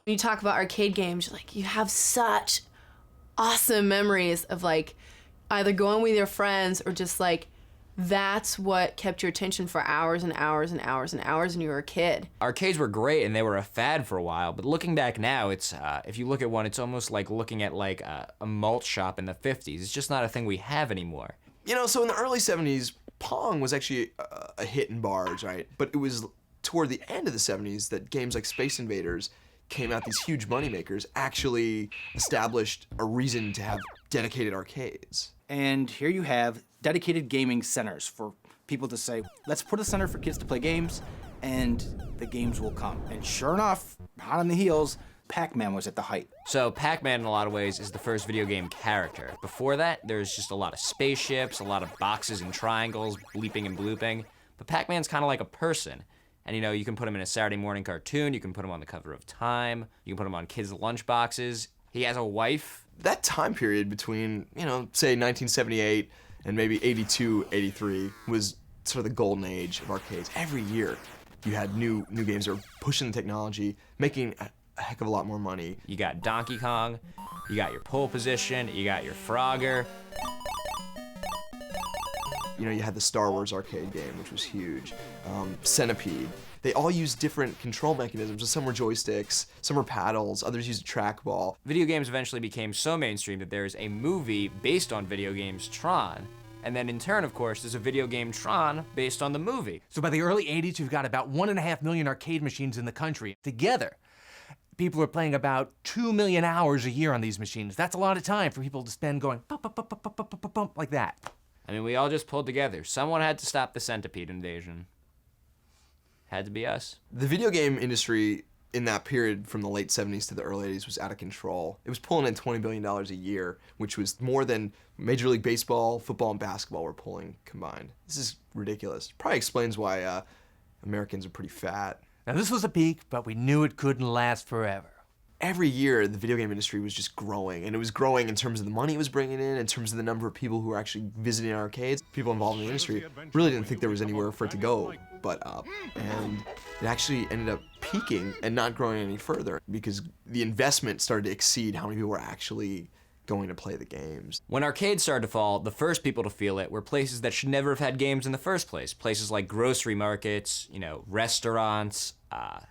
When you talk about arcade games, like, you have such awesome memories of like either going with your friends or just like that's what kept your attention for hours and hours and hours and hours when you were a kid. Arcades were great and they were a fad for a while, but looking back now, it's if you look at one, it's almost like looking at like a malt shop in the 50s. It's just not a thing we have anymore. You know, so in the early 70s, Pong was actually a hit in bars, right? But it was toward the end of the 70s that games like Space Invaders came out, these huge moneymakers, actually established a reason to have dedicated arcades. And here you have dedicated gaming centers for people to say, let's put a center for kids to play games, and the games will come. And sure enough, hot on the heels, Pac-Man was at the height. So Pac-Man in a lot of ways is the first video game character. Before that, there's just a lot of spaceships, a lot of boxes and triangles, bleeping and blooping. But Pac-Man's kind of like a person. And you know, you can put him in a Saturday morning cartoon, you can put him on the cover of Time, you can put him on kids' lunchboxes. He has a wife. That time period between, you know, say 1978 and maybe 82, 83 was sort of the golden age of arcades. Every year you had new games that were pushing the technology, making a heck of a lot more money. You got Donkey Kong, you got your pole position, you got your Frogger. You know, you had the Star Wars arcade game, which was huge. Centipede. They all used different control mechanisms. Some were joysticks, some were paddles, others used a trackball. Video games eventually became so mainstream that there's a movie based on video games, Tron. And then in turn, of course, there's a video game, Tron, based on the movie. So by the early 80s, you've got about 1.5 million arcade machines in the country. Together, people are playing about 2 million hours a year on these machines. That's a lot of time for people to spend going bump, bump, bump, bump, bump, bump, bump, like that. I mean, we all just pulled together. Someone had to stop the centipede invasion. Had to be us. The video game industry in that period from the late 70s to the early 80s was out of control. It was pulling in $20 billion a year, which was more than Major League Baseball, football, and basketball were pulling combined. This is ridiculous. Probably explains why Americans are pretty fat. Now this was a peak, but we knew it couldn't last forever. Every year, the video game industry was just growing, and it was growing in terms of the money it was bringing in terms of the number of people who were actually visiting arcades. People involved in the industry really didn't think there was anywhere for it to go but up, and it actually ended up peaking and not growing any further because the investment started to exceed how many people were actually going to play the games. When arcades started to fall, the first people to feel it were places that should never have had games in the first place. Places like grocery markets, you know, restaurants,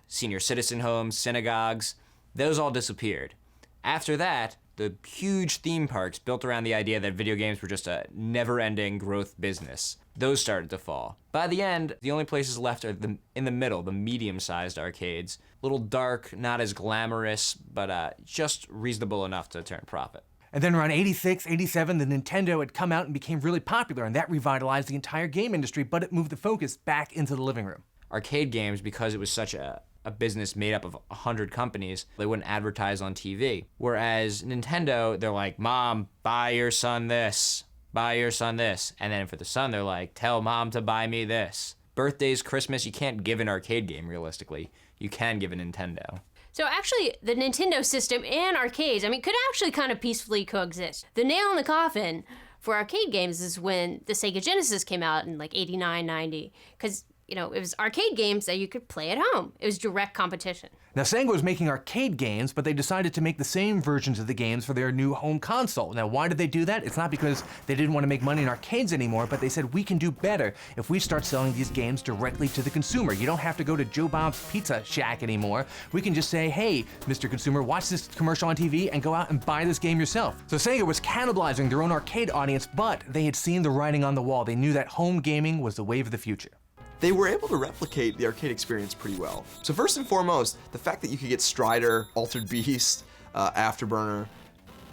senior citizen homes, synagogues. Those all disappeared. After that, the huge theme parks built around the idea that video games were just a never-ending growth business, those started to fall. By the end, the only places left are in the middle, the medium-sized arcades. A little dark, not as glamorous, but just reasonable enough to turn profit. And then around 86, 87, the Nintendo had come out and became really popular, and that revitalized the entire game industry, but it moved the focus back into the living room. Arcade games, because it was such a business made up of 100 companies, they wouldn't advertise on TV. Whereas Nintendo, they're like, Mom, buy your son this. Buy your son this. And then for the son, they're like, tell Mom to buy me this. Birthdays, Christmas, you can't give an arcade game realistically. You can give a Nintendo. So actually, the Nintendo system and arcades, I mean, could actually kind of peacefully coexist. The nail in the coffin for arcade games is when the Sega Genesis came out in like 89, 90. Because, you know, it was arcade games that you could play at home. It was direct competition. Now, Sega was making arcade games, but they decided to make the same versions of the games for their new home console. Now, why did they do that? It's not because they didn't want to make money in arcades anymore, but they said, we can do better if we start selling these games directly to the consumer. You don't have to go to Joe Bob's Pizza Shack anymore. We can just say, hey, Mr. Consumer, watch this commercial on TV and go out and buy this game yourself. So Sega was cannibalizing their own arcade audience, but they had seen the writing on the wall. They knew that home gaming was the wave of the future. They were able to replicate the arcade experience pretty well. So first and foremost, the fact that you could get Strider, Altered Beast, Afterburner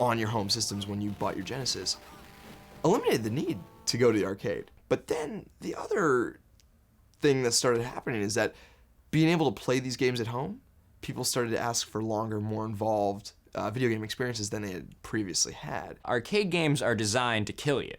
on your home systems when you bought your Genesis eliminated the need to go to the arcade. But then the other thing that started happening is that being able to play these games at home, people started to ask for longer, more involved video game experiences than they had previously had. Arcade games are designed to kill you.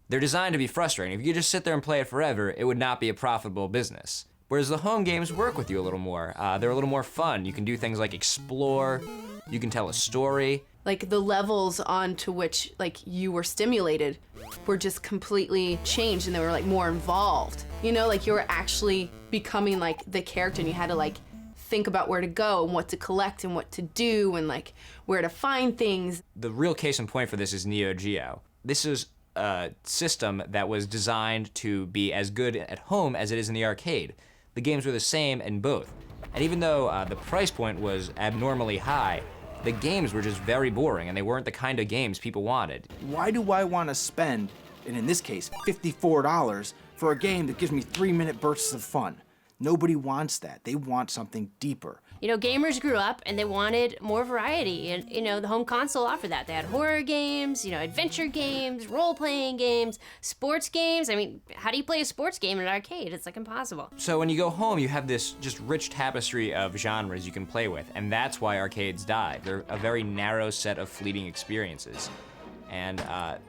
They're designed to be frustrating. If you just sit there and play it forever, it would not be a profitable business. Whereas the home games work with you a little more. They're a little more fun. You can do things like explore, you can tell a story. Like the levels onto which like you were stimulated were just completely changed, and they were like more involved. You know, like you were actually becoming like the character, and you had to like think about where to go and what to collect and what to do and like where to find things. The real case in point for this is Neo Geo. This is a system that was designed to be as good at home as it is in the arcade. The games were the same in both. And even though the price point was abnormally high, the games were just very boring, and they weren't the kind of games people wanted. Why do I want to spend, and in this case, $54 for a game that gives me 3-minute bursts of fun? Nobody wants that. They want something deeper. You know, gamers grew up and they wanted more variety, and you know, the home console offered that. They had horror games, you know, adventure games, role-playing games, sports games. I mean, how do you play a sports game in an arcade? It's like impossible. So when you go home, you have this just rich tapestry of genres you can play with, and that's why arcades died. They're a very narrow set of fleeting experiences, and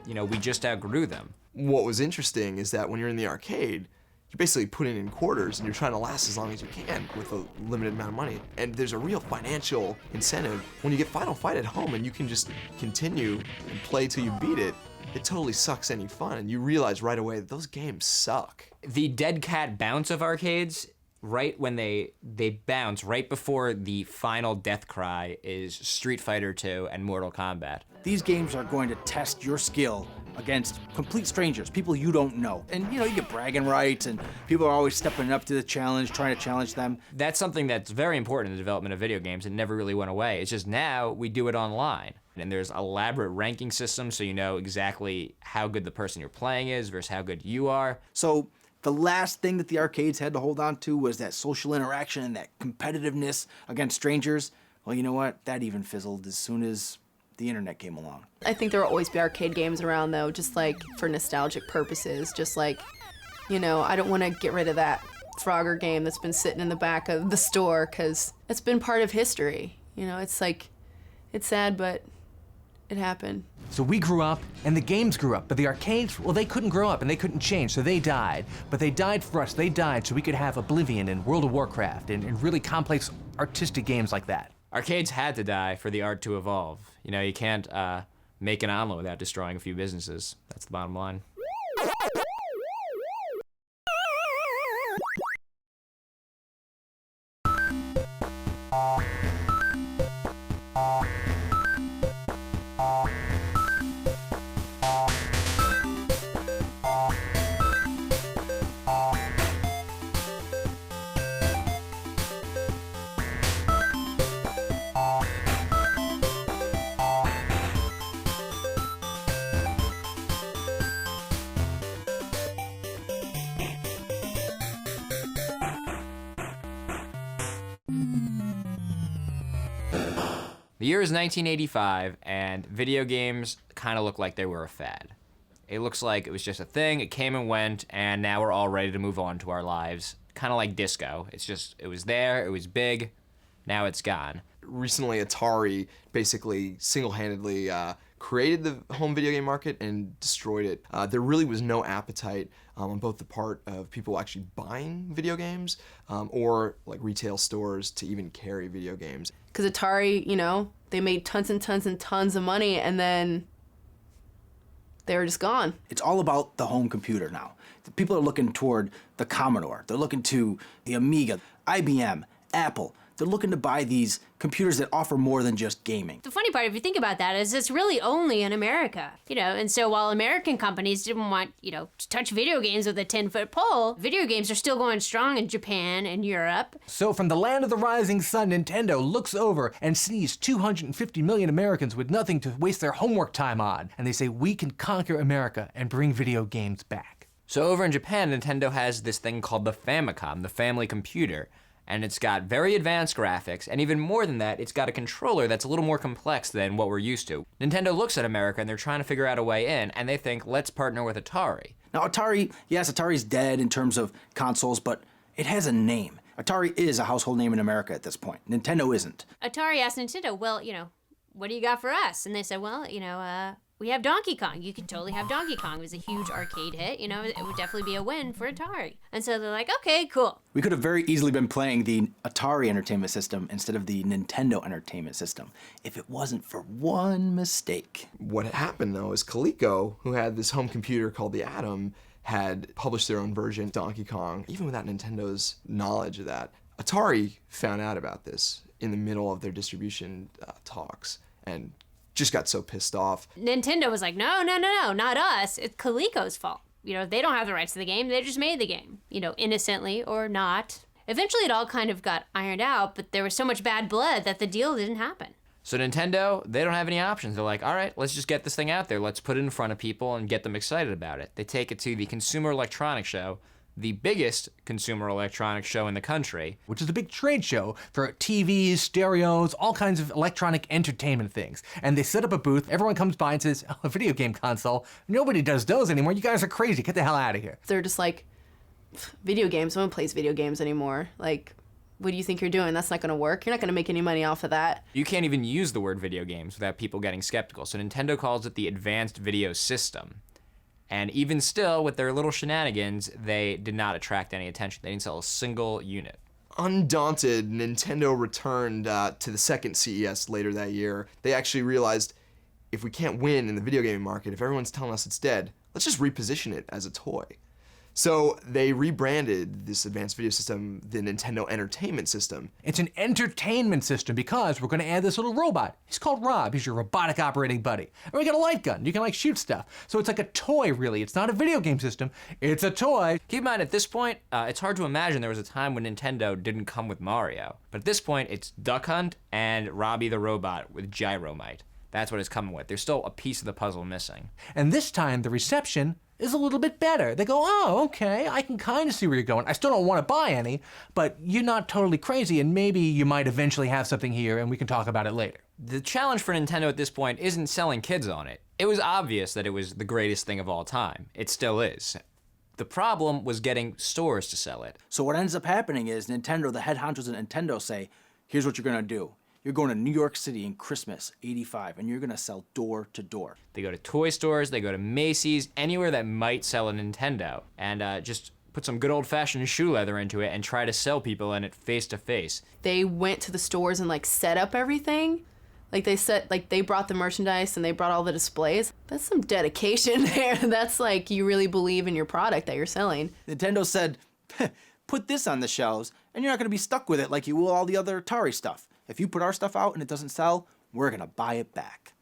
you know, we just outgrew them. What was interesting is that when you're in the arcade, you're basically putting in quarters and you're trying to last as long as you can with a limited amount of money. And there's a real financial incentive. When you get Final Fight at home and you can just continue and play till you beat it, it totally sucks any fun. And you realize right away that those games suck. The dead cat bounce of arcades, right when they bounce, right before the final death cry, is Street Fighter 2 and Mortal Kombat. These games are going to test your skill against complete strangers, people you don't know. And you know, you get bragging rights, and people are always stepping up to the challenge, trying to challenge them. That's something that's very important in the development of video games. It never really went away. It's just now we do it online. And there's elaborate ranking systems, so you know exactly how good the person you're playing is versus how good you are. So the last thing that the arcades had to hold on to was that social interaction and that competitiveness against strangers. Well, you know what? That even fizzled as soon as the internet came along. I think there will always be arcade games around though, just like for nostalgic purposes. Just like, you know, I don't want to get rid of that Frogger game that's been sitting in the back of the store because it's been part of history. You know, it's like, it's sad, but it happened. So we grew up, and the games grew up, but the arcades, well, they couldn't grow up, and they couldn't change, so they died. But they died for us. They died so we could have Oblivion and World of Warcraft and really complex artistic games like that. Arcades had to die for the art to evolve. You know, you can't make an omelet without destroying a few businesses. That's the bottom line. The year is 1985, and video games kind of look like they were a fad. It looks like it was just a thing, it came and went, and now we're all ready to move on to our lives. Kind of like disco. It's just, it was there, it was big, now it's gone. Recently, Atari basically single-handedly created the home video game market and destroyed it. There really was no appetite on both the part of people actually buying video games or like retail stores to even carry video games. Because Atari, you know, they made tons and tons and tons of money, and then they were just gone. It's all about the home computer now. The people are looking toward the Commodore. They're looking to the Amiga, IBM, Apple. They're looking to buy these computers that offer more than just gaming. The funny part, if you think about that, is it's really only in America, you know, and so while American companies didn't want, you know, to touch video games with a 10-foot pole, video games are still going strong in Japan and Europe. So from the land of the rising sun, Nintendo looks over and sees 250 million Americans with nothing to waste their homework time on. And they say, we can conquer America and bring video games back. So over in Japan, Nintendo has this thing called the Famicom, the family computer. And it's got very advanced graphics, and even more than that, it's got a controller that's a little more complex than what we're used to. Nintendo looks at America and they're trying to figure out a way in, and they think, let's partner with Atari. Now Atari, yes, Atari's dead in terms of consoles, but it has a name. Atari is a household name in America at this point. Nintendo isn't. Atari asked Nintendo, well, what do you got for us? And they said, well, we have Donkey Kong. You can totally have Donkey Kong. It was a huge arcade hit. It would definitely be a win for Atari. And so they're like, okay, cool. We could have very easily been playing the Atari Entertainment System instead of the Nintendo Entertainment System if it wasn't for one mistake. What happened, though, is Coleco, who had this home computer called the Atom, had published their own version, Donkey Kong, even without Nintendo's knowledge of that. Atari found out about this in the middle of their distribution talks and just got so pissed off. Nintendo was like, no, not us. It's Coleco's fault. They don't have the rights to the game. They just made the game, innocently or not. Eventually it all kind of got ironed out, but there was so much bad blood that the deal didn't happen. So Nintendo, they don't have any options. They're like, all right, let's just get this thing out there. Let's put it in front of people and get them excited about it. They take it to the Consumer Electronics Show, the biggest consumer electronics show in the country. Which is a big trade show for TVs, stereos, all kinds of electronic entertainment things. And they set up a booth, everyone comes by and says, oh, a video game console. Nobody does those anymore. You guys are crazy. Get the hell out of here. They're just like, video games, no one plays video games anymore. Like, what do you think you're doing? That's not gonna work. You're not gonna make any money off of that. You can't even use the word video games without people getting skeptical. So Nintendo calls it the Advanced Video System. And even still, with their little shenanigans, they did not attract any attention. They didn't sell a single unit. Undaunted, Nintendo returned to the second CES later that year. They actually realized, if we can't win in the video game market, if everyone's telling us it's dead, let's just reposition it as a toy. So they rebranded this advanced video system the Nintendo Entertainment System. It's an entertainment system because we're going to add this little robot. He's called Rob. He's your robotic operating buddy. And we got a light gun. You can shoot stuff. So it's like a toy, really. It's not a video game system. It's a toy. Keep in mind, at this point, it's hard to imagine there was a time when Nintendo didn't come with Mario. But at this point, it's Duck Hunt and Robbie the Robot with Gyromite. That's what it's coming with. There's still a piece of the puzzle missing. And this time, the reception is a little bit better. They go, oh, okay, I can kind of see where you're going. I still don't want to buy any, but you're not totally crazy, and maybe you might eventually have something here, and we can talk about it later. The challenge for Nintendo at this point isn't selling kids on it. It was obvious that it was the greatest thing of all time. It still is. The problem was getting stores to sell it. So what ends up happening is Nintendo, the head honchos at Nintendo say, here's what you're gonna do. You're going to New York City in Christmas, '85, and you're gonna sell door to door. They go to toy stores, they go to Macy's, anywhere that might sell a Nintendo, and just put some good old-fashioned shoe leather into it and try to sell people in it face to face. They went to the stores and set up everything. They brought the merchandise and they brought all the displays. That's some dedication there. That's you really believe in your product that you're selling. Nintendo said, put this on the shelves, and you're not gonna be stuck with it like you will all the other Atari stuff. If you put our stuff out and it doesn't sell, we're gonna buy it back.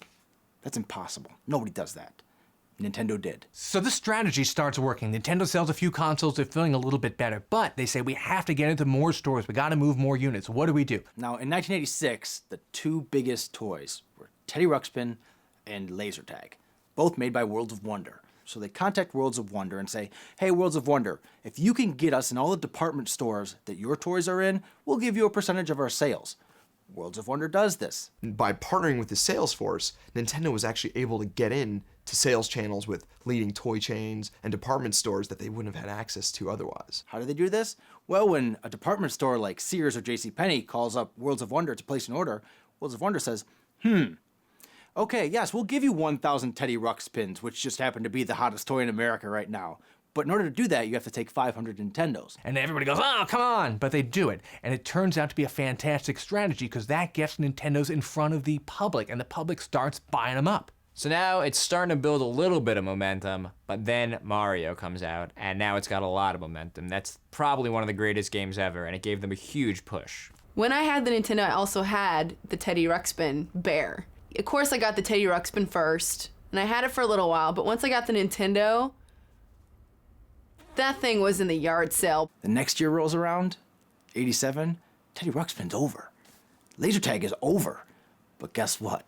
That's impossible. Nobody does that. Nintendo did. So this strategy starts working. Nintendo sells a few consoles, they're feeling a little bit better, but they say we have to get into more stores, we gotta move more units. What do we do? Now, in 1986, the two biggest toys were Teddy Ruxpin and Laser Tag, both made by Worlds of Wonder. So they contact Worlds of Wonder and say, hey, Worlds of Wonder, if you can get us in all the department stores that your toys are in, we'll give you a percentage of our sales. Worlds of Wonder does this. By partnering with the sales force, Nintendo was actually able to get in to sales channels with leading toy chains and department stores that they wouldn't have had access to otherwise. How do they do this? Well, when a department store like Sears or JCPenney calls up Worlds of Wonder to place an order, Worlds of Wonder says, okay, yes, we'll give you 1,000 Teddy Ruxpins, which just happen to be the hottest toy in America right now. But in order to do that, you have to take 500 Nintendos. And everybody goes, oh, come on! But they do it. And it turns out to be a fantastic strategy because that gets Nintendos in front of the public, and the public starts buying them up. So now it's starting to build a little bit of momentum, but then Mario comes out, and now it's got a lot of momentum. That's probably one of the greatest games ever, and it gave them a huge push. When I had the Nintendo, I also had the Teddy Ruxpin bear. Of course, I got the Teddy Ruxpin first, and I had it for a little while, but once I got the Nintendo, that thing was in the yard sale. The next year rolls around, 87, Teddy Ruxpin's over. Laser Tag is over. But guess what?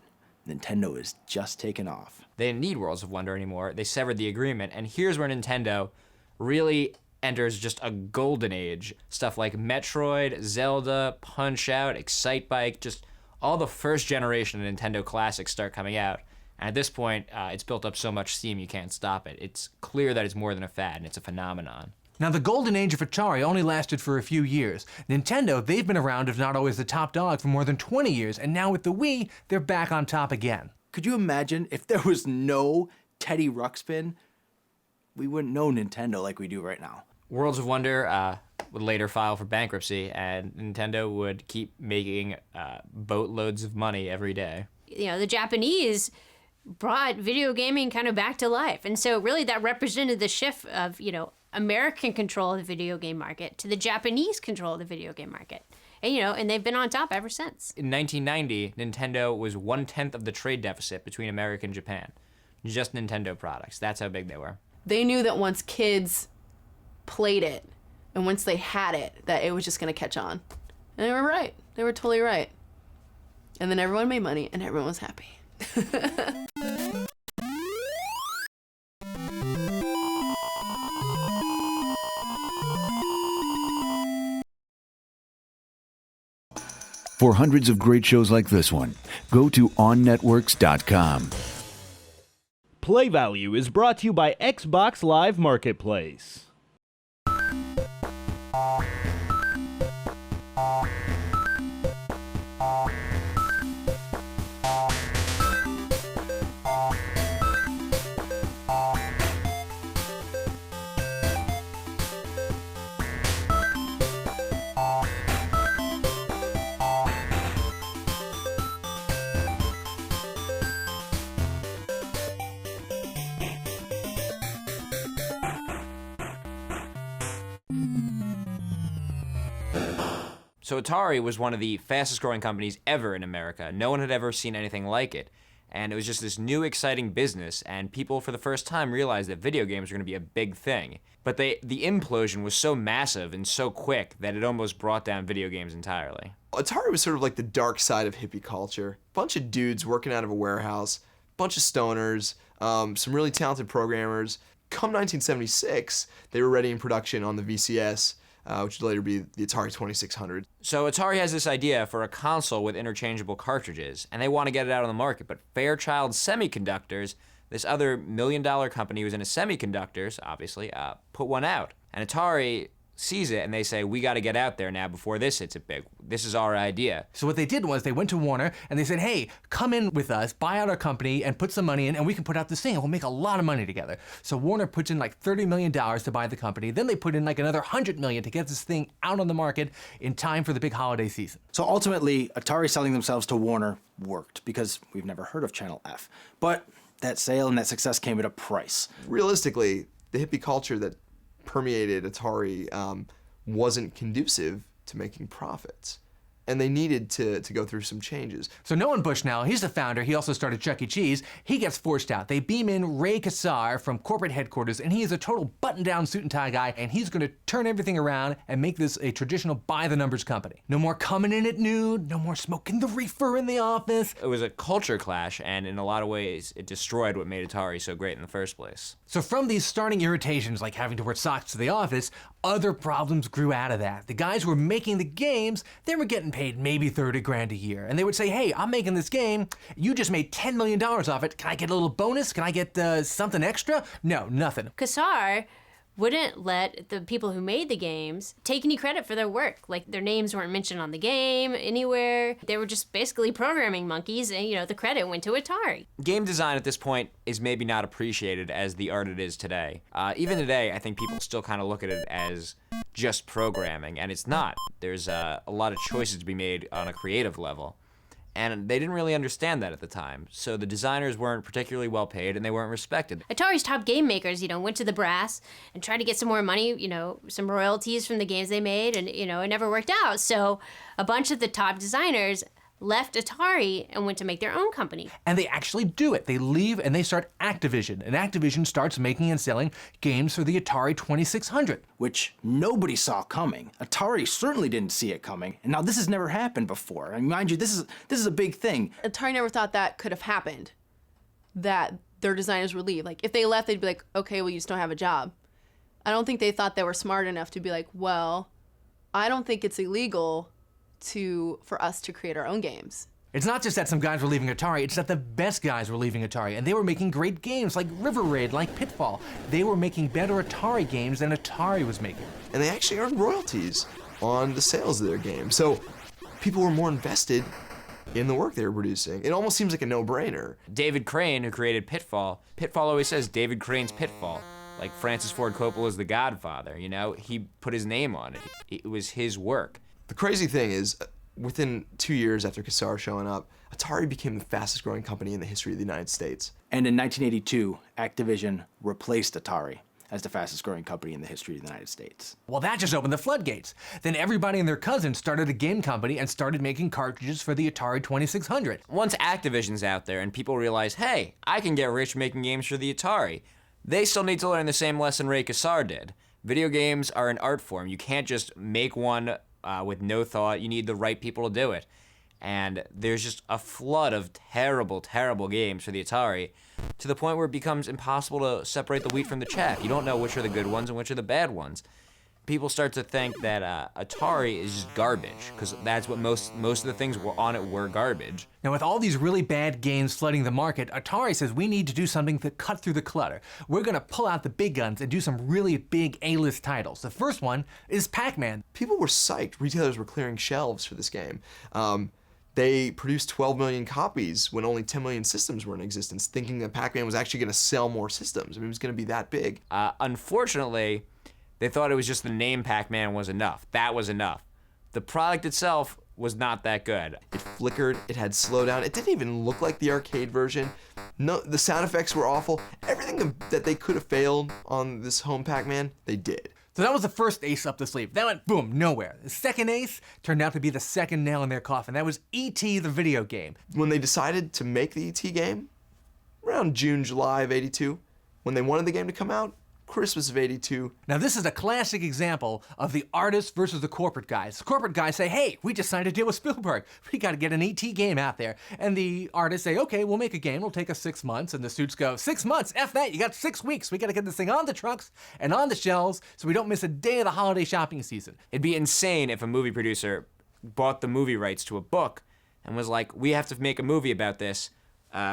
Nintendo is just taking off. They didn't need Worlds of Wonder anymore. They severed the agreement, and here's where Nintendo really enters just a golden age. Stuff like Metroid, Zelda, Punch-Out, Excitebike, just all the first generation of Nintendo classics start coming out. And at this point, it's built up so much steam you can't stop it. It's clear that it's more than a fad, and it's a phenomenon. Now, the golden age of Atari only lasted for a few years. Nintendo, they've been around, if not always the top dog, for more than 20 years, and now with the Wii, they're back on top again. Could you imagine if there was no Teddy Ruxpin? We wouldn't know Nintendo like we do right now. Worlds of Wonder would later file for bankruptcy, and Nintendo would keep making boatloads of money every day. You know, the Japanese brought video gaming kind of back to life. And so really that represented the shift of, you know, American control of the video game market to the Japanese control of the video game market. And, you know, and they've been on top ever since. In 1990, Nintendo was 1/10 of the trade deficit between America and Japan. Just Nintendo products. That's how big they were. They knew that once kids played it and once they had it, that it was just going to catch on. And they were right. They were totally right. And then everyone made money and everyone was happy. For hundreds of great shows like this one, go to OnNetworks.com. Play Value is brought to you by Xbox Live Marketplace. So Atari was one of the fastest growing companies ever in America. No one had ever seen anything like it. And it was just this new exciting business, and people for the first time realized that video games were going to be a big thing. But the implosion was so massive and so quick that it almost brought down video games entirely. Atari was sort of like the dark side of hippie culture. Bunch of dudes working out of a warehouse, bunch of stoners, some really talented programmers. Come 1976, they were ready in production on the VCS, which would later be the Atari 2600. So Atari has this idea for a console with interchangeable cartridges, and they want to get it out on the market, but Fairchild Semiconductors, this other million-dollar company who's into semiconductors, obviously, put one out. And Atari sees it and they say, we got to get out there now before this hits it big. This is our idea. So what they did was they went to Warner and they said, hey, come in with us, buy out our company and put some money in and we can put out this thing and we'll make a lot of money together. So Warner puts in like $30 million to buy the company. Then they put in like another $100 million to get this thing out on the market in time for the big holiday season. So ultimately, Atari selling themselves to Warner worked because we've never heard of Channel F. But that sale and that success came at a price. Realistically, the hippie culture that permeated Atari wasn't conducive to making profits. And they needed to go through some changes. So Nolan Bushnell, he's the founder. He also started Chuck E. Cheese. He gets forced out. They beam in Ray Kassar from corporate headquarters, and he is a total button-down suit and tie guy, and he's going to turn everything around and make this a traditional by-the-numbers company. No more coming in at noon, no more smoking the reefer in the office. It was a culture clash, and in a lot of ways, it destroyed what made Atari so great in the first place. So from these starting irritations, like having to wear socks to the office, other problems grew out of that. The guys who were making the games, they were getting paid maybe 30 grand a year. And they would say, hey, I'm making this game. You just made $10 million off it. Can I get a little bonus? Can I get something extra? No, nothing. Kassar wouldn't let the people who made the games take any credit for their work. Like, their names weren't mentioned on the game anywhere. They were just basically programming monkeys, and, you know, the credit went to Atari. Game design at this point is maybe not appreciated as the art it is today. Even today, I think people still kind of look at it as just programming, and it's not. There's a lot of choices to be made on a creative level. And they didn't really understand that at the time. So the designers weren't particularly well paid and they weren't respected. Atari's top game makers, you know, went to the brass and tried to get some more money, you know, some royalties from the games they made, and, you know, it never worked out. So a bunch of the top designers left Atari and went to make their own company. And they actually do it. They leave and they start Activision. And Activision starts making and selling games for the Atari 2600. Which nobody saw coming. Atari certainly didn't see it coming. And now this has never happened before. I mean, mind you, this is a big thing. Atari never thought that could have happened, that their designers would leave. Like, if they left, they'd be like, okay, well, you just don't have a job. I don't think they thought they were smart enough to be like, well, I don't think it's illegal for us to create our own games. It's not just that some guys were leaving Atari, it's that the best guys were leaving Atari, and they were making great games like River Raid, like Pitfall. They were making better Atari games than Atari was making. And they actually earned royalties on the sales of their games. So people were more invested in the work they were producing. It almost seems like a no-brainer. David Crane, who created Pitfall always says David Crane's Pitfall. Like Francis Ford Coppola's The Godfather, you know? He put his name on it. It was his work. The crazy thing is, within 2 years after Cassar showing up, Atari became the fastest growing company in the history of the United States. And in 1982, Activision replaced Atari as the fastest growing company in the history of the United States. Well, that just opened the floodgates. Then everybody and their cousins started a game company and started making cartridges for the Atari 2600. Once Activision's out there and people realize, hey, I can get rich making games for the Atari, they still need to learn the same lesson Ray Cassar did. Video games are an art form. You can't just make one with no thought. You need the right people to do it. And there's just a flood of terrible, terrible games for the Atari, to the point where it becomes impossible to separate the wheat from the chaff. You don't know which are the good ones and which are the bad ones. People start to think that Atari is just garbage, because that's what most of the things were on it were garbage. Now, with all these really bad games flooding the market, Atari says we need to do something to cut through the clutter. We're gonna pull out the big guns and do some really big A-list titles. The first one is Pac-Man. People were psyched. Retailers were clearing shelves for this game. They produced 12 million copies when only 10 million systems were in existence, thinking that Pac-Man was actually going to sell more systems. I mean, it was going to be that big. Unfortunately, they thought it was just the name Pac-Man was enough. That was enough. The product itself was not that good. It flickered, it had slowdown, it didn't even look like the arcade version. No, the sound effects were awful. Everything that they could have failed on this home Pac-Man, they did. So that was the first ace up the sleeve. That went, boom, nowhere. The second ace turned out to be the second nail in their coffin. That was E.T. the video game. When they decided to make the E.T. game, around June, July of '82, when they wanted the game to come out, Christmas of '82. Now this is a classic example of the artist versus the corporate guys. The corporate guys say, hey, we just signed a deal with Spielberg. We gotta get an E.T. game out there. And the artists say, okay, we'll make a game. It'll take us 6 months. And the suits go, 6 months? F that, you got 6 weeks. We gotta get this thing on the trucks and on the shelves so we don't miss a day of the holiday shopping season. It'd be insane if a movie producer bought the movie rights to a book and was like, we have to make a movie about this.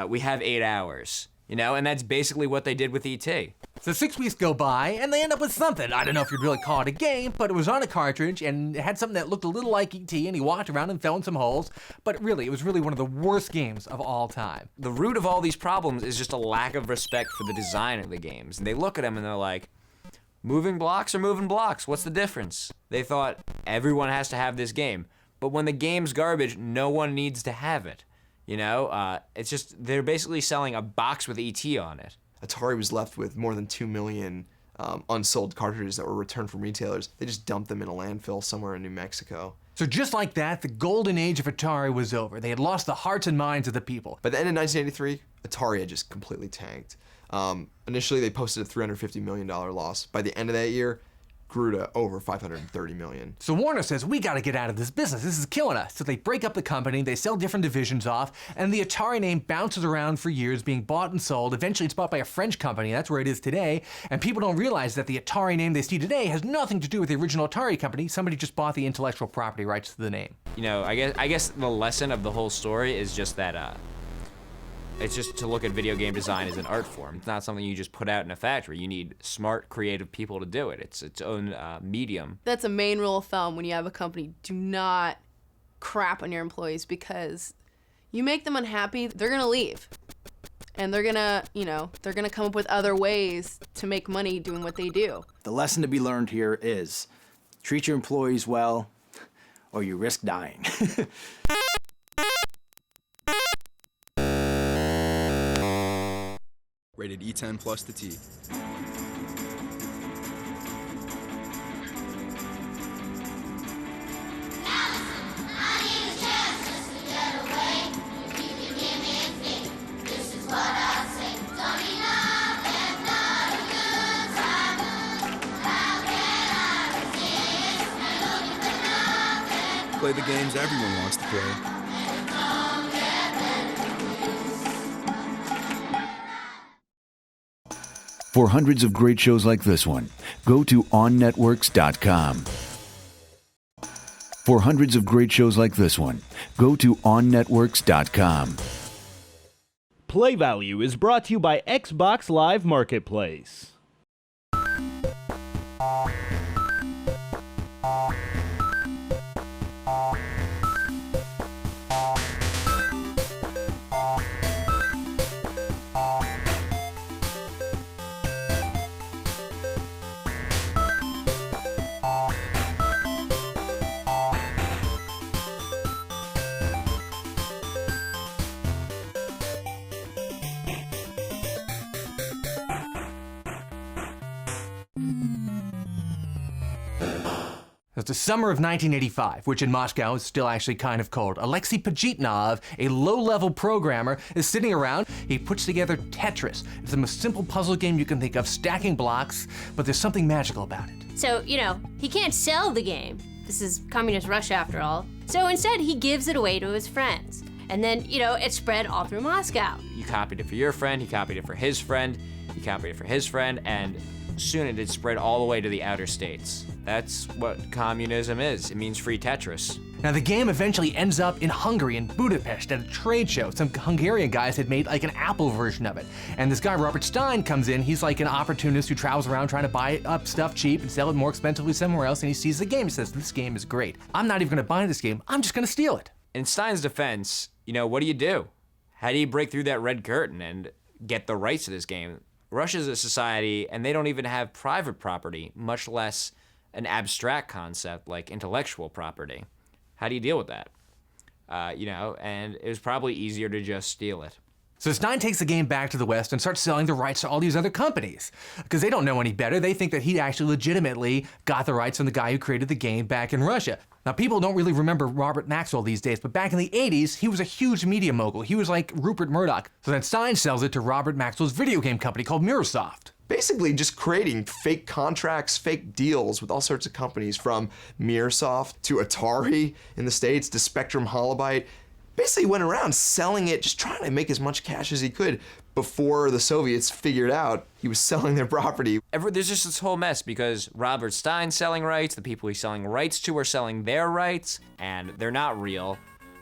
We have 8 hours. You know, and that's basically what they did with E.T. So 6 weeks go by, and they end up with something. I don't know if you'd really call it a game, but it was on a cartridge, and it had something that looked a little like E.T., and he walked around and fell in some holes. But really, it was really one of the worst games of all time. The root of all these problems is just a lack of respect for the design of the games. And they look at them and they're like, moving blocks are moving blocks. What's the difference? They thought everyone has to have this game. But when the game's garbage, no one needs to have it. You know, it's just, they're basically selling a box with E.T. on it. Atari was left with more than 2 million unsold cartridges that were returned from retailers. They just dumped them in a landfill somewhere in New Mexico. So just like that, the golden age of Atari was over. They had lost the hearts and minds of the people. By the end of 1983, Atari had just completely tanked. Initially, they posted a $350 million loss. By the end of that year, grew to over $530 million. So Warner says, we gotta get out of this business. This is killing us. So they break up the company, they sell different divisions off, and the Atari name bounces around for years, being bought and sold. Eventually it's bought by a French company, that's where it is today, and people don't realize that the Atari name they see today has nothing to do with the original Atari company. Somebody just bought the intellectual property rights to the name. You know, I guess the lesson of the whole story is just that, it's just to look at video game design as an art form. It's not something you just put out in a factory. You need smart, creative people to do it. It's its own medium. That's a main rule of thumb when you have a company. Do not crap on your employees, because you make them unhappy, they're gonna leave. And they're gonna, they're gonna come up with other ways to make money doing what they do. The lesson to be learned here is treat your employees well, or you risk dying. Rated E10 plus to T. Play the games everyone wants to play. For hundreds of great shows like this one, go to OnNetworks.com. For hundreds of great shows like this one, go to OnNetworks.com. Play Value is brought to you by Xbox Live Marketplace. It's the summer of 1985, which in Moscow is still actually kind of cold. Alexei Pajitnov, a low-level programmer, is sitting around. He puts together Tetris. It's the most simple puzzle game you can think of, stacking blocks, but there's something magical about it. So, he can't sell the game. This is communist Russia after all. So instead, he gives it away to his friends. And then, it spread all through Moscow. You copied it for your friend, he copied it for his friend, he copied it for his friend, and soon it had spread all the way to the outer states. That's what communism is. It means free Tetris. Now, the game eventually ends up in Hungary, in Budapest, at a trade show. Some Hungarian guys had made like an Apple version of it. And this guy, Robert Stein, comes in. He's like an opportunist who travels around trying to buy up stuff cheap and sell it more expensively somewhere else. And he sees the game. He says, this game is great. I'm not even going to buy this game. I'm just going to steal it. In Stein's defense, what do you do? How do you break through that red curtain and get the rights to this game? Russia's a society, and they don't even have private property, much less an abstract concept like intellectual property. How do you deal with that? And it was probably easier to just steal it. So Stein takes the game back to the West and starts selling the rights to all these other companies. Because they don't know any better. They think that he actually legitimately got the rights from the guy who created the game back in Russia. Now, people don't really remember Robert Maxwell these days, but back in the 80s, he was a huge media mogul. He was like Rupert Murdoch. So then Stein sells it to Robert Maxwell's video game company called Mirrorsoft. Basically just creating fake contracts, fake deals with all sorts of companies, from Mirrorsoft to Atari in the States to Spectrum Holobyte. Basically went around selling it, just trying to make as much cash as he could before the Soviets figured out he was selling their property. There's just this whole mess because Robert Stein's selling rights, the people he's selling rights to are selling their rights, and they're not real.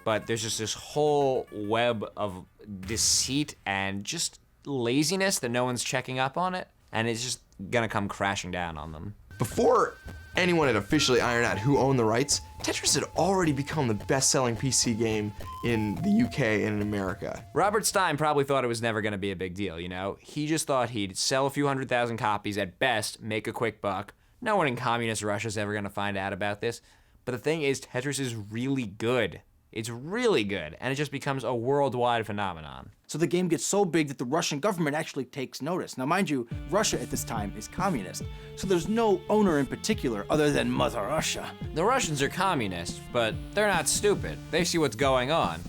But there's just this whole web of deceit and just laziness that no one's checking up on it, and it's just gonna come crashing down on them. Before anyone had officially ironed out who owned the rights, Tetris had already become the best-selling PC game in the UK and in America. Robert Stein probably thought it was never gonna be a big deal, He just thought he'd sell a few 100,000 copies at best, make a quick buck. No one in communist Russia's ever gonna find out about this. But the thing is, Tetris is really good. It's really good, and it just becomes a worldwide phenomenon. So the game gets so big that the Russian government actually takes notice. Now, mind you, Russia at this time is communist, so there's no owner in particular other than Mother Russia. The Russians are communist, but they're not stupid. They see what's going on.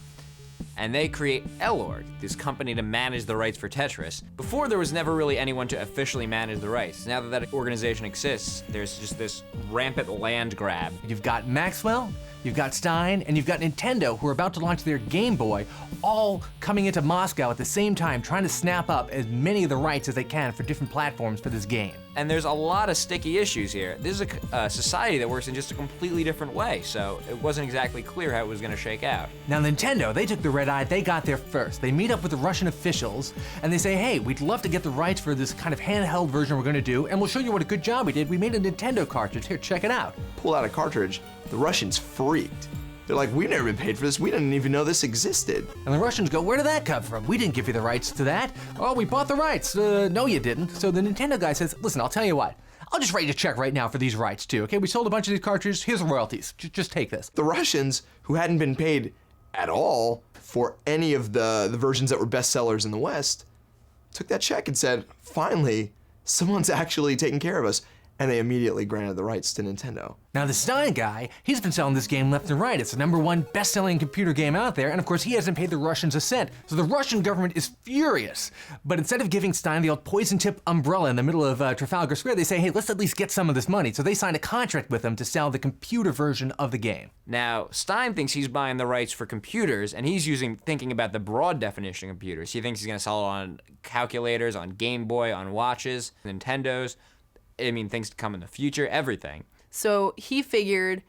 And they create Elord, this company to manage the rights for Tetris. Before, there was never really anyone to officially manage the rights. Now that that organization exists, there's just this rampant land grab. You've got Maxwell, you've got Stein, and you've got Nintendo, who are about to launch their Game Boy, all coming into Moscow at the same time, trying to snap up as many of the rights as they can for different platforms for this game. And there's a lot of sticky issues here. This is a society that works in just a completely different way, so it wasn't exactly clear how it was going to shake out. Now, Nintendo, they took the red eye, they got there first. They meet up with the Russian officials, and they say, hey, we'd love to get the rights for this kind of handheld version we're going to do, and we'll show you what a good job we did. We made a Nintendo cartridge. Here, check it out. Pull out a cartridge. The Russians freaked. They're like, we've never been paid for this. We didn't even know this existed. And the Russians go, where did that come from? We didn't give you the rights to that. Oh, we bought the rights. No, you didn't. So the Nintendo guy says, listen, I'll tell you what. I'll just write you a check right now for these rights too, okay? We sold a bunch of these cartridges. Here's the royalties. Just take this. The Russians, who hadn't been paid at all for any of the versions that were bestsellers in the West, took that check and said, finally, someone's actually taking care of us. And they immediately granted the rights to Nintendo. Now the Stein guy, he's been selling this game left and right. It's the #1 best-selling computer game out there, and of course he hasn't paid the Russians a cent. So the Russian government is furious. But instead of giving Stein the old poison-tip umbrella in the middle of Trafalgar Square, they say, hey, let's at least get some of this money. So they signed a contract with him to sell the computer version of the game. Now, Stein thinks he's buying the rights for computers, and he's thinking about the broad definition of computers. He thinks he's gonna sell it on calculators, on Game Boy, on watches, Nintendos. I mean, things to come in the future, everything. So he figured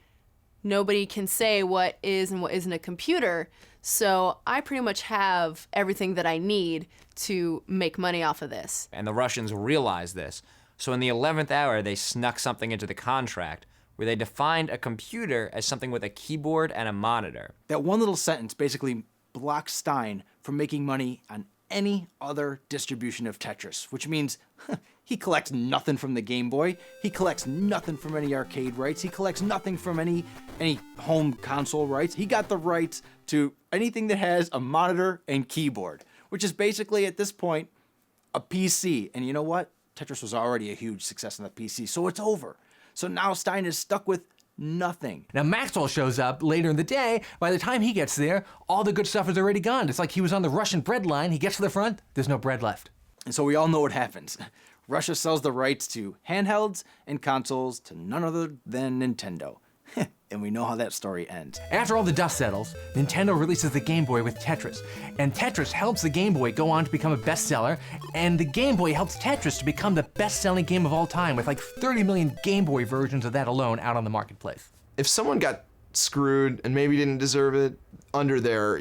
nobody can say what is and what isn't a computer. So I pretty much have everything that I need to make money off of this. And the Russians realized this. So in the 11th hour, they snuck something into the contract where they defined a computer as something with a keyboard and a monitor. That one little sentence basically blocks Stein from making money on any other distribution of Tetris, which means he collects nothing from the Game Boy, he collects nothing from any arcade rights, he collects nothing from any home console rights. He got the rights to anything that has a monitor and keyboard, which is basically at this point a PC. And you know what? Tetris was already a huge success on the PC, so it's over. So now Stein is stuck with nothing. Now Maxwell shows up later in the day. By the time he gets there, all the good stuff is already gone. It's like he was on the Russian bread line. He gets to the front, there's no bread left. And so we all know what happens. Russia sells the rights to handhelds and consoles to none other than Nintendo. And we know how that story ends. After all the dust settles, Nintendo releases the Game Boy with Tetris. And Tetris helps the Game Boy go on to become a bestseller, and the Game Boy helps Tetris to become the best-selling game of all time, with like 30 million Game Boy versions of that alone out on the marketplace. If someone got screwed and maybe didn't deserve it under their,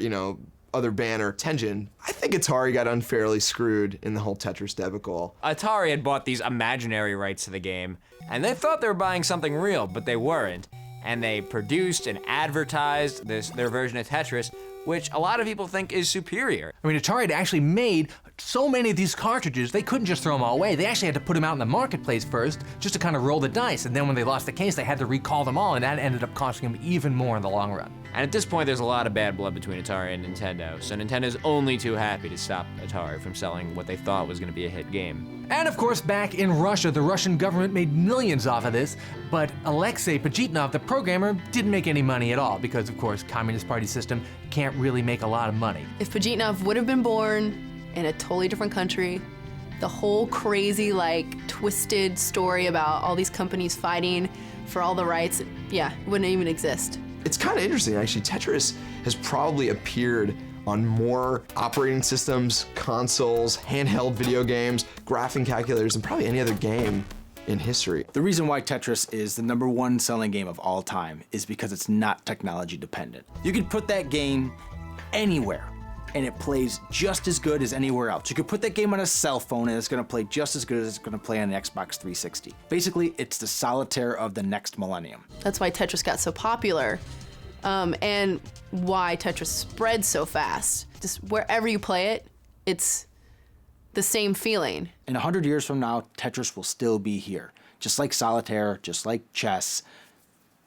other banner, Tengen, I think Atari got unfairly screwed in the whole Tetris debacle. Atari had bought these imaginary rights to the game, and they thought they were buying something real, but they weren't. And they produced and advertised their version of Tetris, which a lot of people think is superior. I mean, Atari had actually made so many of these cartridges, they couldn't just throw them all away. They actually had to put them out in the marketplace first, just to kind of roll the dice. And then when they lost the case, they had to recall them all, and that ended up costing them even more in the long run. And at this point, there's a lot of bad blood between Atari and Nintendo, so Nintendo's only too happy to stop Atari from selling what they thought was going to be a hit game. And of course, back in Russia, the Russian government made millions off of this, but Alexei Pajitnov, the programmer, didn't make any money at all, because of course, Communist Party system can't really make a lot of money. If Pajitnov would have been born in a totally different country, the whole crazy, twisted story about all these companies fighting for all the rights, wouldn't even exist. It's kind of interesting, actually. Tetris has probably appeared on more operating systems, consoles, handheld video games, graphing calculators, than probably any other game in history. The reason why Tetris is the #1 selling game of all time is because it's not technology dependent. You could put that game anywhere, and it plays just as good as anywhere else. You could put that game on a cell phone, and it's gonna play just as good as it's gonna play on an Xbox 360. Basically, it's the solitaire of the next millennium. That's why Tetris got so popular, and why Tetris spread so fast. Just wherever you play it, it's the same feeling. In 100 years from now, Tetris will still be here. Just like solitaire, just like chess,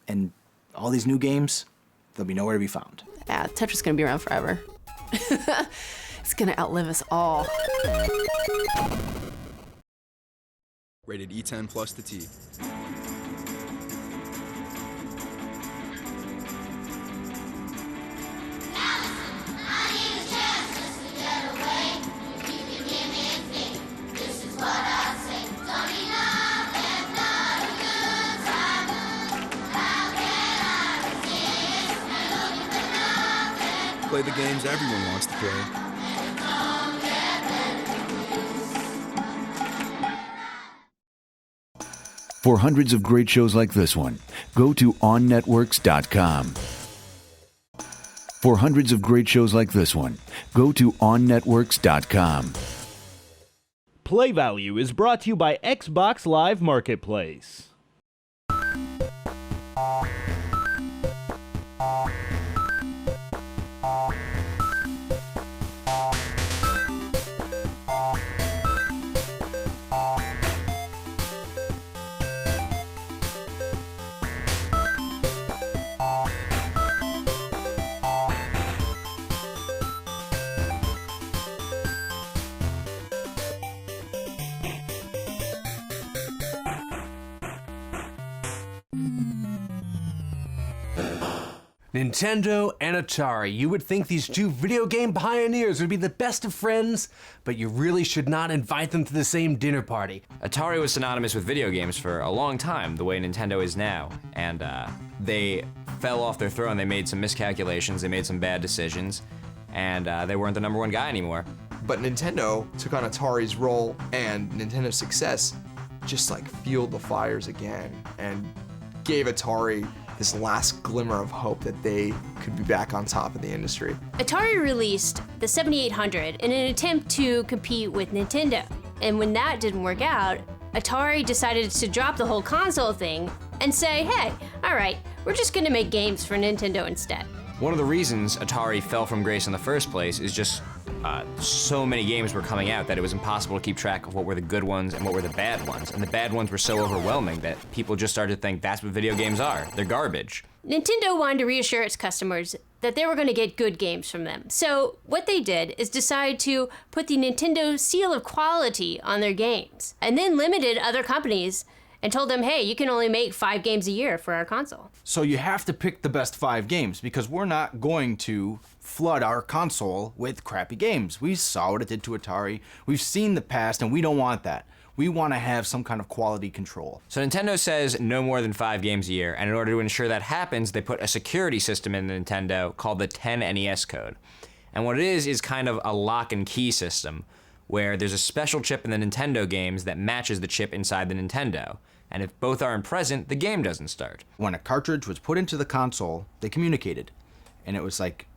and all these new games, they'll be nowhere to be found. Yeah, Tetris is gonna be around forever. It's gonna outlive us all. Rated E10 plus to T. Play the games everyone wants to play. For hundreds of great shows like this one, go to onnetworks.com. For hundreds of great shows like this one, go to onnetworks.com. Play Value is brought to you by Xbox Live Marketplace. Nintendo and Atari. You would think these two video game pioneers would be the best of friends, but you really should not invite them to the same dinner party. Atari was synonymous with video games for a long time, the way Nintendo is now, and they fell off their throne. They made some miscalculations, they made some bad decisions, and they weren't the #1 guy anymore. But Nintendo took on Atari's role, and Nintendo's success just fueled the fires again and gave Atari this last glimmer of hope that they could be back on top of the industry. Atari released the 7800 in an attempt to compete with Nintendo. And when that didn't work out, Atari decided to drop the whole console thing and say, hey, all right, we're just gonna make games for Nintendo instead. One of the reasons Atari fell from grace in the first place is just so many games were coming out that it was impossible to keep track of what were the good ones and what were the bad ones. And the bad ones were so overwhelming that people just started to think that's what video games are. They're garbage. Nintendo wanted to reassure its customers that they were going to get good games from them. So what they did is decide to put the Nintendo seal of quality on their games, and then limited other companies and told them, hey, you can only make 5 games a year for our console. So you have to pick the best 5 games, because we're not going to flood our console with crappy games. We saw what it did to Atari. We've seen the past, and we don't want that. We want to have some kind of quality control. So Nintendo says no more than 5 games a year, and in order to ensure that happens, they put a security system in Nintendo called the 10NES code. And what it is kind of a lock and key system, where there's a special chip in the Nintendo games that matches the chip inside the Nintendo. And if both aren't present, the game doesn't start. When a cartridge was put into the console, they communicated. And it was like,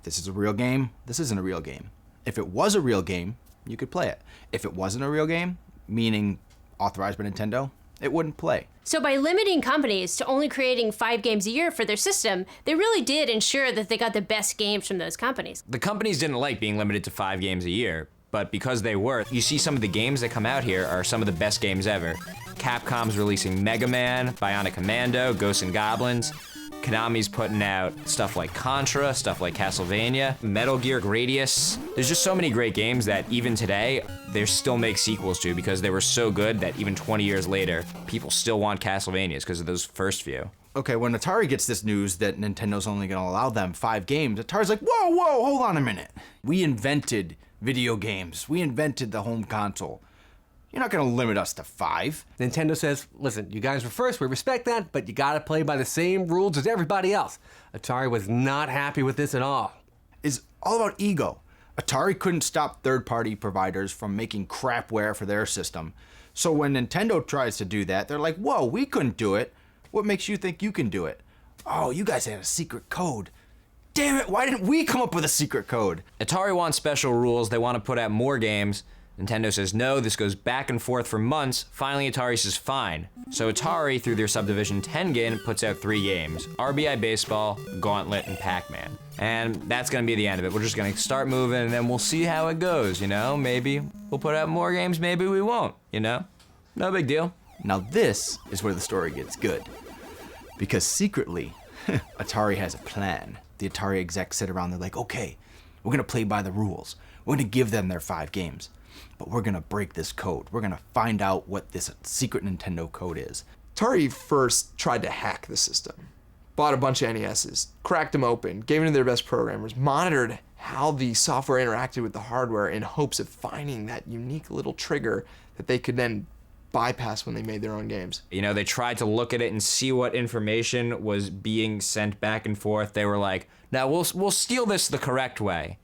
this is a real game, this isn't a real game. If it was a real game, you could play it. If it wasn't a real game, meaning authorized by Nintendo, it wouldn't play. So by limiting companies to only creating 5 games a year for their system, they really did ensure that they got the best games from those companies. The companies didn't like being limited to 5 games a year, but because they were, you see some of the games that come out here are some of the best games ever. Capcom's releasing Mega Man, Bionic Commando, Ghosts and Goblins. Konami's putting out stuff like Contra, stuff like Castlevania, Metal Gear, Gradius. There's just so many great games that even today, they still make sequels to because they were so good that even 20 years later, people still want Castlevanias because of those first few. Okay, when Atari gets this news that Nintendo's only gonna allow them 5 games, Atari's like, whoa, hold on a minute. We invented video games. We invented the home console. You're not gonna limit us to 5. Nintendo says, listen, you guys were first, we respect that, but you gotta play by the same rules as everybody else. Atari was not happy with this at all. It's all about ego. Atari couldn't stop third-party providers from making crapware for their system. So when Nintendo tries to do that, they're like, whoa, we couldn't do it. What makes you think you can do it? Oh, you guys had a secret code. Damn it, why didn't we come up with a secret code? Atari wants special rules, they want to put out more games. Nintendo says no, this goes back and forth for months. Finally, Atari says fine. So Atari, through their subdivision Tengen, puts out 3 games. RBI Baseball, Gauntlet, and Pac-Man. And that's gonna be the end of it. We're just gonna start moving and then we'll see how it goes, you know? Maybe we'll put out more games, maybe we won't, you know? No big deal. Now this is where the story gets good. Because secretly, Atari has a plan. The Atari execs sit around, they're like, okay, we're gonna play by the rules. We're gonna give them their 5 games. But we're gonna break this code. We're gonna find out what this secret Nintendo code is. Atari first tried to hack the system. Bought a bunch of NESs, cracked them open, gave them to their best programmers, monitored how the software interacted with the hardware in hopes of finding that unique little trigger that they could then bypass when they made their own games. You know, they tried to look at it and see what information was being sent back and forth. They were like, now we'll steal this the correct way.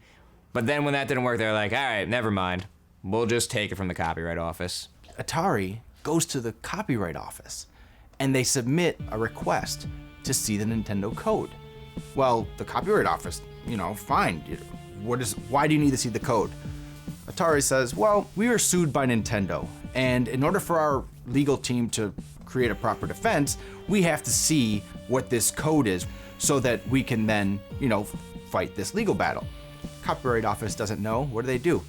But then when that didn't work, they were like, all right, never mind. We'll just take it from the Copyright Office. Atari goes to the Copyright Office and they submit a request to see the Nintendo code. Well, the Copyright Office, you know, fine. Why do you need to see the code? Atari says, well, we were sued by Nintendo, and in order for our legal team to create a proper defense, we have to see what this code is so that we can then, you know, fight this legal battle. Copyright Office doesn't know. What do?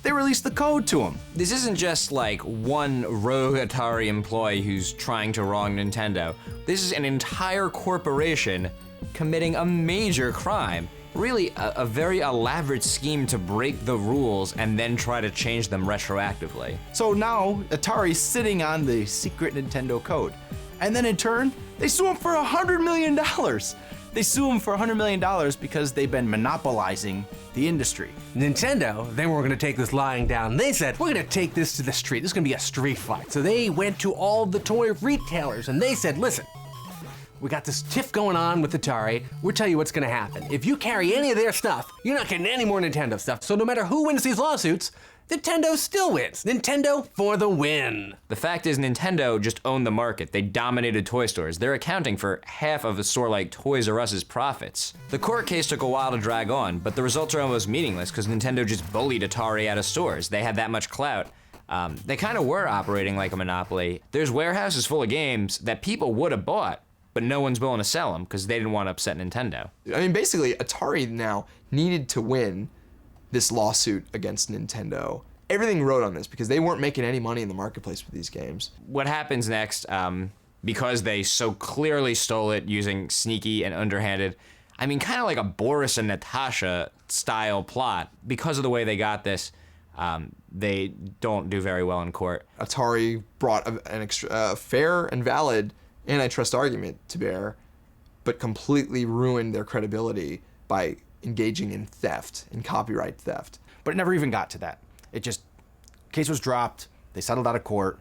They release the code to them. This isn't just like one rogue Atari employee who's trying to wrong Nintendo. This is an entire corporation committing a major crime. Really a very elaborate scheme to break the rules and then try to change them retroactively. So now Atari's sitting on the secret Nintendo code. And then in turn, they sue him for $100 million. They sue him for $100 million because they've been monopolizing the industry. Nintendo, they weren't gonna take this lying down. They said, we're gonna take this to the street. This is gonna be a street fight. So they went to all the toy retailers and they said, listen, we got this tiff going on with Atari. We'll tell you what's gonna happen. If you carry any of their stuff, you're not getting any more Nintendo stuff. So no matter who wins these lawsuits, Nintendo still wins. Nintendo for the win. The fact is, Nintendo just owned the market. They dominated toy stores. They're accounting for half of a store like Toys R Us's profits. The court case took a while to drag on, but the results are almost meaningless because Nintendo just bullied Atari out of stores. They had that much clout. They kind of were operating like a monopoly. There's warehouses full of games that people would have bought, but no one's willing to sell them because they didn't want to upset Nintendo. I mean, basically, Atari now needed to win this lawsuit against Nintendo. Everything rode on this because they weren't making any money in the marketplace with these games. What happens next, because they so clearly stole it using sneaky and underhanded, I mean, kind of like a Boris and Natasha style plot, because of the way they got this, they don't do very well in court. Atari brought a fair and valid antitrust argument to bear, but completely ruined their credibility by engaging in theft, in copyright theft. But it never even got to that. It just, case was dropped, they settled out of court,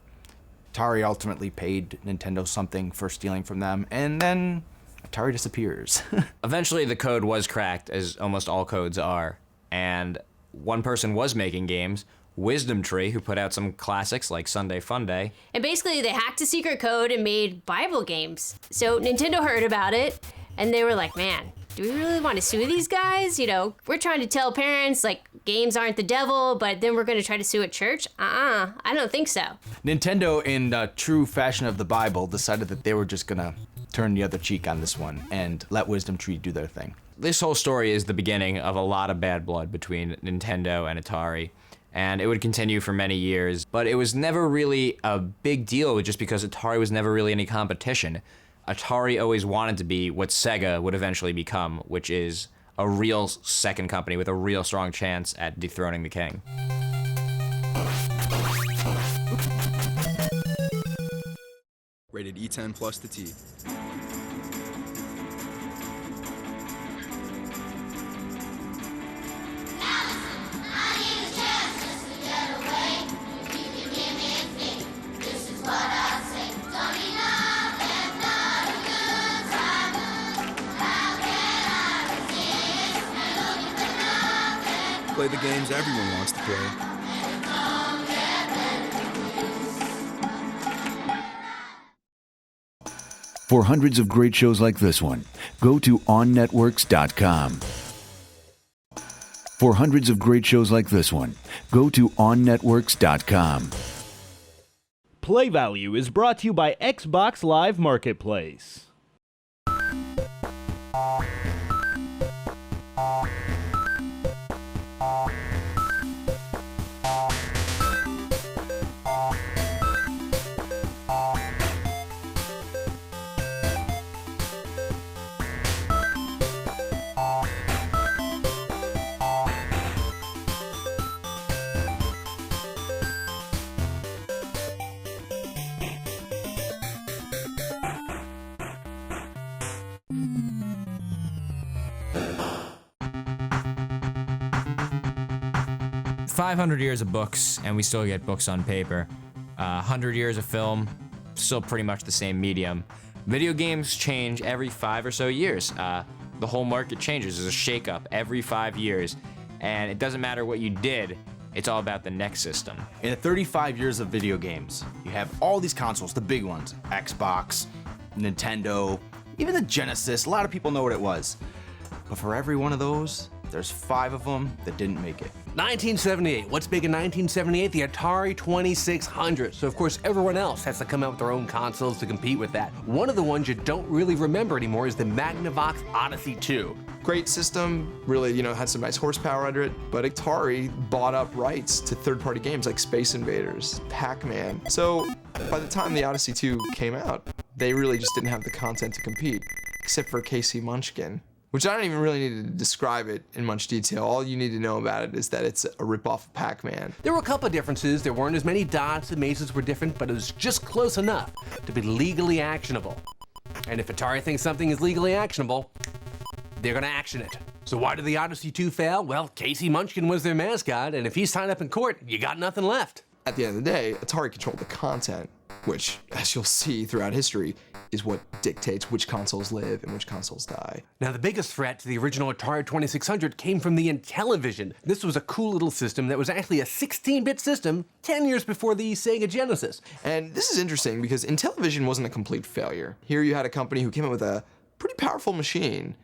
Atari ultimately paid Nintendo something for stealing from them, and then Atari disappears. Eventually the code was cracked, as almost all codes are, and one person was making games, Wisdom Tree, who put out some classics like Sunday Funday. And basically they hacked a secret code and made Bible games. So Nintendo heard about it, and they were like, man, do we really want to sue these guys? You know, we're trying to tell parents, like, games aren't the devil, but then we're going to try to sue a church? I don't think so. Nintendo, in true fashion of the Bible, decided that they were just going to turn the other cheek on this one and let Wisdom Tree do their thing. This whole story is the beginning of a lot of bad blood between Nintendo and Atari, and it would continue for many years, but it was never really a big deal just because Atari was never really any competition. Atari always wanted to be what SEGA would eventually become, which is a real second company with a real strong chance at dethroning the king. Rated E10 plus the T. Play the games everyone wants to play. For hundreds of great shows like this one, go to OnNetworks.com. For hundreds of great shows like this one, go to OnNetworks.com. Play Value is brought to you by Xbox Live Marketplace. $500 years of books, and we still get books on paper. 100 years of film, still pretty much the same medium. Video games change every 5 or so years. The whole market changes. There's a shakeup every 5 years, and it doesn't matter what you did, it's all about the next system. In the 35 years of video games, you have all these consoles, the big ones, Xbox, Nintendo, even the Genesis. A lot of people know what it was. But for every one of those, there's 5 of them that didn't make it. 1978. What's big in 1978? The Atari 2600. So of course everyone else has to come out with their own consoles to compete with that. One of the ones you don't really remember anymore is the Magnavox Odyssey 2. Great system, really, had some nice horsepower under it, but Atari bought up rights to third-party games like Space Invaders, Pac-Man. So by the time the Odyssey 2 came out, they really just didn't have the content to compete, except for Casey Munchkin, which I don't even really need to describe it in much detail. All you need to know about it is that it's a ripoff of Pac-Man. There were a couple of differences. There weren't as many dots, the mazes were different, but it was just close enough to be legally actionable. And if Atari thinks something is legally actionable, they're gonna action it. So why did the Odyssey 2 fail? Well, Casey Munchkin was their mascot, and if he's tied up in court, you got nothing left. At the end of the day, Atari controlled the content, which, as you'll see throughout history, is what dictates which consoles live and which consoles die. Now, the biggest threat to the original Atari 2600 came from the Intellivision. This was a cool little system that was actually a 16-bit system 10 years before the Sega Genesis. And this is interesting because Intellivision wasn't a complete failure. Here you had a company who came up with a pretty powerful machine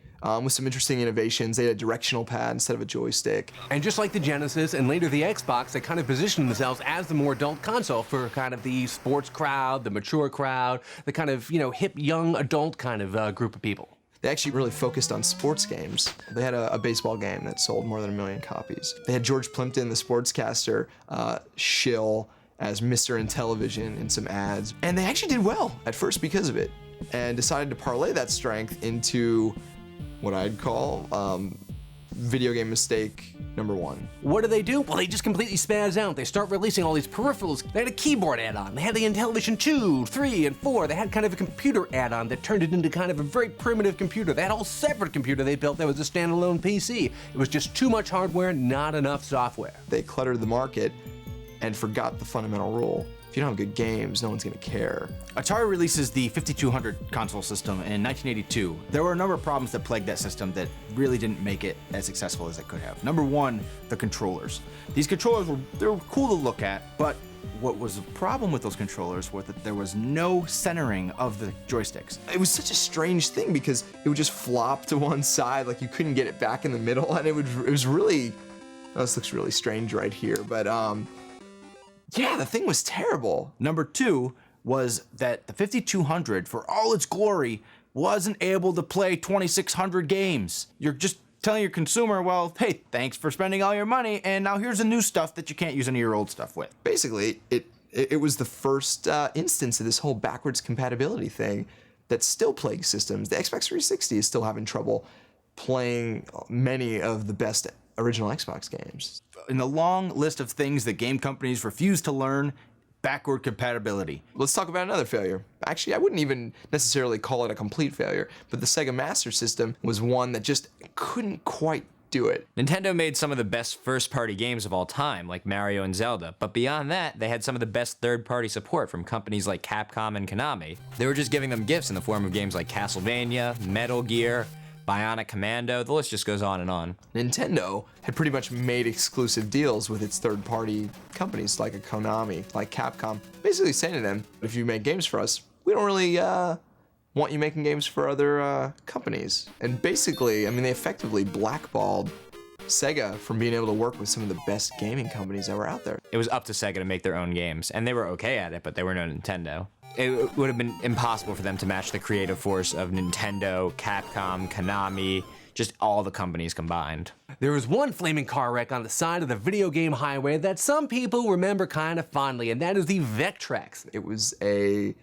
with some interesting innovations. They had a directional pad instead of a joystick. And just like the Genesis and later the Xbox, they kind of positioned themselves as the more adult console for kind of the sports crowd, the mature crowd, the kind of, hip, young adult kind of group of people. They actually really focused on sports games. They had a baseball game that sold more than 1 million copies. They had George Plimpton, the sportscaster, shill as Mr. Intellivision in some ads. And they actually did well at first because of it, and decided to parlay that strength into what I'd call video game mistake number 1. What do? Well, they just completely spaz out. They start releasing all these peripherals. They had a keyboard add-on. They had the Intellivision 2, 3, and 4. They had kind of a computer add-on that turned it into kind of a very primitive computer. They had a whole separate computer they built that was a standalone PC. It was just too much hardware, not enough software. They cluttered the market and forgot the fundamental rule. If you don't have good games, no one's gonna care. Atari releases the 5200 console system in 1982. There were a number of problems that plagued that system that really didn't make it as successful as it could have. Number one, the controllers. These controllers were cool to look at, but what was the problem with those controllers was that there was no centering of the joysticks. It was such a strange thing because it would just flop to one side, like you couldn't get it back in the middle, and it was really, this looks really strange right here, but yeah, the thing was terrible. Number two was that the 5200, for all its glory, wasn't able to play 2600 games. You're just telling your consumer, well, hey, thanks for spending all your money, and now here's the new stuff that you can't use any of your old stuff with. Basically, it was the first instance of this whole backwards compatibility thing that still plagues systems. The Xbox 360 is still having trouble playing many of the best original Xbox games. In the long list of things that game companies refuse to learn, backward compatibility. Let's talk about another failure. Actually, I wouldn't even necessarily call it a complete failure, but the Sega Master System was one that just couldn't quite do it. Nintendo made some of the best first-party games of all time, like Mario and Zelda, but beyond that, they had some of the best third-party support from companies like Capcom and Konami. They were just giving them gifts in the form of games like Castlevania, Metal Gear, Bionic Commando, the list just goes on and on. Nintendo had pretty much made exclusive deals with its third-party companies like a Konami, like Capcom, basically saying to them, if you make games for us, we don't really want you making games for other companies. And basically, I mean, they effectively blackballed Sega from being able to work with some of the best gaming companies that were out there. It was up to Sega to make their own games, and they were okay at it, but they were no Nintendo. It would have been impossible for them to match the creative force of Nintendo, Capcom, Konami, just all the companies combined. There was one flaming car wreck on the side of the video game highway that some people remember kind of fondly, and that is the Vectrex. It was a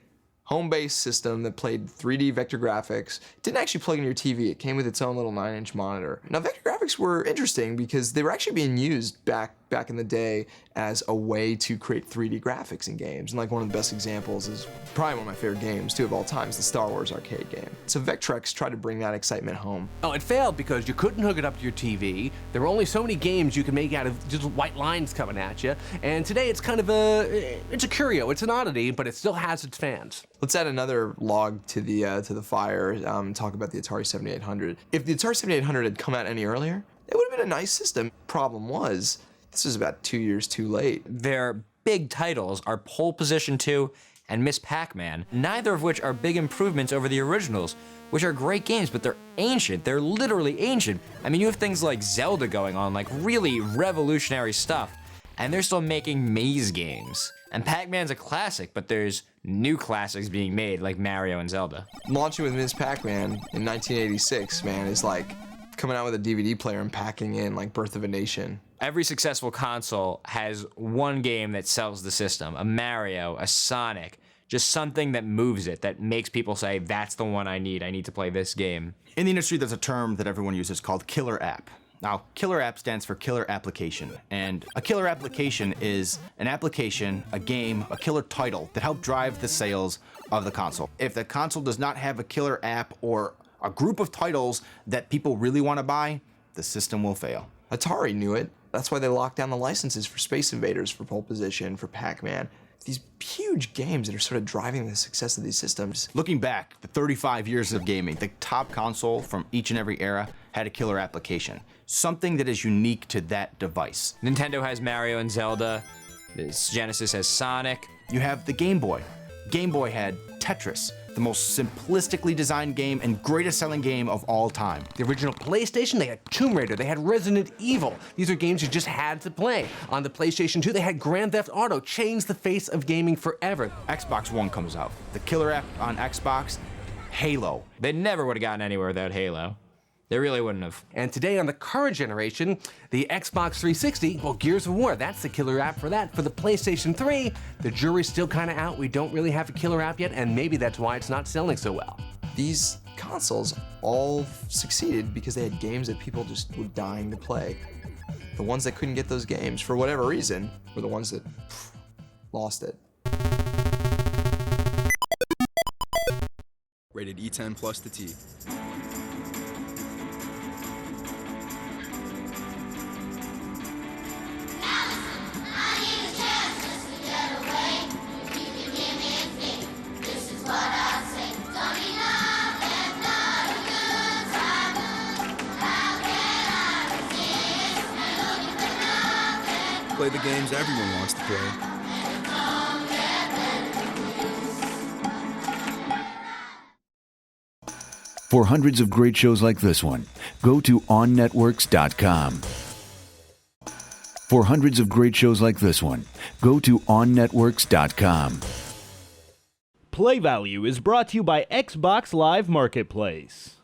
home-based system that played 3D vector graphics. It didn't actually plug in your TV. It came with its own little 9-inch monitor. Now, vector graphics were interesting because they were actually being used back in the day as a way to create 3D graphics in games. And like one of the best examples is probably one of my favorite games too of all time is the Star Wars arcade game. So Vectrex tried to bring that excitement home. Oh, it failed because you couldn't hook it up to your TV. There were only so many games you could make out of just white lines coming at you. And today it's kind of it's a curio, it's an oddity, but it still has its fans. Let's add another log to the fire and talk about the Atari 7800. If the Atari 7800 had come out any earlier, it would have been a nice system. Problem was, this was about 2 years too late. Their big titles are Pole Position 2 and Miss Pac-Man, neither of which are big improvements over the originals, which are great games, but they're ancient. They're literally ancient. I mean, you have things like Zelda going on, like really revolutionary stuff, and they're still making maze games. And Pac-Man's a classic, but there's new classics being made, like Mario and Zelda. Launching with Miss Pac-Man in 1986, man, is like coming out with a DVD player and packing in like Birth of a Nation. Every successful console has one game that sells the system, a Mario, a Sonic, just something that moves it, that makes people say, that's the one I need to play this game. In the industry, there's a term that everyone uses called killer app. Now, killer app stands for killer application, and a killer application is an application, a game, a killer title that help drive the sales of the console. If the console does not have a killer app or a group of titles that people really want to buy, the system will fail. Atari knew it. That's why they locked down the licenses for Space Invaders, for Pole Position, for Pac-Man. these huge games that are sort of driving the success of these systems. Looking back, the 35 years of gaming, the top console from each and every era had a killer application. Something that is unique to that device. Nintendo has Mario and Zelda. Genesis has Sonic. You have the Game Boy. Game Boy had Tetris, the most simplistically designed game and greatest selling game of all time. The original PlayStation, they had Tomb Raider, they had Resident Evil. These are games you just had to play. On the PlayStation 2, they had Grand Theft Auto, changed the face of gaming forever. Xbox One comes out. The killer app on Xbox, Halo. They never would have gotten anywhere without Halo. They really wouldn't have. And today on the current generation, the Xbox 360, well, Gears of War, that's the killer app for that. For the PlayStation 3, the jury's still kind of out. We don't really have a killer app yet, and maybe that's why it's not selling so well. These consoles all succeeded because they had games that people just were dying to play. The ones that couldn't get those games, for whatever reason, were the ones that lost it. Rated E10 plus to T. Play the games everyone wants to play. For hundreds of great shows like this one, go to onnetworks.com. For hundreds of great shows like this one, go to onnetworks.com. Play Value is brought to you by Xbox Live Marketplace.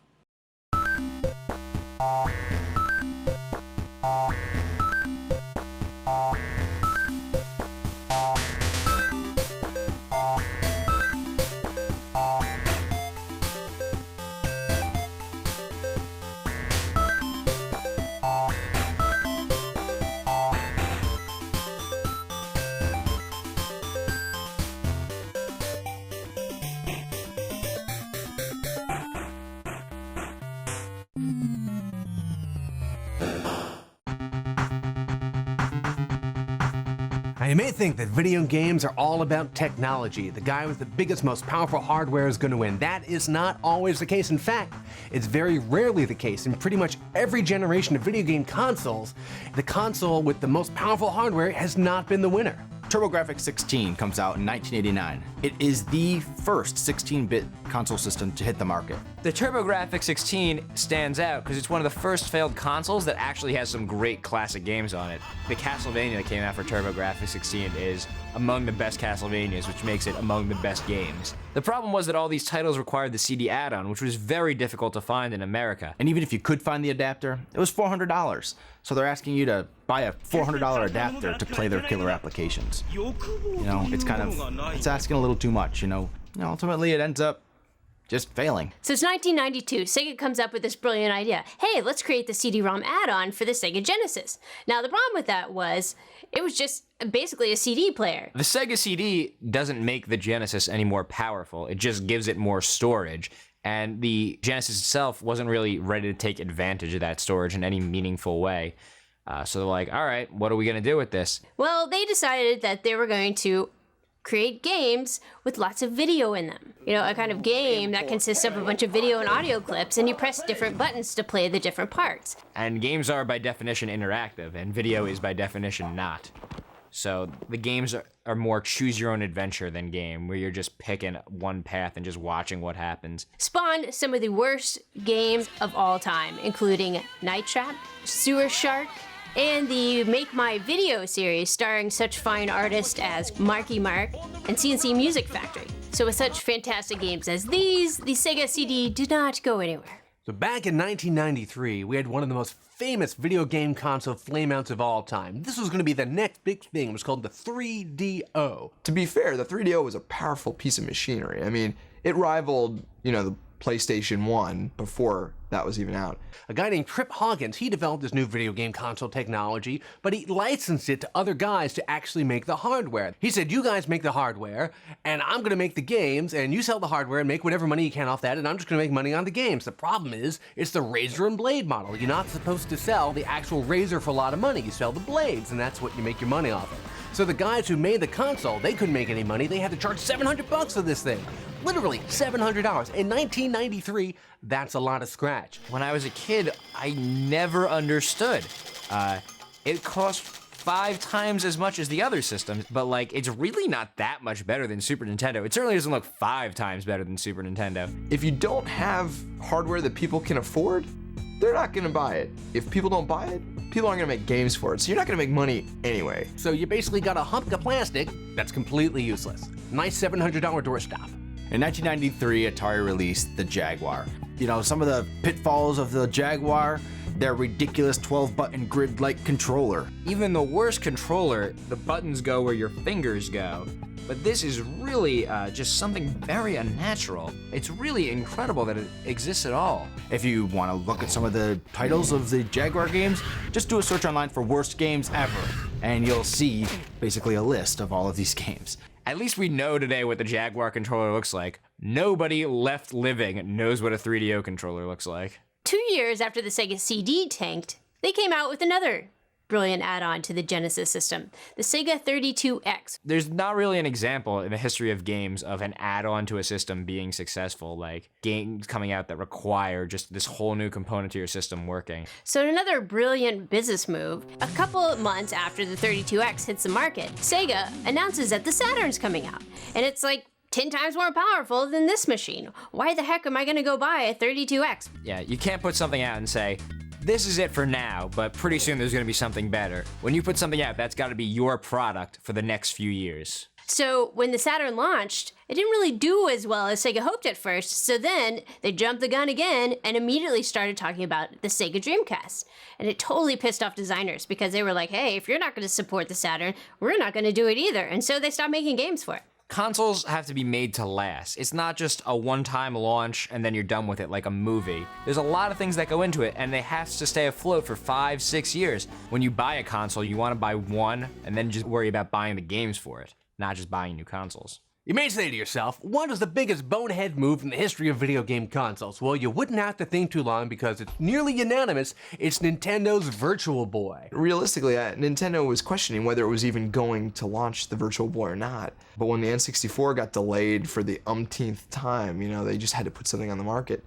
Now, you may think that video games are all about technology. The guy with the biggest, most powerful hardware is going to win. That is not always the case. In fact, it's very rarely the case. In pretty much every generation of video game consoles, the console with the most powerful hardware has not been the winner. TurboGrafx 16 comes out in 1989. It is the first 16-bit console system to hit the market. The TurboGrafx 16 stands out because it's one of the first failed consoles that actually has some great classic games on it. The Castlevania that came out for TurboGrafx 16 is among the best Castlevanias, which makes it among the best games. The problem was that all these titles required the CD add-on, which was very difficult to find in America. And even if you could find the adapter, it was $400. So they're asking you to buy a $400 adapter to play their killer applications. You know, it's asking a little too much, you know. Ultimately it ends up just failing. So it's 1992. Sega comes up with this brilliant idea. Hey, let's create the CD-ROM add-on for the Sega Genesis. Now, the problem with that was it was just basically a CD player. The Sega CD doesn't make the Genesis any more powerful. It just gives it more storage. And the Genesis itself wasn't really ready to take advantage of that storage in any meaningful way. So they're like, all right, what are we going to do with this? Well, they decided that they were going to create games with lots of video in them. You know, a kind of game that consists of a bunch of video and audio clips, and you press different buttons to play the different parts. And games are by definition interactive, and video is by definition not. So the games are more choose your own adventure than game, where you're just picking one path and just watching what happens. Spawned some of the worst games of all time, including Night Trap, Sewer Shark, and the Make My Video series starring such fine artists as Marky Mark and CNC Music Factory. So with such fantastic games as these, the Sega CD did not go anywhere. So back in 1993, we had one of the most famous video game console flameouts of all time. This was going to be the next big thing. It was called the 3DO. To be fair, the 3DO was a powerful piece of machinery. I mean, it rivaled, the PlayStation 1 before that was even out. A guy named Trip Hawkins, he developed this new video game console technology, but he licensed it to other guys to actually make the hardware. He said, you guys make the hardware, and I'm gonna make the games, and you sell the hardware and make whatever money you can off that, and I'm just gonna make money on the games. The problem is, it's the razor and blade model. You're not supposed to sell the actual razor for a lot of money. You sell the blades, and that's what you make your money off of. So the guys who made the console, they couldn't make any money. They had to charge $700 for this thing. Literally $700. In 1993, that's a lot of scratch. When I was a kid, I never understood. It cost 5 times as much as the other systems, but like, it's really not that much better than Super Nintendo. It certainly doesn't look 5 times better than Super Nintendo. If you don't have hardware that people can afford, they're not gonna buy it. If people don't buy it, people aren't gonna make games for it, so you're not gonna make money anyway. So you basically got a hunk of plastic that's completely useless. Nice $700 doorstop. In 1993, Atari released the Jaguar. You know, some of the pitfalls of the Jaguar, their ridiculous 12-button grid-like controller. Even the worst controller, the buttons go where your fingers go. But this is really just something very unnatural. It's really incredible that it exists at all. If you want to look at some of the titles of the Jaguar games, just do a search online for worst games ever, and you'll see basically a list of all of these games. At least we know today what the Jaguar controller looks like. Nobody left living knows what a 3DO controller looks like. 2 years after the Sega CD tanked, they came out with another brilliant add-on to the Genesis system, the Sega 32X. There's not really an example in the history of games of an add-on to a system being successful, like games coming out that require just this whole new component to your system working. So in another brilliant business move, a couple of months after the 32X hits the market, Sega announces that the Saturn's coming out. And it's like 10 times more powerful than this machine. Why the heck am I gonna go buy a 32X? Yeah, you can't put something out and say, this is it for now, but pretty soon there's gonna be something better. When you put something out, that's gotta be your product for the next few years. So when the Saturn launched, it didn't really do as well as Sega hoped at first, so then they jumped the gun again and immediately started talking about the Sega Dreamcast. And it totally pissed off designers because they were like, hey, if you're not gonna support the Saturn, we're not gonna do it either. And so they stopped making games for it. Consoles have to be made to last. It's not just a one-time launch and then you're done with it like a movie. There's a lot of things that go into it and they have to stay afloat for 5-6 years. When you buy a console, you want to buy one and then just worry about buying the games for it, not just buying new consoles. You may say to yourself, what is the biggest bonehead move in the history of video game consoles? Well, you wouldn't have to think too long because it's nearly unanimous. It's Nintendo's Virtual Boy. Realistically, Nintendo was questioning whether it was even going to launch the Virtual Boy or not. But when the N64 got delayed for the umpteenth time, you know, they just had to put something on the market.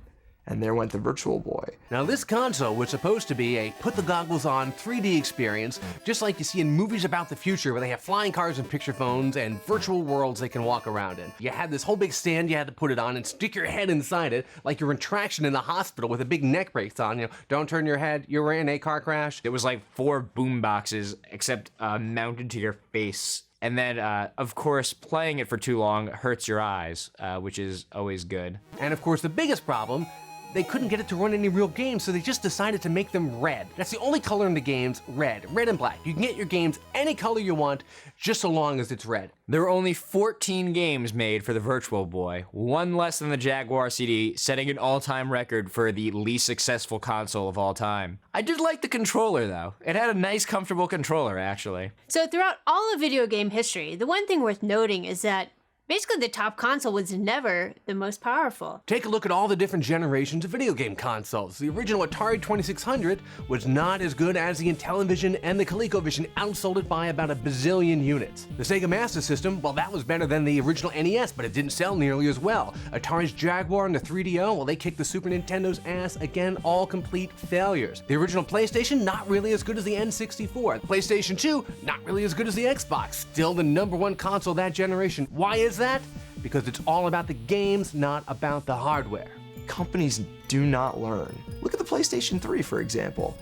And there went the Virtual Boy. Now this console was supposed to be a put-the-goggles-on 3D experience, just like you see in movies about the future where they have flying cars and picture phones and virtual worlds they can walk around in. You had this whole big stand you had to put it on and stick your head inside it like you're in traction in the hospital with a big neck brace on. You know, don't turn your head, you were in a car crash. It was like 4 boom boxes except mounted to your face. And then, of course, playing it for too long hurts your eyes, which is always good. And of course, the biggest problem, they couldn't get it to run any real games, so they just decided to make them red. That's the only color in the games, red and black. You can get your games any color you want, just so long as it's red. There were only 14 games made for the Virtual Boy, one less than the Jaguar CD, setting an all-time record for the least successful console of all time. I did like the controller, though. It had a nice, comfortable controller, actually. So throughout all of video game history, the one thing worth noting is that basically the top console was never the most powerful. Take a look at all the different generations of video game consoles. The original Atari 2600 was not as good as the Intellivision, and the Colecovision outsold it by about a bazillion units. The Sega Master System, well, that was better than the original NES, but it didn't sell nearly as well. Atari's Jaguar and the 3DO, well, they kicked the Super Nintendo's ass again, all complete failures. The original PlayStation, not really as good as the N64. The PlayStation 2, not really as good as the Xbox. Still the #1 console that generation. Why is that? Because it's all about the games, not about the hardware. Companies do not learn. Look at the PlayStation 3, for example.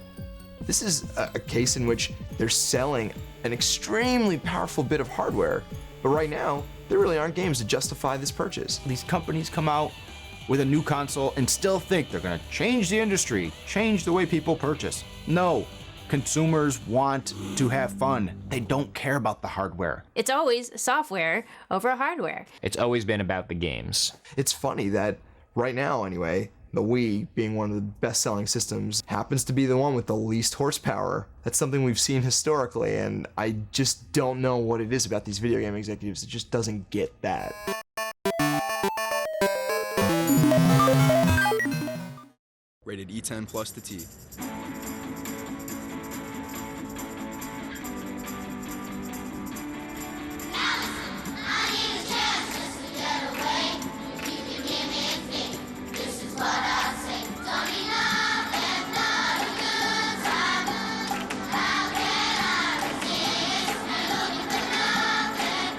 This is a case in which they're selling an extremely powerful bit of hardware, but right now, there really aren't games to justify this purchase. These companies come out with a new console and still think they're gonna change the industry, change the way people purchase. No. Consumers want to have fun. They don't care about the hardware. It's always software over hardware. It's always been about the games. It's funny that right now, anyway, the Wii, being one of the best-selling systems, happens to be the one with the least horsepower. That's something we've seen historically, and I just don't know what it is about these video game executives. It just doesn't get that. Rated E10 plus to T.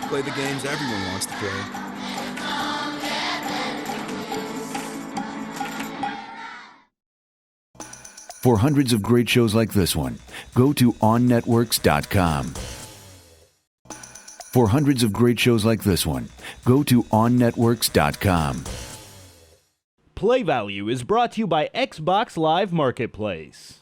Play the games everyone wants to play. For hundreds of great shows like this one, go to OnNetworks.com. For hundreds of great shows like this one, go to OnNetworks.com. Play Value is brought to you by Xbox Live Marketplace.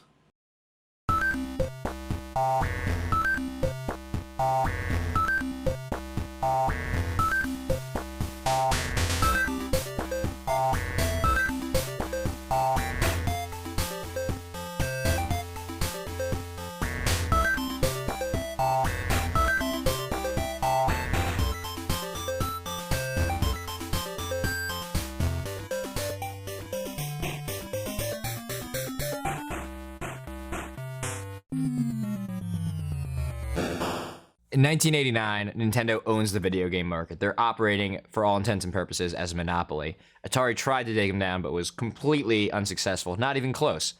In 1989, Nintendo owns the video game market. They're operating, for all intents and purposes, as a monopoly. Atari tried to take them down, but was completely unsuccessful, not even close.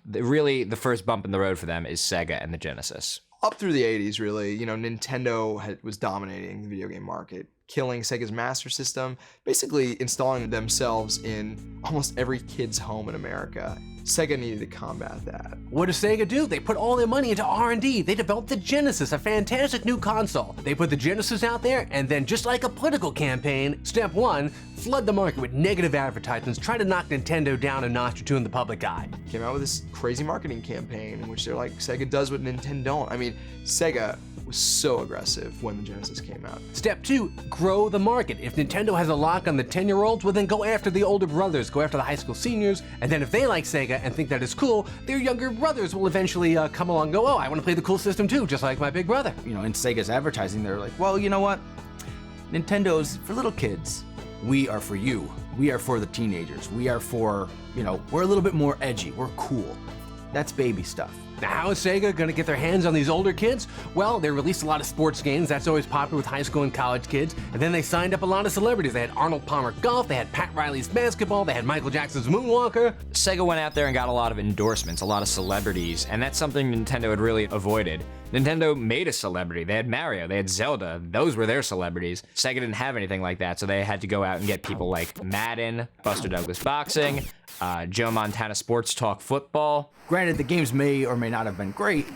Really, the first bump in the road for them is Sega and the Genesis. Up through the 80s, really, Nintendo was dominating the video game market, killing Sega's Master System, basically installing themselves in almost every kid's home in America. Sega needed to combat that. What does Sega do? They put all their money into R&D. They developed the Genesis, a fantastic new console. They put the Genesis out there, and then just like a political campaign, step one, flood the market with negative advertisements, try to knock Nintendo down a notch or two in the public eye. Came out with this crazy marketing campaign in which they're like, Sega does what Nintendo don't. I mean, Sega was so aggressive when the Genesis came out. Step two, grow the market. If Nintendo has a lock on the 10-year-olds, well then go after the older brothers, go after the high school seniors, and then if they like Sega and think that it's cool, their younger brothers will eventually come along and go, oh, I want to play the cool system too, just like my big brother. In Sega's advertising, they're like, well, you know what? Nintendo's for little kids. We are for you. We are for the teenagers. We are for, we're a little bit more edgy. We're cool. That's baby stuff. Now, how is Sega going to get their hands on these older kids? Well, they released a lot of sports games. That's always popular with high school and college kids. And then they signed up a lot of celebrities. They had Arnold Palmer Golf, they had Pat Riley's basketball, they had Michael Jackson's Moonwalker. Sega went out there and got a lot of endorsements, a lot of celebrities, and that's something Nintendo had really avoided. Nintendo made a celebrity. They had Mario, they had Zelda. Those were their celebrities. Sega didn't have anything like that, so they had to go out and get people like Madden, Buster Douglas Boxing, Joe Montana Sports Talk Football. Granted, the games may or may not have been great,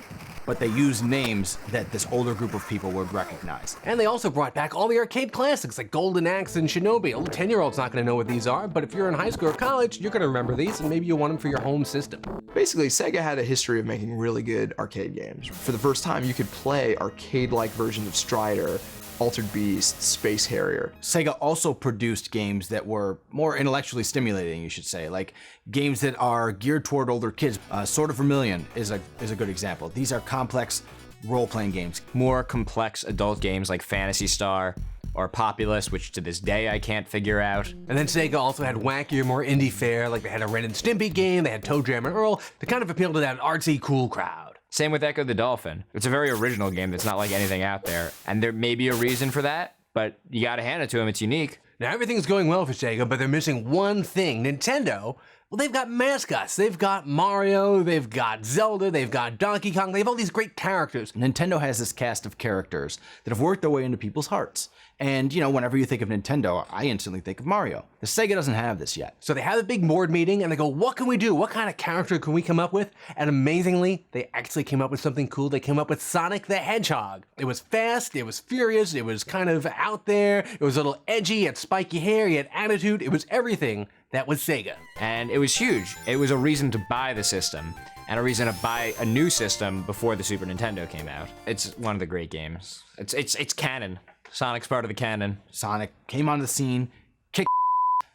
but they used names that this older group of people would recognize. And they also brought back all the arcade classics like Golden Axe and Shinobi. A little 10-year-old's not going to know what these are, but if you're in high school or college, you're going to remember these, and maybe you'll want them for your home system. Basically, Sega had a history of making really good arcade games. For the first time, you could play arcade-like versions of Strider, Altered Beast, Space Harrier. Sega also produced games that were more intellectually stimulating, you should say, like games that are geared toward older kids. Sword of Vermilion is a good example. These are complex role-playing games. More complex adult games like Phantasy Star or Populous, which to this day I can't figure out. And then Sega also had wackier, more indie fare, like they had a Ren and Stimpy game, they had Toe Jam and Earl, to kind of appeal to that artsy, cool crowd. Same with Echo the Dolphin. It's a very original game that's not like anything out there, and there may be a reason for that, but you gotta hand it to them, it's unique. Now everything's going well for Sega, but they're missing one thing. Nintendo, well, they've got mascots. They've got Mario, they've got Zelda, they've got Donkey Kong, they have all these great characters. Nintendo has this cast of characters that have worked their way into people's hearts. And, whenever you think of Nintendo, I instantly think of Mario. The Sega doesn't have this yet. So they have a big board meeting and they go, what can we do? What kind of character can we come up with? And amazingly, they actually came up with something cool. They came up with Sonic the Hedgehog. It was fast, it was furious, it was kind of out there, it was a little edgy, it had spiky hair, he had attitude, it was everything that was Sega. And it was huge. It was a reason to buy the system, and a reason to buy a new system before the Super Nintendo came out. It's one of the great games. It's canon. Sonic's part of the canon. Sonic came on the scene, kicked,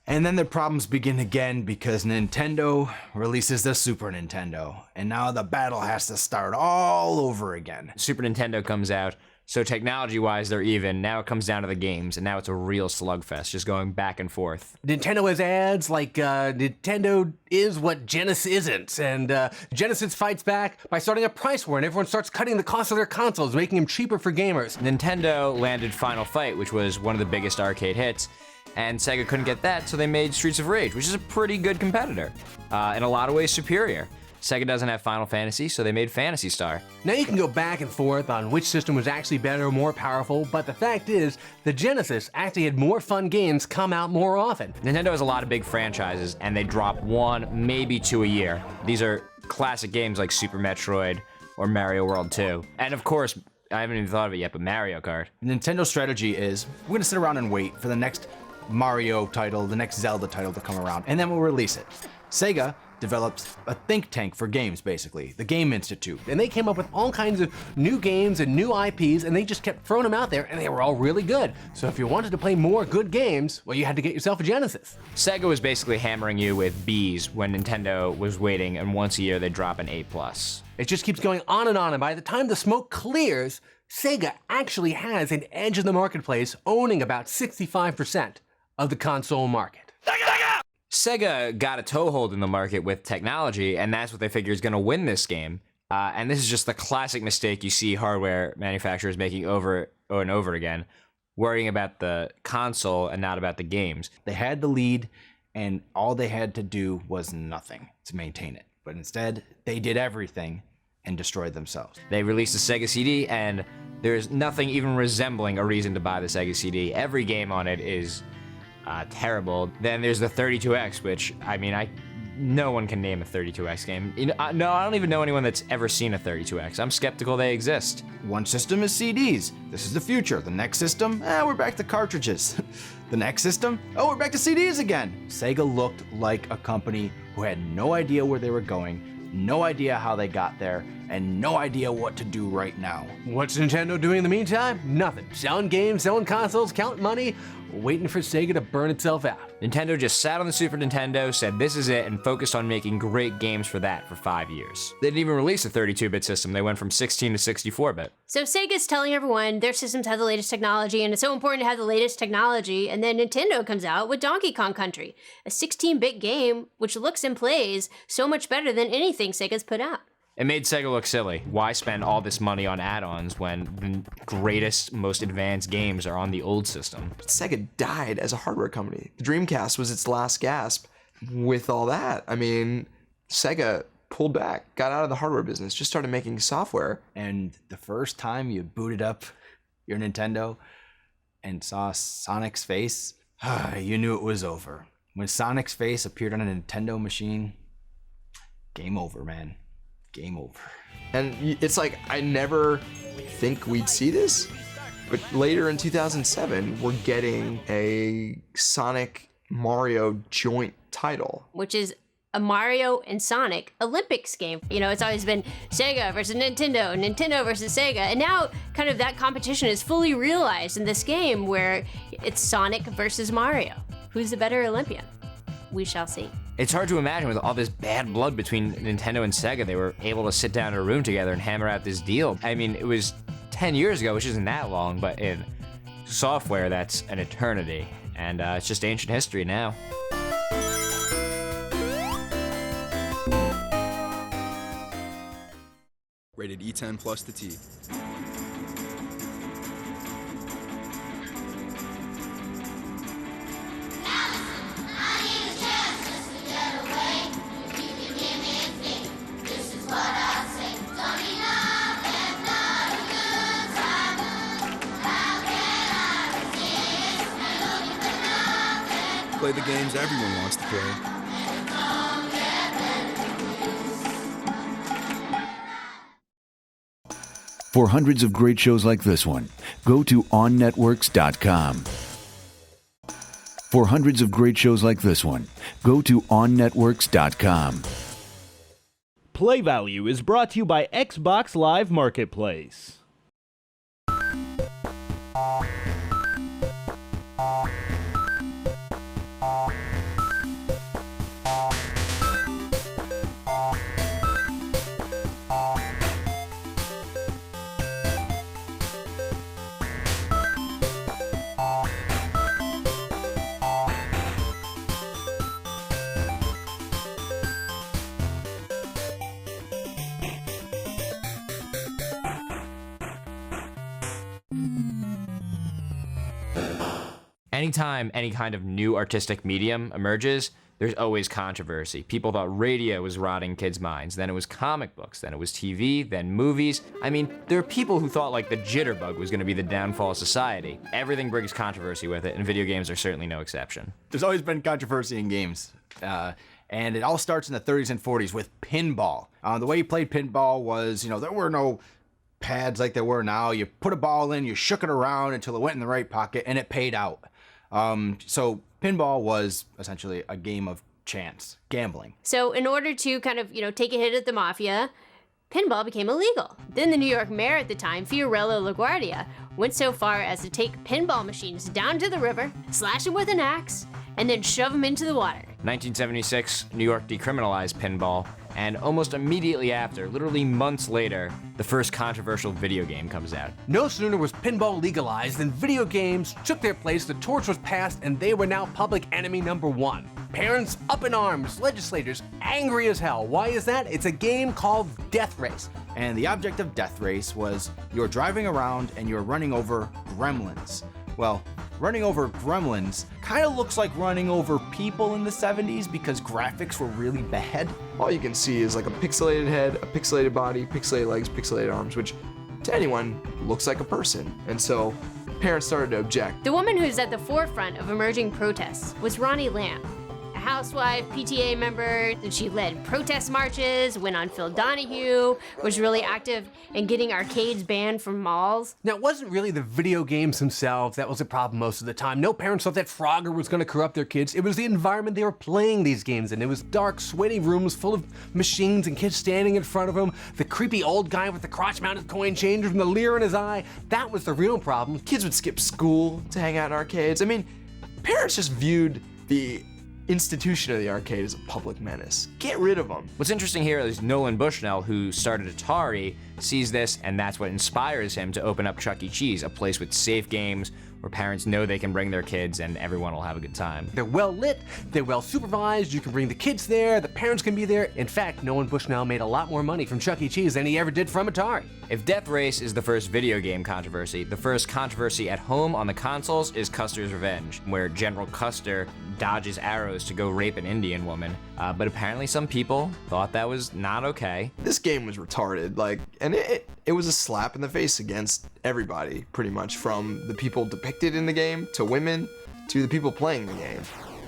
and then the problems begin again because Nintendo releases the Super Nintendo, and now the battle has to start all over again. Super Nintendo comes out, so technology-wise they're even. Now it comes down to the games, and now it's a real slugfest, just going back and forth. Nintendo has ads like Nintendo is what Genesis isn't, and Genesis fights back by starting a price war, and everyone starts cutting the cost of their consoles, making them cheaper for gamers. Nintendo landed Final Fight, which was one of the biggest arcade hits, and Sega couldn't get that, so they made Streets of Rage, which is a pretty good competitor. In a lot of ways superior. Sega doesn't have Final Fantasy, so they made Phantasy Star. Now you can go back and forth on which system was actually better or more powerful, but the fact is, the Genesis actually had more fun games come out more often. Nintendo has a lot of big franchises, and they drop 1, maybe 2 a year. These are classic games like Super Metroid or Mario World 2. And of course, I haven't even thought of it yet, but Mario Kart. Nintendo's strategy is, we're gonna sit around and wait for the next Mario title, the next Zelda title to come around, and then we'll release it. Sega developed a think tank for games, basically, the Game Institute. And they came up with all kinds of new games and new IPs, and they just kept throwing them out there, and they were all really good. So if you wanted to play more good games, well, you had to get yourself a Genesis. Sega was basically hammering you with Bs when Nintendo was waiting, and once a year they'd drop an A+. It just keeps going on, and by the time the smoke clears, Sega actually has an edge in the marketplace, owning about 65% of the console market. Sega got a toehold in the market with technology, and that's what they figure is going to win this game. And this is just the classic mistake you see hardware manufacturers making over and over again, worrying about the console and not about the games. They had the lead, and all they had to do was nothing to maintain it. But instead, they did everything and destroyed themselves. They released the Sega CD, and there's nothing even resembling a reason to buy the Sega CD. Every game on it is terrible. Then there's the 32X, which, I mean, no one can name a 32X game. No, I don't even know anyone that's ever seen a 32X. I'm skeptical they exist. One system is CDs. This is the future. The next system, we're back to cartridges. The next system, we're back to CDs again. Sega looked like a company who had no idea where they were going, no idea how they got there, and no idea what to do right now. What's Nintendo doing in the meantime? Nothing. Selling games, selling consoles, counting money, waiting for Sega to burn itself out. Nintendo just sat on the Super Nintendo, said this is it, and focused on making great games for that for 5 years. They didn't even release a 32-bit system. They went from 16 to 64-bit. So Sega's telling everyone their systems have the latest technology, and it's so important to have the latest technology, and then Nintendo comes out with Donkey Kong Country, a 16-bit game which looks and plays so much better than anything Sega's put out. It made Sega look silly. Why spend all this money on add-ons when the greatest, most advanced games are on the old system? Sega died as a hardware company. The Dreamcast was its last gasp. With all that, I mean, Sega pulled back, got out of the hardware business, just started making software. And the first time you booted up your Nintendo and saw Sonic's face, you knew it was over. When Sonic's face appeared on a Nintendo machine, game over, man. Game over. And it's like, I never think we'd see this, but later in 2007, we're getting a Sonic Mario joint title. Which is a Mario and Sonic Olympics game. You know, it's always been Sega versus Nintendo, Nintendo versus Sega, and now kind of that competition is fully realized in this game where it's Sonic versus Mario. Who's the better Olympian? We shall see. It's hard to imagine with all this bad blood between Nintendo and Sega, they were able to sit down in a room together and hammer out this deal. I mean, it was 10 years ago, which isn't that long, but in software, that's an eternity. And it's just ancient history now. Rated E10 plus to T. Play the games everyone wants to play. For hundreds of great shows like this one, go to OnNetworks.com. For hundreds of great shows like this one, go to OnNetworks.com. Play Value is brought to you by Xbox Live Marketplace. Anytime any kind of new artistic medium emerges, there's always controversy. People thought radio was rotting kids' minds, then it was comic books, then it was TV, then movies. I mean, there are people who thought like the jitterbug was gonna be the downfall of society. Everything brings controversy with it, and video games are certainly no exception. There's always been controversy in games. And it all starts in the 30s and 40s with pinball. The way you played pinball was, there were no pads like there were now. You put a ball in, you shook it around until it went in the right pocket, and it paid out. So pinball was essentially a game of chance, gambling. So in order to kind of, take a hit at the mafia, pinball became illegal. Then the New York mayor at the time, Fiorello LaGuardia, went so far as to take pinball machines down to the river, slash them with an axe, and then shove them into the water. 1976, New York decriminalized pinball, and almost immediately after, literally months later, the first controversial video game comes out. No sooner was pinball legalized than video games took their place, the torch was passed, and they were now public enemy number one. Parents up in arms, legislators angry as hell. Why is that? It's a game called Death Race. And the object of Death Race was you're driving around and you're running over gremlins. Well, running over gremlins kind of looks like running over people in the 70s because graphics were really bad. All you can see is like a pixelated head, a pixelated body, pixelated legs, pixelated arms, which to anyone looks like a person. And so parents started to object. The woman who's at the forefront of emerging protests was Ronnie Lamb, a housewife, PTA member, and she led protest marches, went on Phil Donahue, was really active in getting arcades banned from malls. Now, it wasn't really the video games themselves that was a problem most of the time. No parents thought that Frogger was going to corrupt their kids. It was the environment they were playing these games in. It was dark, sweaty rooms full of machines and kids standing in front of them. The creepy old guy with the crotch-mounted coin changer and the leer in his eye. That was the real problem. Kids would skip school to hang out in arcades. I mean, parents just viewed the institution of the arcade as a public menace. Get rid of them. What's interesting here is Nolan Bushnell, who started Atari, sees this, and that's what inspires him to open up Chuck E. Cheese, a place with safe games where parents know they can bring their kids and everyone will have a good time. They're well lit, they're well supervised, you can bring the kids there, the parents can be there. In fact, Nolan Bushnell made a lot more money from Chuck E. Cheese than he ever did from Atari. If Death Race is the first video game controversy, the first controversy at home on the consoles is Custer's Revenge, where General Custer dodges arrows to go rape an Indian woman. But apparently some people thought that was not okay. This game was retarded, and it was a slap in the face against everybody, pretty much, from the people depicted in the game, to women, to the people playing the game.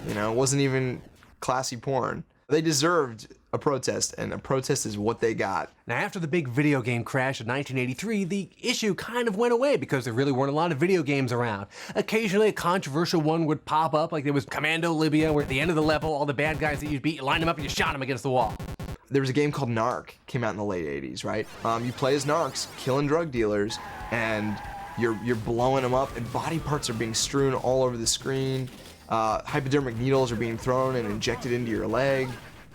It wasn't even classy porn. They deserved a protest, and a protest is what they got. Now, after the big video game crash of 1983, the issue kind of went away because there really weren't a lot of video games around. Occasionally, a controversial one would pop up, like there was Commando Libya, where at the end of the level, all the bad guys that you beat, you lined them up and you shot them against the wall. There was a game called Narc, came out in the late 80s, right? You play as narcs, killing drug dealers, and you're blowing them up, and body parts are being strewn all over the screen. Hypodermic needles are being thrown and injected into your leg.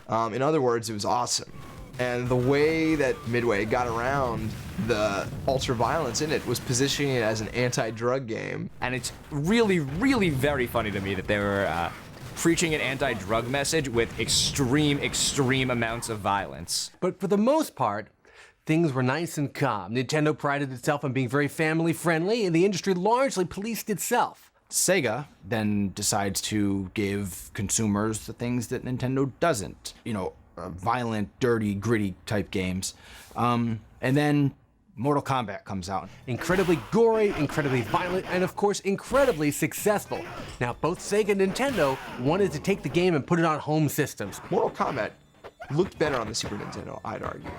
In other words, it was awesome. And the way that Midway got around the ultra-violence in it was positioning it as an anti-drug game. And it's really, really very funny to me that they were preaching an anti-drug message with extreme amounts of violence. But for the most part, things were nice and calm. Nintendo prided itself on being very family-friendly, and the industry largely policed itself. SEGA then decides to give consumers the things that Nintendo doesn't. Violent, dirty, gritty type games. And then Mortal Kombat comes out. Incredibly gory, incredibly violent, and of course, incredibly successful. Now, both Sega and Nintendo wanted to take the game and put it on home systems. Mortal Kombat looked better on the Super Nintendo, I'd argue.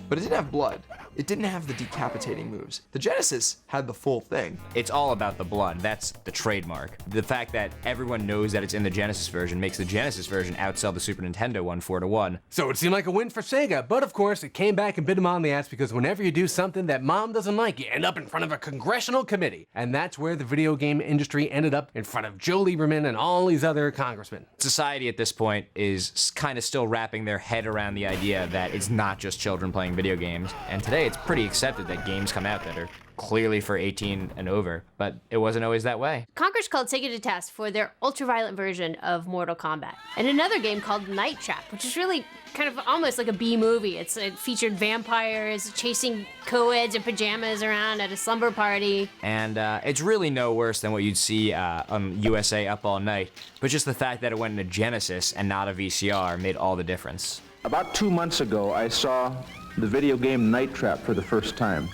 But it didn't have blood. It didn't have the decapitating moves. The Genesis had the full thing. It's all about the blood. That's the trademark. The fact that everyone knows that it's in the Genesis version makes the Genesis version outsell the Super Nintendo one 4-1. So it seemed like a win for Sega, but of course it came back and bit him on the ass because whenever you do something that mom doesn't like, you end up in front of a congressional committee. And that's where the video game industry ended up, in front of Joe Lieberman and all these other congressmen. Society at this point is kind of still wrapping their head around the idea that it's not just children playing video games. And today Today, it's pretty accepted that games come out that are clearly for 18 and over, but it wasn't always that way. Congress called SEGA to task for their ultra-violent version of Mortal Kombat. And another game called Night Trap, which is really kind of almost like a B-movie. It featured vampires chasing co-eds in pajamas around at a slumber party. And it's really no worse than what you'd see on USA Up All Night, but just the fact that it went into Genesis and not a VCR made all the difference. About 2 months ago, I saw the video game Night Trap for the first time.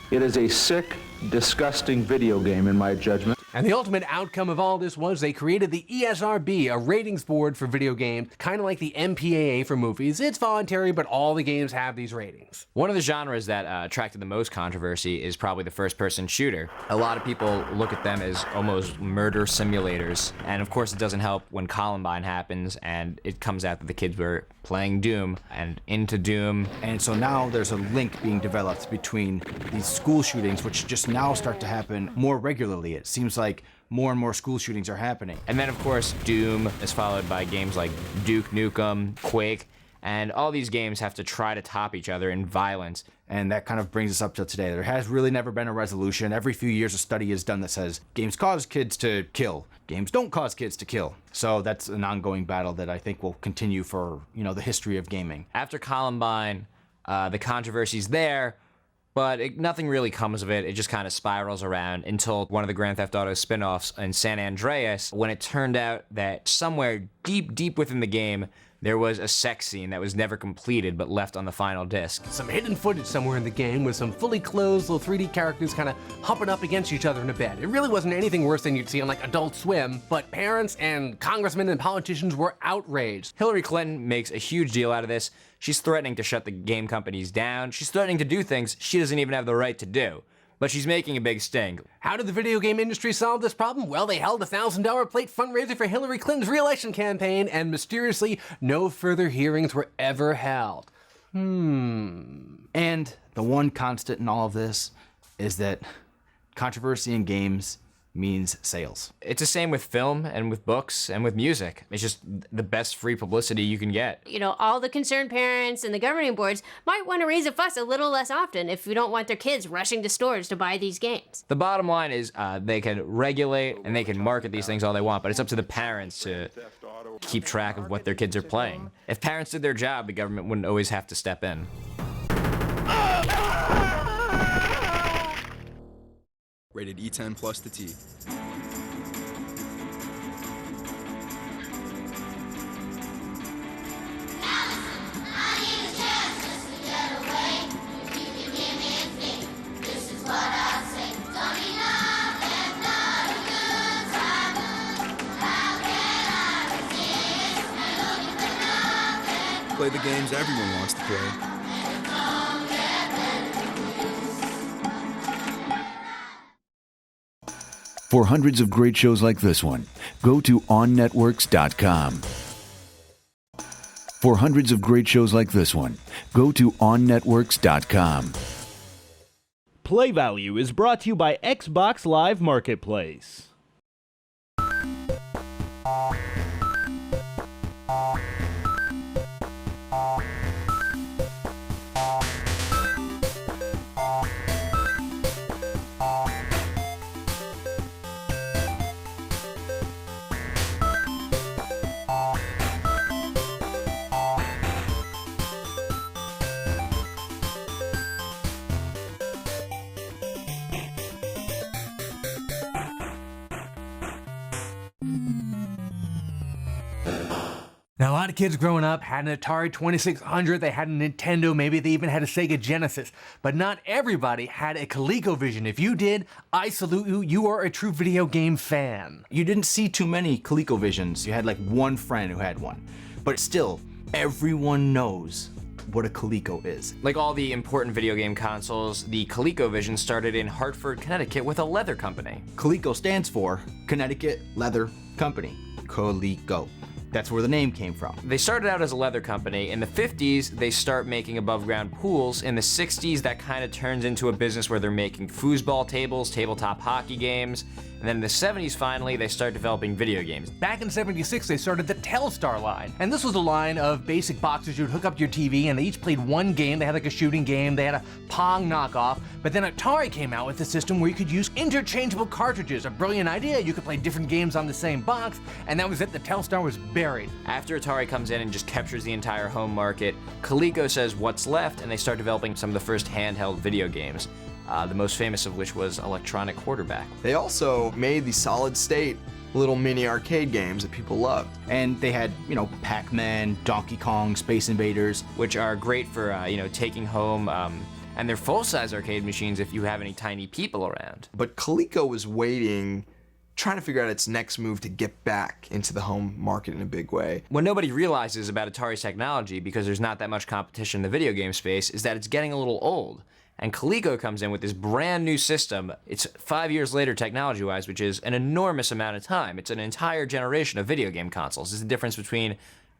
It is a sick, disgusting video game in my judgment. And the ultimate outcome of all this was they created the ESRB, a ratings board for video games, kind of like the MPAA for movies. It's voluntary, but all the games have these ratings. One of the genres that attracted the most controversy is probably the first-person shooter. A lot of people look at them as almost murder simulators, and of course it doesn't help when Columbine happens and it comes out that the kids were playing Doom and into Doom. And so now there's a link being developed between these school shootings, which just now start to happen more regularly. It seems like more and more school shootings are happening. And then, of course, Doom is followed by games like Duke Nukem, Quake, and all these games have to try to top each other in violence. And that kind of brings us up to today. There has really never been a resolution. Every few years a study is done that says games cause kids to kill. Games don't cause kids to kill. So that's an ongoing battle that I think will continue for, the history of gaming. After Columbine, the controversy's there, but nothing really comes of it. It just kind of spirals around until one of the Grand Theft Auto spin-offs in San Andreas, when it turned out that somewhere deep, deep within the game, there was a sex scene that was never completed but left on the final disc. Some hidden footage somewhere in the game with some fully clothed little 3D characters kind of humping up against each other in a bed. It really wasn't anything worse than you'd see on like Adult Swim, but parents and congressmen and politicians were outraged. Hillary Clinton makes a huge deal out of this. She's threatening to shut the game companies down. She's threatening to do things she doesn't even have the right to do. But she's making a big sting. How did the video game industry solve this problem? Well, they held a $1,000 plate fundraiser for Hillary Clinton's re-election campaign, and mysteriously, no further hearings were ever held. And the one constant in all of this is that controversy in games means sales. It's the same with film and with books and with music. It's just the best free publicity you can get. All the concerned parents and the governing boards might want to raise a fuss a little less often if we don't want their kids rushing to stores to buy these games. The bottom line is they can regulate and they can market these things all they want, but it's up to the parents to keep track of what their kids are playing. If parents did their job, the government wouldn't always have to step in. Rated E10 plus to T. Play the games everyone wants to play. For hundreds of great shows like this one, go to OnNetworks.com. For hundreds of great shows like this one, go to OnNetworks.com. Play Value is brought to you by Xbox Live Marketplace. Now, a lot of kids growing up had an Atari 2600, they had a Nintendo, maybe they even had a Sega Genesis, but not everybody had a Colecovision. If you did, I salute you. You are a true video game fan. You didn't see too many ColecoVisions. You had like one friend who had one. But still, everyone knows what a Coleco is. Like all the important video game consoles, the ColecoVision started in Hartford, Connecticut with a leather company. Coleco stands for Connecticut Leather Company. Coleco. That's where the name came from. They started out as a leather company. In the 50s, they start making above-ground pools. In the 60s, that kind of turns into a business where they're making foosball tables, tabletop hockey games. And then in the 70s, finally, they start developing video games. Back in '76, they started the Telstar line. And this was a line of basic boxes you'd hook up to your TV, and they each played one game. They had like a shooting game, they had a Pong knockoff. But then Atari came out with a system where you could use interchangeable cartridges. A brilliant idea. You could play different games on the same box, and that was it. The Telstar was buried. After Atari comes in and just captures the entire home market, Coleco says what's left, and they start developing some of the first handheld video games. The most famous of which was Electronic Quarterback. They also made the solid-state little mini arcade games that people loved. And they had, Pac-Man, Donkey Kong, Space Invaders. Which are great for, taking home, and they're full-size arcade machines if you have any tiny people around. But Coleco was waiting, trying to figure out its next move to get back into the home market in a big way. What nobody realizes about Atari's technology, because there's not that much competition in the video game space, is that it's getting a little old. And Coleco comes in with this brand new system. It's 5 years later technology-wise, which is an enormous amount of time. It's an entire generation of video game consoles. It's the difference between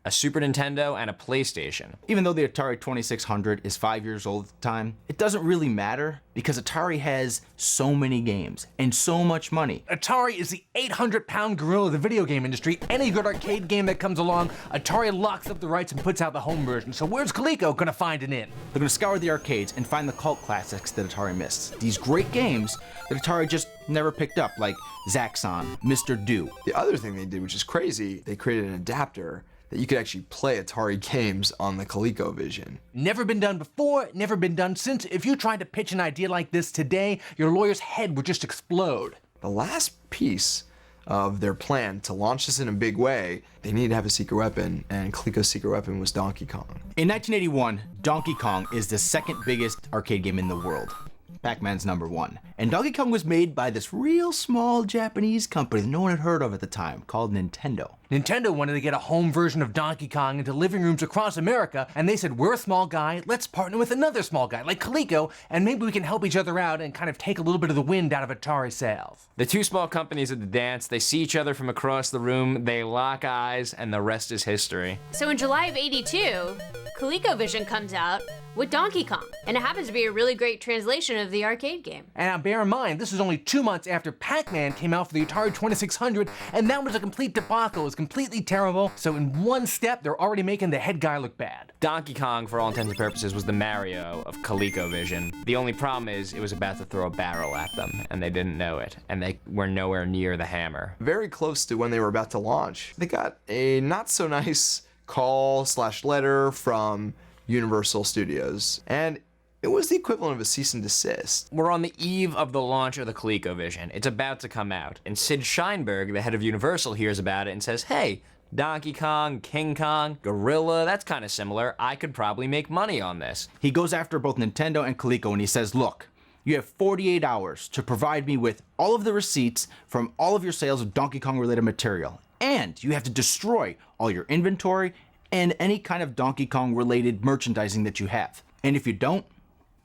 a Super Nintendo and a PlayStation. Even though the Atari 2600 is 5 years old at the time, it doesn't really matter because Atari has so many games and so much money. Atari is the 800-pound gorilla of the video game industry. Any good arcade game that comes along, Atari locks up the rights and puts out the home version. So where's Coleco gonna find an in? They're gonna scour the arcades and find the cult classics that Atari missed. These great games that Atari just never picked up, like Zaxxon, Mr. Do. The other thing they did, which is crazy, they created an adapter that you could actually play Atari games on the Colecovision. Never been done before, never been done since. If you tried to pitch an idea like this today, your lawyer's head would just explode. The last piece of their plan to launch this in a big way, they needed to have a secret weapon, and Coleco's secret weapon was Donkey Kong. In 1981, Donkey Kong is the second biggest arcade game in the world. Pac-Man's #1. And Donkey Kong was made by this real small Japanese company that no one had heard of at the time, called Nintendo. Nintendo wanted to get a home version of Donkey Kong into living rooms across America, and they said, we're a small guy, let's partner with another small guy, like Coleco, and maybe we can help each other out and kind of take a little bit of the wind out of Atari sails. The two small companies at the dance, they see each other from across the room, they lock eyes, and the rest is history. So in July of '82, Colecovision comes out with Donkey Kong, and it happens to be a really great translation of the arcade game. And now bear in mind, this is only 2 months after Pac-Man came out for the Atari 2600, and that was a complete debacle. It was completely terrible, so in one step, they're already making the head guy look bad. Donkey Kong, for all intents and purposes, was the Mario of ColecoVision. The only problem is it was about to throw a barrel at them, and they didn't know it, and they were nowhere near the hammer. Very close to when they were about to launch, they got a not-so-nice call/letter from Universal Studios, and it was the equivalent of a cease and desist. We're on the eve of the launch of the ColecoVision. It's about to come out, and Sid Sheinberg, the head of Universal, hears about it and says, hey, Donkey Kong, King Kong, Gorilla, that's kind of similar. I could probably make money on this. He goes after both Nintendo and Coleco and he says, look, you have 48 hours to provide me with all of the receipts from all of your sales of Donkey Kong related material. And you have to destroy all your inventory and any kind of Donkey Kong related merchandising that you have. And if you don't,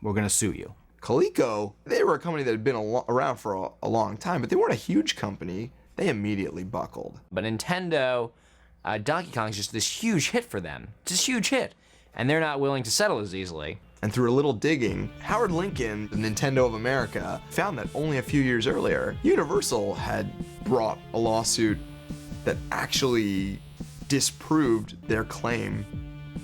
we're gonna sue you. Coleco, they were a company that had been around for a long time, but they weren't a huge company. They immediately buckled. But Nintendo, Donkey Kong is just this huge hit for them. It's this huge hit. And they're not willing to settle as easily. And through a little digging, Howard Lincoln, the Nintendo of America, found that only a few years earlier, Universal had brought a lawsuit that actually disproved their claim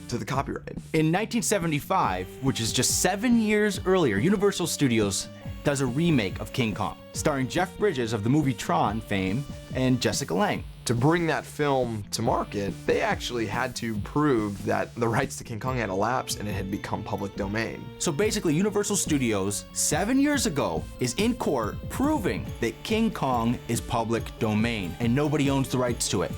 to the copyright. In 1975, which is just 7 years earlier, Universal Studios does a remake of King Kong, starring Jeff Bridges of the movie Tron fame and Jessica Lange. To bring that film to market, they actually had to prove that the rights to King Kong had elapsed and it had become public domain. So basically, Universal Studios, 7 years ago, is in court proving that King Kong is public domain and nobody owns the rights to it.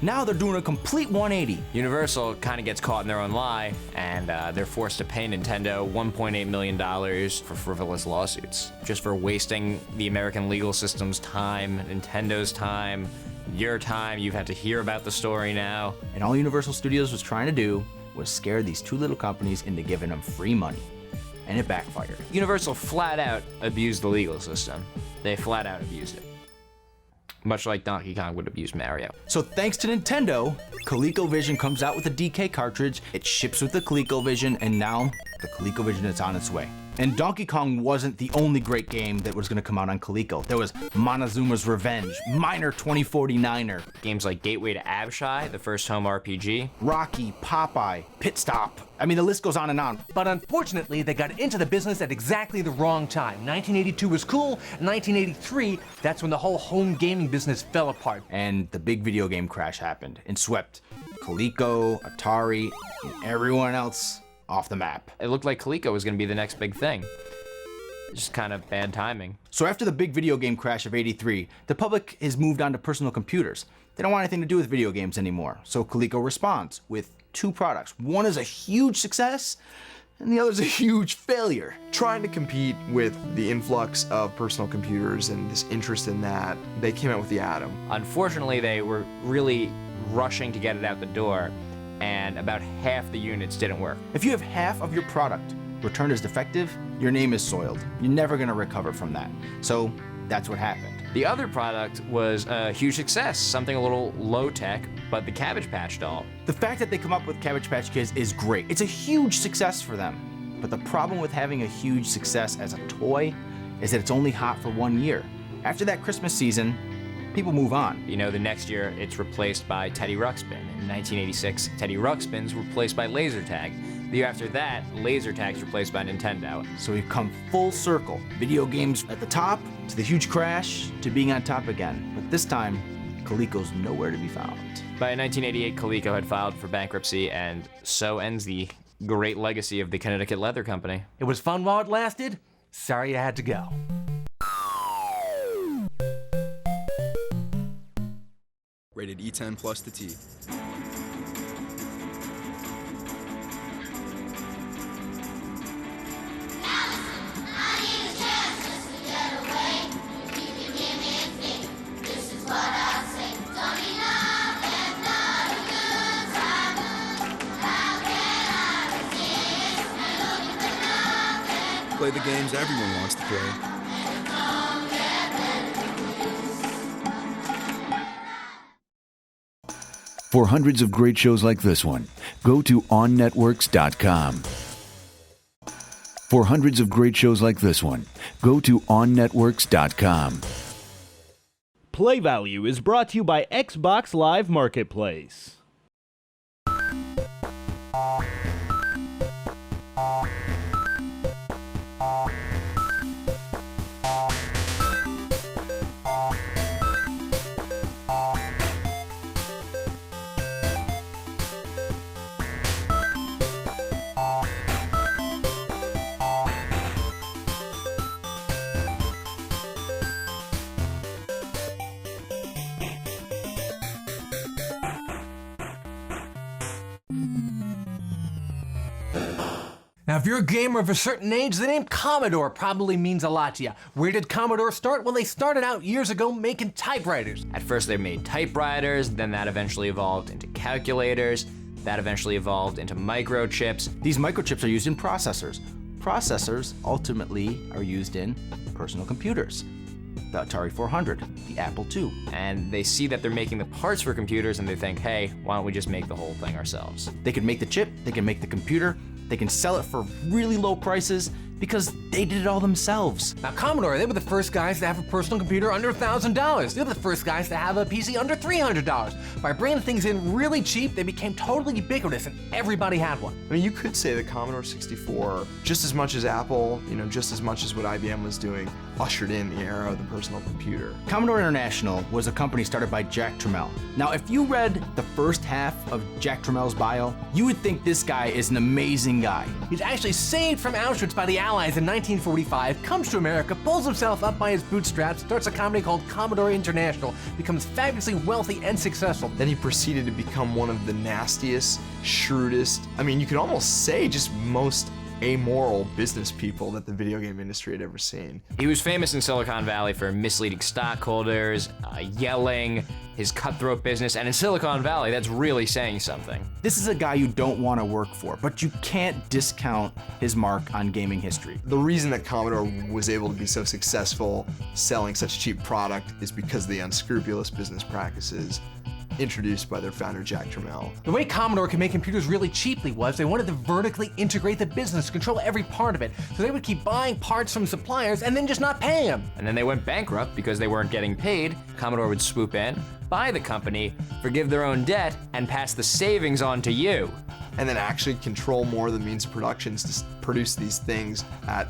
Now they're doing a complete 180. Universal kind of gets caught in their own lie, and they're forced to pay Nintendo $1.8 million for frivolous lawsuits, just for wasting the American legal system's time, Nintendo's time, your time. You've had to hear about the story now. And all Universal Studios was trying to do was scare these two little companies into giving them free money. And it backfired. Universal flat out abused the legal system. They flat out abused it. much like Donkey Kong would have used Mario. So thanks to Nintendo, Colecovision comes out with a DK cartridge, it ships with the Colecovision, and now the Colecovision is on its way. And Donkey Kong wasn't the only great game that was going to come out on Coleco. There was Montezuma's Revenge, Miner 2049er, Games like Gateway to Abshai, the first home RPG. Rocky, Popeye, Pit Stop. I mean, the list goes on and on. But unfortunately, they got into the business at exactly the wrong time. 1982 was cool, 1983, that's when the whole home gaming business fell apart. And the big video game crash happened and swept Coleco, Atari, and everyone else off the map. It looked like Coleco was going to be the next big thing. Just kind of bad timing. So after the big video game crash of '83, the public has moved on to personal computers. They don't want anything to do with video games anymore. So Coleco responds with two products. One is a huge success, and the other is a huge failure. Trying to compete with the influx of personal computers and this interest in that, they came out with the Atom. Unfortunately, they were really rushing to get it out the door, and about half the units didn't work. If you have half of your product returned as defective, your name is soiled. You're never gonna recover from that. So that's what happened. The other product was a huge success, something a little low-tech, but the Cabbage Patch doll. The fact that they come up with Cabbage Patch Kids is great. It's a huge success for them. But the problem with having a huge success as a toy is that it's only hot for 1 year. After that Christmas season, people move on. You know, the next year it's replaced by Teddy Ruxpin. In 1986, Teddy Ruxpin's replaced by Laser Tag. The year after that, Laser Tag's replaced by Nintendo. So we've come full circle. Video games at the top, to the huge crash, to being on top again. But this time, Coleco's nowhere to be found. By 1988, Coleco had filed for bankruptcy, and so ends the great legacy of the Connecticut Leather Company. It was fun while it lasted. Sorry you had to go. Rated E10 plus to T. Play the games everyone wants to play. For hundreds of great shows like this one, go to OnNetworks.com. For hundreds of great shows like this one, go to OnNetworks.com. Play Value is brought to you by Xbox Live Marketplace. Now, if you're a gamer of a certain age, the name Commodore probably means a lot to you. Where did Commodore start? Well, they started out years ago making typewriters. At first they made typewriters, then that eventually evolved into calculators, that eventually evolved into microchips. These microchips are used in processors. Processors ultimately are used in personal computers. The Atari 400, the Apple II. And they see that they're making the parts for computers and they think, hey, why don't we just make the whole thing ourselves? They can make the chip, they can make the computer, they can sell it for really low prices because they did it all themselves. Now, Commodore, they were the first guys to have a personal computer under $1,000. They were the first guys to have a PC under $300. By bringing things in really cheap, they became totally ubiquitous and everybody had one. I mean, you could say the Commodore 64, just as much as Apple, just as much as what IBM was doing, ushered in the era of the personal computer. Commodore International was a company started by Jack Tramiel. Now, if you read the first half of Jack Tramel's bio, you would think this guy is an amazing guy. He's actually saved from Auschwitz by the Allies in 1945, comes to America, pulls himself up by his bootstraps, starts a company called Commodore International, becomes fabulously wealthy and successful. Then he proceeded to become one of the nastiest, shrewdest, I mean, you could almost say just most amoral business people that the video game industry had ever seen. He was famous in Silicon Valley for misleading stockholders, yelling, his cutthroat business, and in Silicon Valley, that's really saying something. This is a guy you don't want to work for, but you can't discount his mark on gaming history. The reason that Commodore was able to be so successful selling such cheap product is because of the unscrupulous business practices introduced by their founder, Jack Tramiel. The way Commodore could make computers really cheaply was they wanted to vertically integrate the business, control every part of it, so they would keep buying parts from suppliers and then just not pay them. And then they went bankrupt because they weren't getting paid. Commodore would swoop in, buy the company, forgive their own debt, and pass the savings on to you. And then actually control more of the means of productions to produce these things at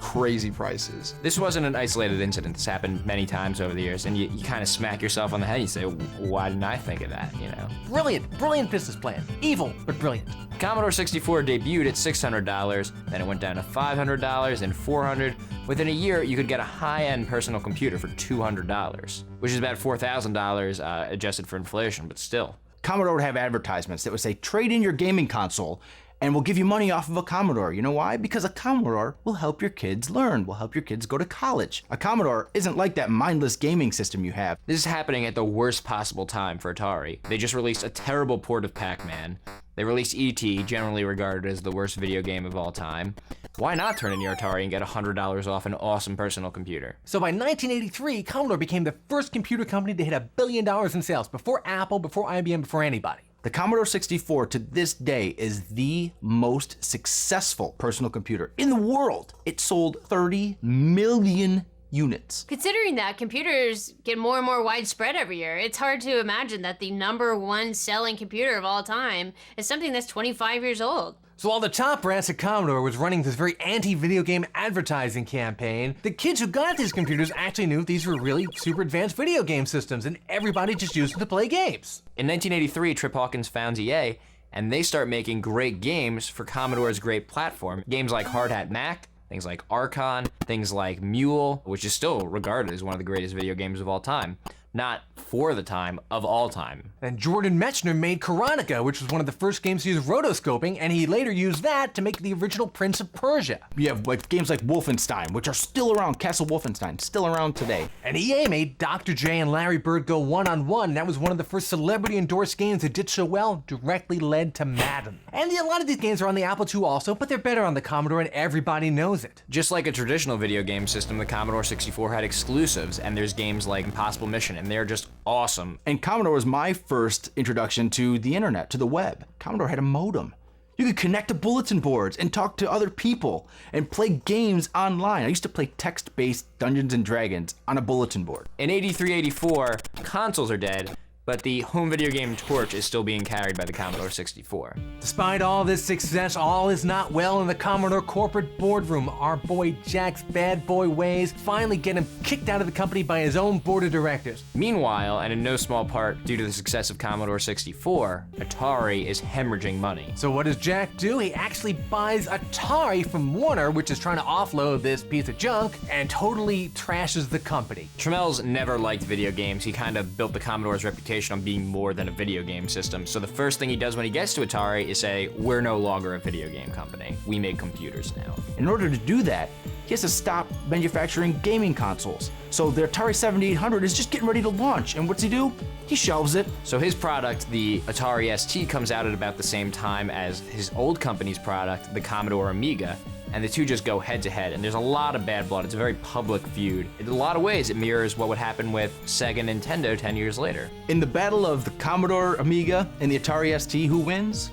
crazy prices. This wasn't an isolated incident. This happened many times over the years, and you kind of smack yourself on the head. You say, why didn't I think of that, you know? Brilliant business plan. Evil, but brilliant. Commodore 64 debuted at $600, then it went down to $500 and $400. Within a year, you could get a high-end personal computer for $200, which is about $4,000 adjusted for inflation, but still. Commodore would have advertisements that would say, trade in your gaming console and we'll give you money off of a Commodore. You know why? Because a Commodore will help your kids learn, will help your kids go to college. A Commodore isn't like that mindless gaming system you have. This is happening at the worst possible time for Atari. They just released a terrible port of Pac-Man. They released E.T., generally regarded as the worst video game of all time. Why not turn in your Atari and get $100 off an awesome personal computer? So by 1983, Commodore became the first computer company to hit $1 billion in sales, before Apple, before IBM, before anybody. The Commodore 64 to this day is the most successful personal computer in the world. It sold 30 million units. Considering that computers get more and more widespread every year, it's hard to imagine that the #1 selling computer of all time is something that's 25 years old. So while the top brass at Commodore was running this very anti-video game advertising campaign, the kids who got these computers actually knew these were really super advanced video game systems, and everybody just used them to play games. In 1983, Trip Hawkins founds EA, and they start making great games for Commodore's great platform. Games like Hard Hat Mac, things like Archon, things like Mule, which is still regarded as one of the greatest video games of all time. Not for the time, of all time. And Jordan Mechner made Koronika, which was one of the first games to use rotoscoping, and he later used that to make the original Prince of Persia. You have like games like Wolfenstein, which are still around, Castle Wolfenstein, still around today. And EA made Dr. J and Larry Bird go one-on-one. That was one of the first celebrity-endorsed games that did so well, directly led to Madden. And a lot of these games are on the Apple II also, but they're better on the Commodore, and everybody knows it. Just like a traditional video game system, the Commodore 64 had exclusives, and there's games like Impossible Mission, and they're just awesome. And Commodore was my first introduction to the internet, to the web. Commodore had a modem. You could connect to bulletin boards and talk to other people and play games online. I used to play text-based Dungeons and Dragons on a bulletin board. In 83-84, consoles are dead, but the home video game torch is still being carried by the Commodore 64. Despite all this success, all is not well in the Commodore corporate boardroom. Our boy Jack's bad boy ways finally get him kicked out of the company by his own board of directors. Meanwhile, and in no small part due to the success of Commodore 64, Atari is hemorrhaging money. So what does Jack do? He actually buys Atari from Warner, which is trying to offload this piece of junk, and totally trashes the company. Tramel's never liked video games. He kind of built the Commodore's reputation on being more than a video game system. So the first thing he does when he gets to Atari is say, we're no longer a video game company. We make computers now. In order to do that, he has to stop manufacturing gaming consoles. So the Atari 7800 is just getting ready to launch. And what's he do? He shelves it. So his product, the Atari ST, comes out at about the same time as his old company's product, the Commodore Amiga. And the two just go head to head, and there's a lot of bad blood. It's a very public feud. In a lot of ways, it mirrors what would happen with Sega and Nintendo 10 years later. In the battle of the Commodore Amiga and the Atari ST, who wins?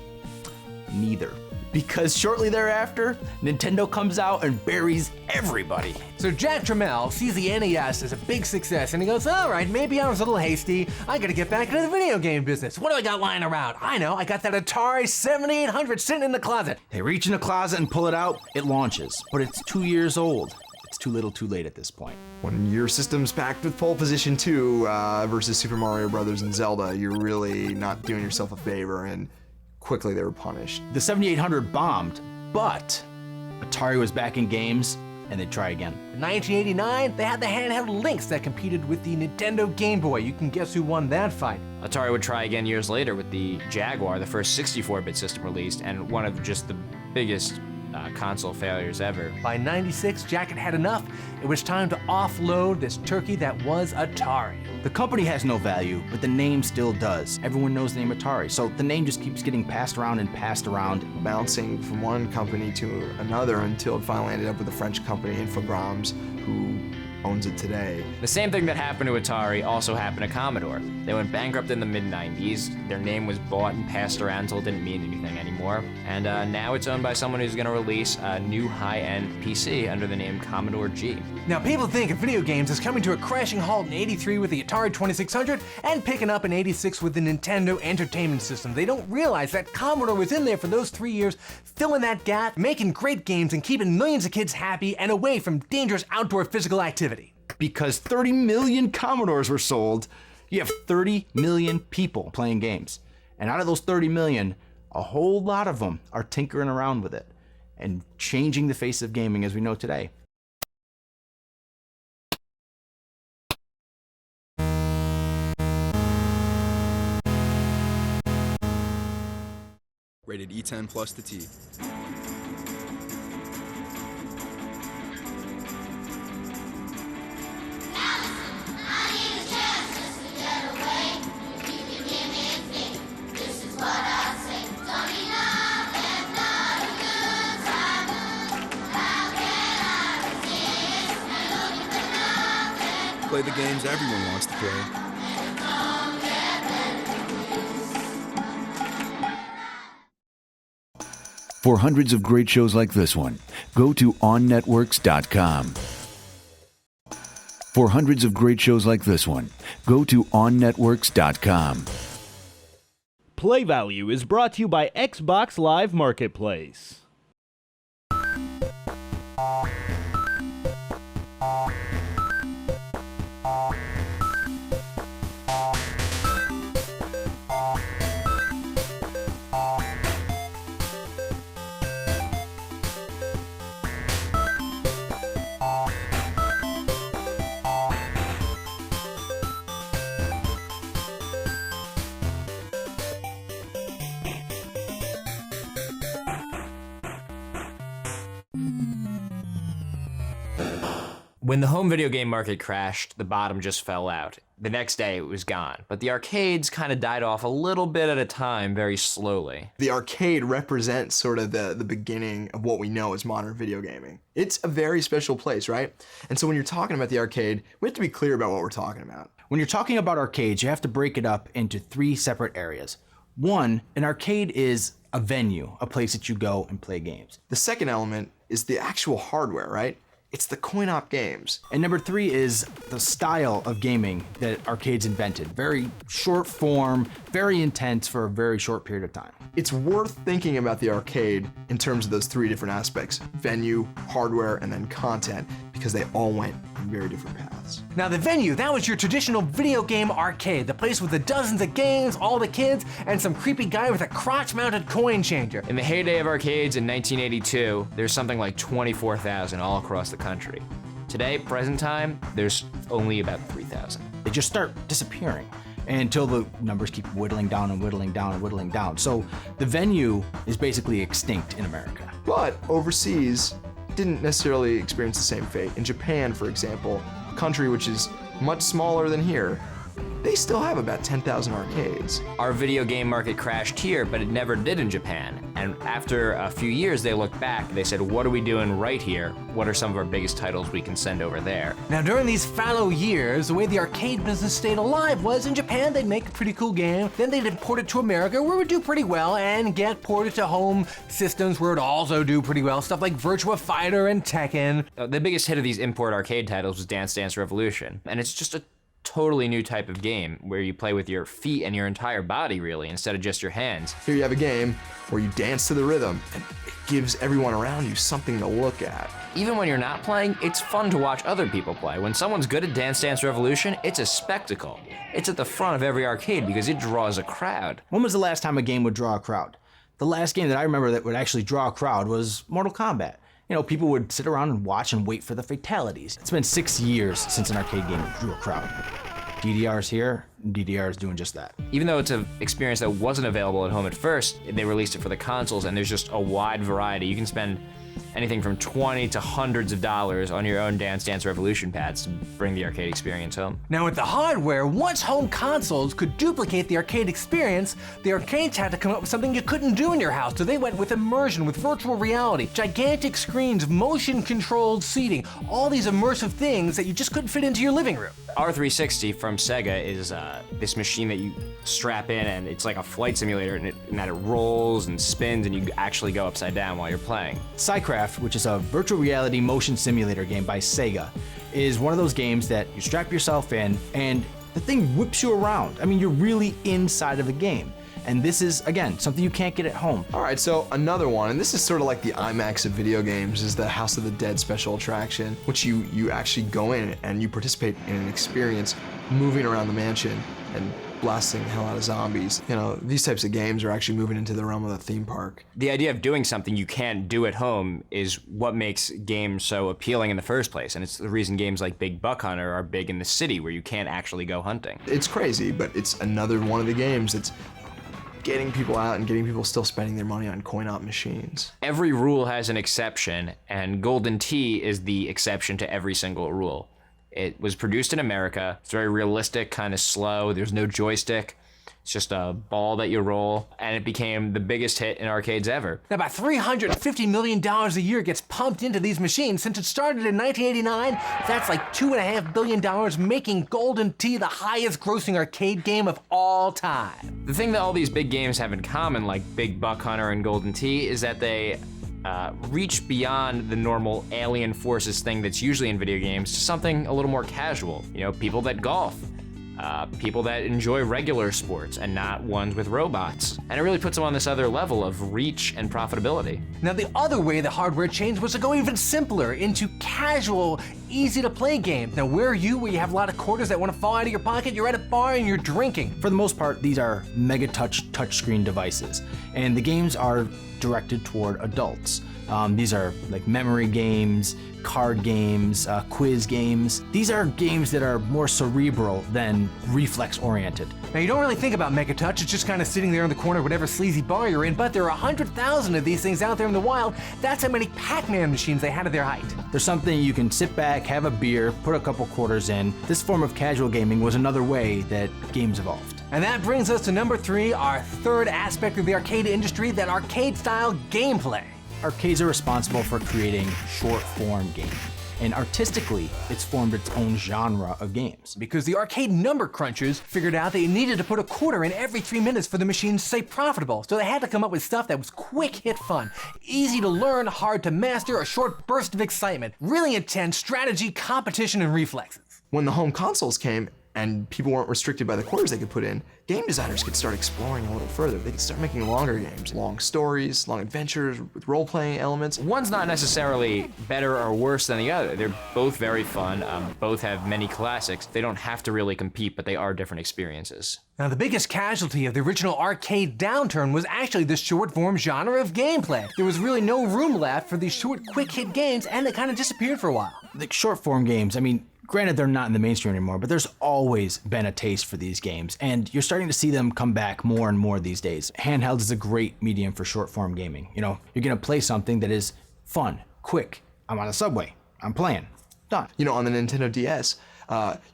Neither. Because shortly thereafter, Nintendo comes out and buries everybody. So Jack Tramiel sees the NES as a big success, and he goes, all right, maybe I was a little hasty. I gotta get back into the video game business. What do I got lying around? I know, I got that Atari 7800 sitting in the closet. They reach in the closet and pull it out. It launches, but it's 2 years old. It's too little too late at this point. When your system's packed with Pole Position 2 versus Super Mario Brothers and Zelda, you're really not doing yourself a favor, and quickly they were punished. The 7800 bombed, but Atari was back in games, and they'd try again. In 1989, they had the handheld Lynx that competed with the Nintendo Game Boy. You can guess who won that fight. Atari would try again years later with the Jaguar, the first 64-bit system released, and one of just the biggest console failures ever. By '96, Jack had had enough. It was time to offload this turkey that was Atari. The company has no value, but the name still does. Everyone knows the name Atari, so the name just keeps getting passed around and passed around. Bouncing from one company to another until it finally ended up with a French company, Infogrames, who owns it today. The same thing that happened to Atari also happened to Commodore. They went bankrupt in the mid-90s, their name was bought and passed around until it didn't mean anything anymore, and now it's owned by someone who's going to release a new high-end PC under the name Commodore G. Now, people think of video games as coming to a crashing halt in '83 with the Atari 2600 and picking up in '86 with the Nintendo Entertainment System. They don't realize that Commodore was in there for those 3 years, filling that gap, making great games, and keeping millions of kids happy and away from dangerous outdoor physical activity. Because 30 million Commodores were sold, you have 30 million people playing games. And out of those 30 million, a whole lot of them are tinkering around with it and changing the face of gaming as we know today. Rated E10 plus to T. Play the games everyone wants to play. For hundreds of great shows like this one, go to OnNetworks.com. For hundreds of great shows like this one, go to OnNetworks.com. Play Value is brought to you by Xbox Live Marketplace. When the home video game market crashed, the bottom just fell out. The next day, it was gone. But the arcades kind of died off a little bit at a time, very slowly. The arcade represents sort of the beginning of what we know as modern video gaming. It's a very special place, right? And so when you're talking about the arcade, we have to be clear about what we're talking about. When you're talking about arcades, you have to break it up into 3 separate areas. One, an arcade is a venue, a place that you go and play games. The second element is the actual hardware, right? It's the coin-op games. And number 3 is the style of gaming that arcades invented. Very short form, very intense for a very short period of time. It's worth thinking about the arcade in terms of those 3 different aspects: venue, hardware, and then content, because they all went in very different paths. Now, the venue, that was your traditional video game arcade, the place with the dozens of games, all the kids, and some creepy guy with a crotch-mounted coin changer. In the heyday of arcades in 1982, there's something like 24,000 all across the country. Today, present time, there's only about 3,000. They just start disappearing until the numbers keep whittling down and whittling down and whittling down. So the venue is basically extinct in America. But overseas, didn't necessarily experience the same fate. In Japan, for example, a country which is much smaller than here, they still have about 10,000 arcades. Our video game market crashed here, but it never did in Japan. And after a few years, they looked back, they said, what are we doing right here? What are some of our biggest titles we can send over there? Now, during these fallow years, the way the arcade business stayed alive was in Japan, they'd make a pretty cool game, then they'd import it to America, where it would do pretty well, and get ported to home systems where it'd also do pretty well, stuff like Virtua Fighter and Tekken. The biggest hit of these import arcade titles was Dance Dance Revolution, and it's just a totally new type of game where you play with your feet and your entire body, really, instead of just your hands. Here you have a game where you dance to the rhythm, and it gives everyone around you something to look at. Even when you're not playing, it's fun to watch other people play. When someone's good at Dance Dance Revolution, it's a spectacle. It's at the front of every arcade because it draws a crowd. When was the last time a game would draw a crowd? The last game that I remember that would actually draw a crowd was Mortal Kombat. You know, people would sit around and watch and wait for the fatalities. It's been 6 years since an arcade game drew a crowd. DDR's here, DDR's doing just that. Even though it's an experience that wasn't available at home at first, they released it for the consoles, and there's just a wide variety. You can spend anything from $20 to hundreds of dollars on your own Dance Dance Revolution pads to bring the arcade experience home. Now with the hardware, once home consoles could duplicate the arcade experience, the arcades had to come up with something you couldn't do in your house, so they went with immersion, with virtual reality, gigantic screens, motion-controlled seating, all these immersive things that you just couldn't fit into your living room. R360 from SEGA is this machine that you strap in, and it's like a flight simulator, and that it rolls and spins, and you actually go upside down while you're playing. SciCraft, which is a virtual reality motion simulator game by SEGA, is one of those games that you strap yourself in and the thing whips you around. I mean, you're really inside of the game. And this is, again, something you can't get at home. All right, so another one, and this is sort of like the IMAX of video games, is the House of the Dead special attraction, which you actually go in and you participate in an experience moving around the mansion and blasting the hell out of zombies. You know, these types of games are actually moving into the realm of the theme park. The idea of doing something you can't do at home is what makes games so appealing in the first place, and it's the reason games like Big Buck Hunter are big in the city, where you can't actually go hunting. It's crazy, but it's another one of the games that's getting people out and getting people still spending their money on coin-op machines. Every rule has an exception, and Golden Tee is the exception to every single rule. It was produced in America. It's very realistic, kind of slow. There's no joystick. It's just a ball that you roll, and it became the biggest hit in arcades ever. Now about $350 million a year gets pumped into these machines. Since it started in 1989, that's like $2.5 billion, making Golden Tee the highest grossing arcade game of all time. The thing that all these big games have in common, like Big Buck Hunter and Golden Tee, is that they reach beyond the normal alien forces thing that's usually in video games to something a little more casual. You know, people that golf, people that enjoy regular sports and not ones with robots. And it really puts them on this other level of reach and profitability. Now the other way the hardware changed was to go even simpler into casual, easy to play games. Now where are you, where you have a lot of quarters that want to fall out of your pocket? You're at a bar and you're drinking. For the most part, these are Mega Touch touchscreen devices, and the games are directed toward adults. These are like memory games, card games, quiz games. These are games that are more cerebral than reflex-oriented. Now you don't really think about Mega Touch, it's just kind of sitting there in the corner of whatever sleazy bar you're in, but there are 100,000 of these things out there in the wild. That's how many Pac-Man machines they had at their height. There's something you can sit back, have a beer, put a couple quarters in. This form of casual gaming was another way that games evolved. And that brings us to number 3, our third aspect of the arcade industry, that arcade-style gameplay. Arcades are responsible for creating short-form gaming, and artistically, it's formed its own genre of games. Because the arcade number crunchers figured out that you needed to put a quarter in every 3 minutes for the machines to stay profitable, so they had to come up with stuff that was quick hit fun, easy to learn, hard to master, a short burst of excitement, really intense strategy, competition, and reflexes. When the home consoles came, and people weren't restricted by the quarters they could put in, game designers could start exploring a little further. They could start making longer games, long stories, long adventures with role-playing elements. One's not necessarily better or worse than the other. They're both very fun, both have many classics. They don't have to really compete, but they are different experiences. Now the biggest casualty of the original arcade downturn was actually the short-form genre of gameplay. There was really no room left for these short, quick-hit games, and they kind of disappeared for a while. The short-form games, I mean, granted, they're not in the mainstream anymore, but there's always been a taste for these games, and you're starting to see them come back more and more these days. Handheld is a great medium for short-form gaming. You know, you're gonna play something that is fun, quick. I'm on a subway, I'm playing, done. You know, on the Nintendo DS,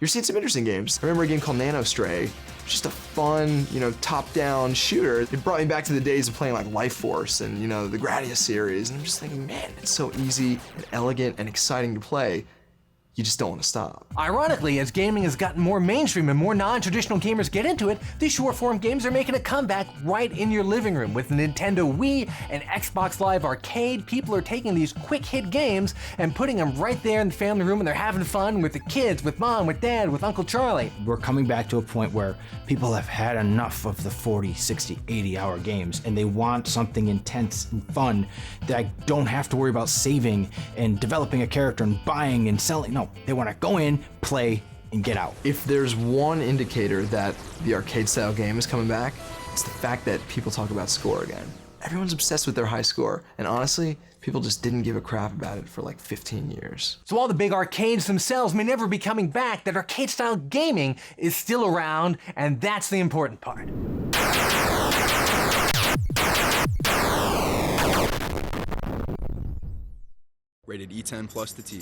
you're seeing some interesting games. I remember a game called Nano Stray, just a fun, you know, top-down shooter. It brought me back to the days of playing like Life Force and, you know, the Gradius series, and I'm just thinking, man, it's so easy and elegant and exciting to play. You just don't want to stop. Ironically, as gaming has gotten more mainstream and more non-traditional gamers get into it, these short-form games are making a comeback right in your living room. With the Nintendo Wii and Xbox Live Arcade, people are taking these quick-hit games and putting them right there in the family room, and they're having fun with the kids, with mom, with dad, with Uncle Charlie. We're coming back to a point where people have had enough of the 40, 60, 80-hour games, and they want something intense and fun that I don't have to worry about saving and developing a character and buying and selling. No, they want to go in, play, and get out. If there's one indicator that the arcade-style game is coming back, it's the fact that people talk about score again. Everyone's obsessed with their high score, and honestly, People just didn't give a crap about it for like 15 years. So while the big arcades themselves may never be coming back, that arcade-style gaming is still around, and that's the important part. Rated E10 plus to T.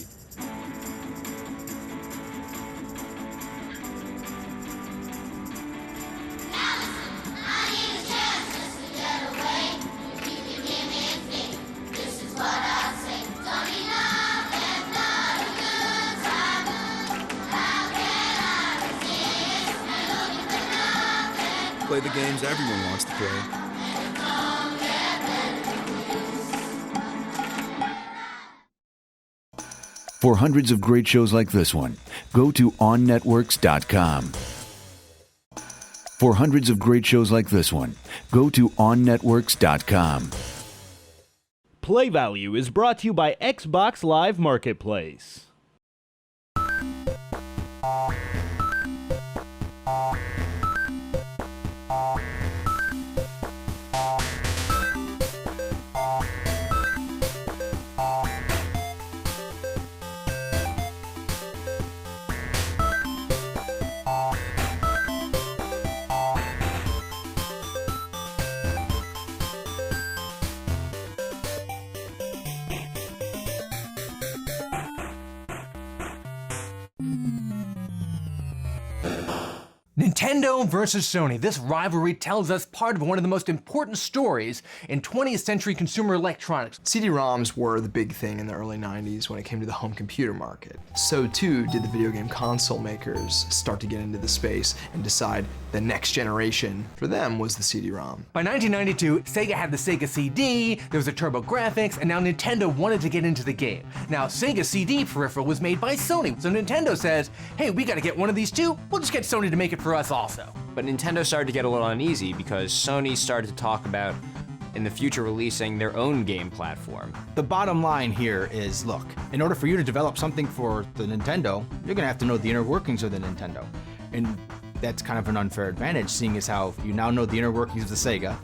Play the games everyone wants to play. For hundreds of great shows like this one, go to OnNetworks.com. For hundreds of great shows like this one, go to OnNetworks.com. Play Value is brought to you by Xbox Live Marketplace. Nintendo versus Sony. This rivalry tells us part of one of the most important stories in 20th century consumer electronics. CD-ROMs were the big thing in the early 90s when it came to the home computer market. So too did the video game console makers start to get into the space and decide the next generation for them was the CD-ROM. By 1992, Sega had the Sega CD, there was a TurboGrafx, and now Nintendo wanted to get into the game. Now, Sega CD peripheral was made by Sony, so Nintendo says, hey, we gotta get one of these too, we'll just get Sony to make it for us also. But Nintendo started to get a little uneasy because Sony started to talk about in the future releasing their own game platform. The bottom line here is, look, in order for you to develop something for the Nintendo, you're gonna have to know the inner workings of the Nintendo. And that's kind of an unfair advantage, seeing as how you now know the inner workings of the Sega,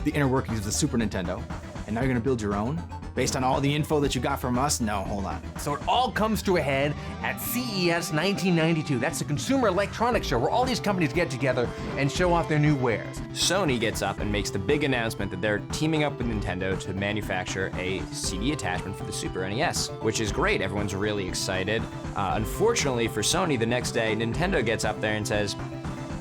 the inner workings of the Super Nintendo, and now you're gonna build your own? Based on all the info that you got from us? No, hold on. So it all comes to a head at CES 1992. That's the Consumer Electronics Show where all these companies get together and show off their new wares. Sony gets up and makes the big announcement that they're teaming up with Nintendo to manufacture a CD attachment for the Super NES, which is great. Everyone's really excited. Unfortunately for Sony, the next day, Nintendo gets up there and says,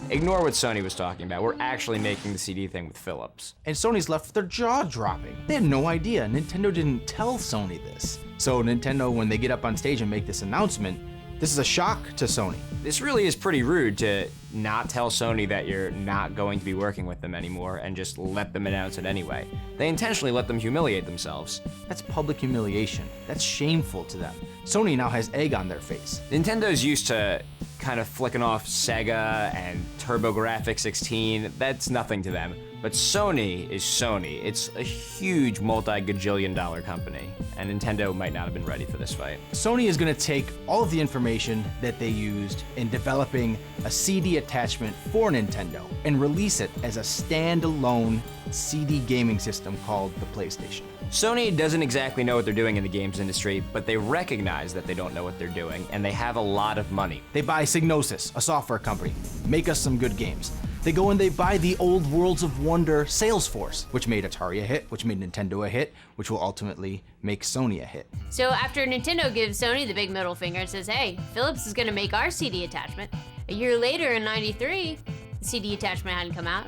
ignore what Sony was talking about. We're actually making the CD thing with Philips. And Sony's left with their jaw dropping. They had no idea. Nintendo didn't tell Sony this. So Nintendo, when they get up on stage and make this announcement, this is a shock to Sony. This really is pretty rude to not tell Sony that you're not going to be working with them anymore and just let them announce it anyway. They intentionally let them humiliate themselves. That's public humiliation. That's shameful to them. Sony now has egg on their face. Nintendo's used to kind of flicking off SEGA and TurboGrafx 16. That's nothing to them. But Sony is Sony. It's a huge multi-gajillion-dollar company, and Nintendo might not have been ready for this fight. Sony is going to take all of the information that they used in developing a CD attachment for Nintendo and release it as a standalone CD gaming system called the PlayStation. Sony doesn't exactly know what they're doing in the games industry, but they recognize that they don't know what they're doing, and they have a lot of money. They buy Psygnosis, a software company. Make us some good games. They go and they buy the old Worlds of Wonder Salesforce, which made Atari a hit, which made Nintendo a hit, which will ultimately make Sony a hit. So after Nintendo gives Sony the big middle finger and says, hey, Philips is gonna make our CD attachment, a year later in 93, the CD attachment hadn't come out.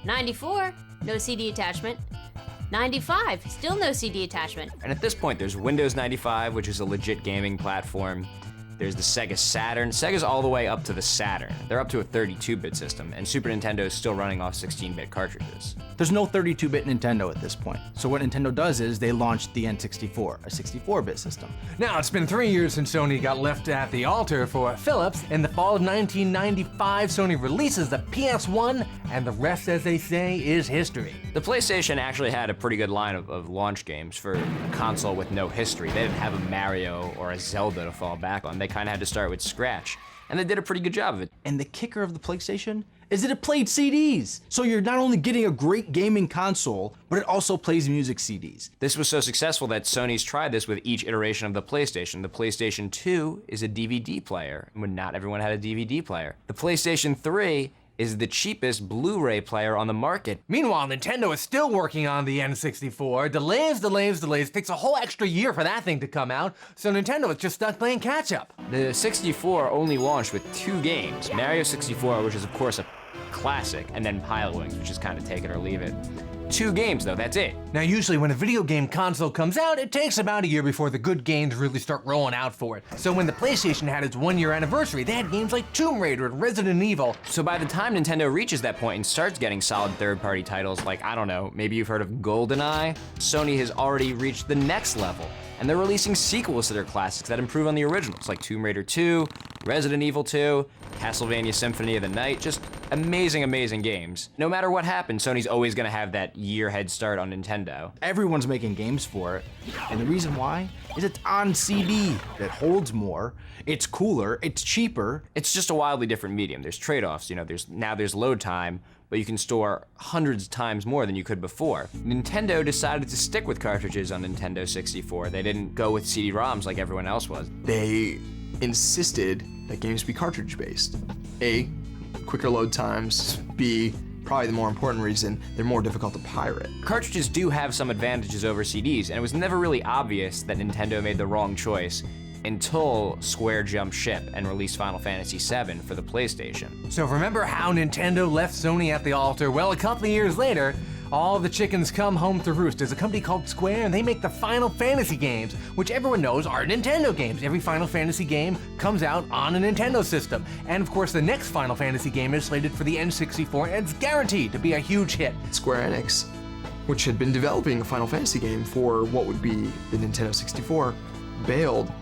94, no CD attachment. 95, still no CD attachment. And at this point, there's Windows 95, which is a legit gaming platform. There's the Sega Saturn. Sega's all the way up to the Saturn. They're up to a 32-bit system, and Super Nintendo is still running off 16-bit cartridges. There's no 32-bit Nintendo at this point. So what Nintendo does is they launched the N64, a 64-bit system. Now, it's been 3 years since Sony got left at the altar for Philips. In the fall of 1995, Sony releases the PS1, and the rest, as they say, is history. The PlayStation actually had a pretty good line of launch games for a console with no history. They didn't have a Mario or a Zelda to fall back on. They kind of had to start with scratch, and they did a pretty good job of it. And the kicker of the PlayStation is that it played CDs. So you're not only getting a great gaming console, but it also plays music CDs. This was so successful that Sony's tried this with each iteration of the PlayStation. The PlayStation 2 is a DVD player, when not everyone had a DVD player. The PlayStation 3 is the cheapest Blu-ray player on the market. Meanwhile, Nintendo is still working on the N64. Delays. Takes a whole extra year for that thing to come out, so Nintendo is just stuck playing catch-up. The 64 only launched with 2 games. Mario 64, which is of course a classic, and then Pilotwings, which is kind of take it or leave it. 2 games though, that's it. Now usually when a video game console comes out, it takes about a year before the good games really start rolling out for it. So when the PlayStation had its 1-year anniversary, they had games like Tomb Raider and Resident Evil. So by the time Nintendo reaches that point and starts getting solid third-party titles like, I don't know, maybe you've heard of GoldenEye, Sony has already reached the next level. And they're releasing sequels to their classics that improve on the originals, like Tomb Raider 2, Resident Evil 2, Castlevania Symphony of the Night, just amazing, amazing games. No matter what happens, Sony's always gonna have that year head start on Nintendo. Everyone's making games for it, and the reason why is it's on CD. It holds more, it's cooler, it's cheaper. It's just a wildly different medium. There's trade-offs, you know, there's load time, but you can store hundreds of times more than you could before. Nintendo decided to stick with cartridges on Nintendo 64. They didn't go with CD-ROMs like everyone else was. They insisted that games be cartridge-based. A, quicker load times. B, probably the more important reason, they're more difficult to pirate. Cartridges do have some advantages over CDs, and it was never really obvious that Nintendo made the wrong choice until Square jumped ship and released Final Fantasy VII for the PlayStation. So remember how Nintendo left Sony at the altar? Well, a couple of years later, all the chickens come home to roost. There's a company called Square, and they make the Final Fantasy games, which everyone knows are Nintendo games. Every Final Fantasy game comes out on a Nintendo system. And of course, the next Final Fantasy game is slated for the N64, and it's guaranteed to be a huge hit. Square Enix, which had been developing a Final Fantasy game for what would be the Nintendo 64, bailed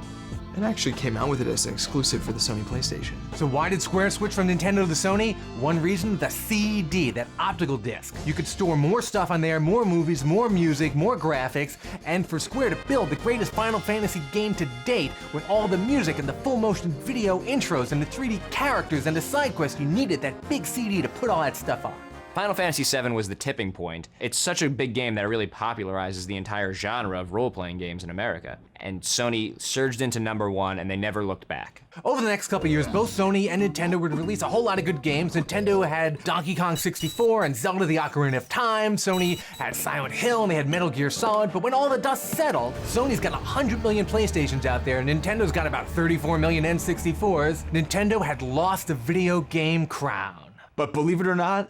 and actually came out with it as an exclusive for the Sony PlayStation. So why did Square switch from Nintendo to Sony? One reason, the CD, that optical disc. You could store more stuff on there, more movies, more music, more graphics, and for Square to build the greatest Final Fantasy game to date with all the music and the full motion video intros and the 3D characters and the side quests, you needed that big CD to put all that stuff on. Final Fantasy VII was the tipping point. It's such a big game that it really popularizes the entire genre of role-playing games in America. And Sony surged into #1, and they never looked back. Over the next couple years, both Sony and Nintendo would release a whole lot of good games. Nintendo had Donkey Kong 64 and Zelda the Ocarina of Time. Sony had Silent Hill, and they had Metal Gear Solid. But when all the dust settled, Sony's got 100 million PlayStations out there, and Nintendo's got about 34 million N64s. Nintendo had lost the video game crown. But believe it or not,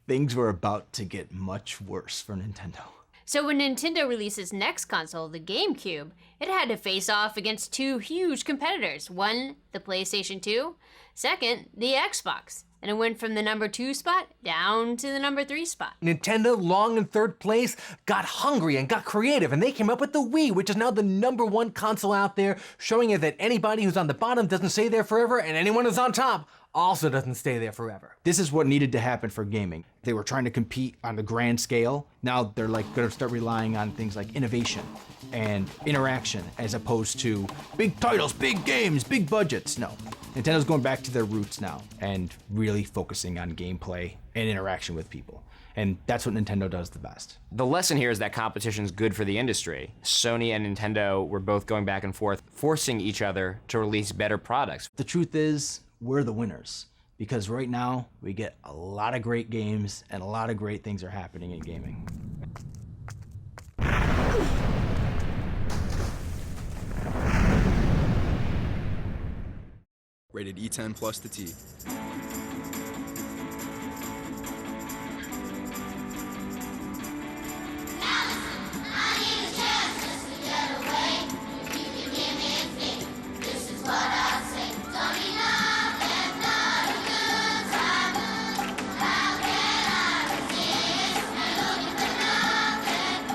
things were about to get much worse for Nintendo. So when Nintendo released its next console, the GameCube, it had to face off against 2 huge competitors. One, the PlayStation 2. Second, the Xbox. And it went from the #2 spot down to the #3 spot. Nintendo, long in third place, got hungry and got creative, and they came up with the Wii, which is now the #1 console out there, showing you that anybody who's on the bottom doesn't stay there forever, and anyone who's on top also doesn't stay there forever. This is what needed to happen for gaming. They were trying to compete on the grand scale. Now they're gonna start relying on things like innovation and interaction as opposed to big titles, big games, big budgets. No, Nintendo's going back to their roots now and really focusing on gameplay and interaction with people. And that's what Nintendo does the best. The lesson here is that competition's good for the industry. Sony and Nintendo were both going back and forth, forcing each other to release better products. The truth is, we're the winners, because right now we get a lot of great games and a lot of great things are happening in gaming. Rated E10 plus to T.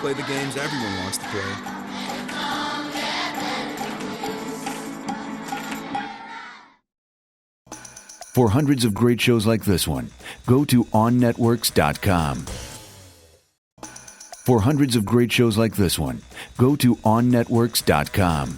Play the games everyone wants to play. For hundreds of great shows like this one, go to OnNetworks.com. For hundreds of great shows like this one, go to OnNetworks.com.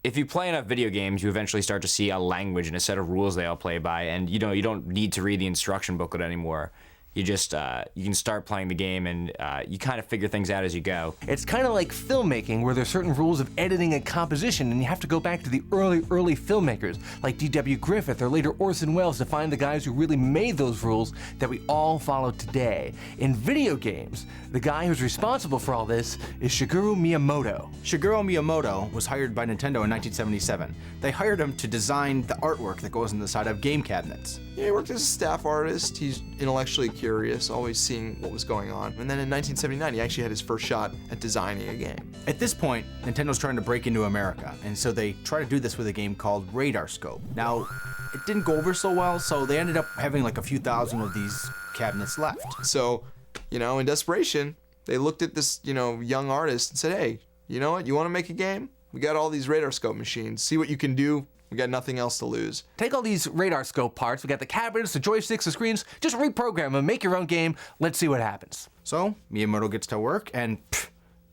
If you play enough video games, you eventually start to see a language and a set of rules they all play by, and you don't need to read the instruction booklet anymore. You just, you can start playing the game and you kind of figure things out as you go. It's kind of like filmmaking, where there's certain rules of editing and composition, and you have to go back to the early filmmakers, like D.W. Griffith or later Orson Welles, to find the guys who really made those rules that we all follow today. In video games, the guy who's responsible for all this is Shigeru Miyamoto. Shigeru Miyamoto was hired by Nintendo in 1977. They hired him to design the artwork that goes on the side of game cabinets. Yeah, he worked as a staff artist. He's intellectually curious, always seeing what was going on. And then in 1979, he actually had his first shot at designing a game. At this point, Nintendo's trying to break into America, and so they try to do this with a game called Radar Scope. Now, it didn't go over so well, so they ended up having like a few thousand of these cabinets left. So, in desperation, they looked at this, young artist and said, hey, you know what? You want to make a game? We got all these Radar Scope machines. See what you can do. We got nothing else to lose. Take all these Radar Scope parts, we got the cabinets, the joysticks, the screens, just reprogram them, make your own game, let's see what happens. So, Miyamoto gets to work, and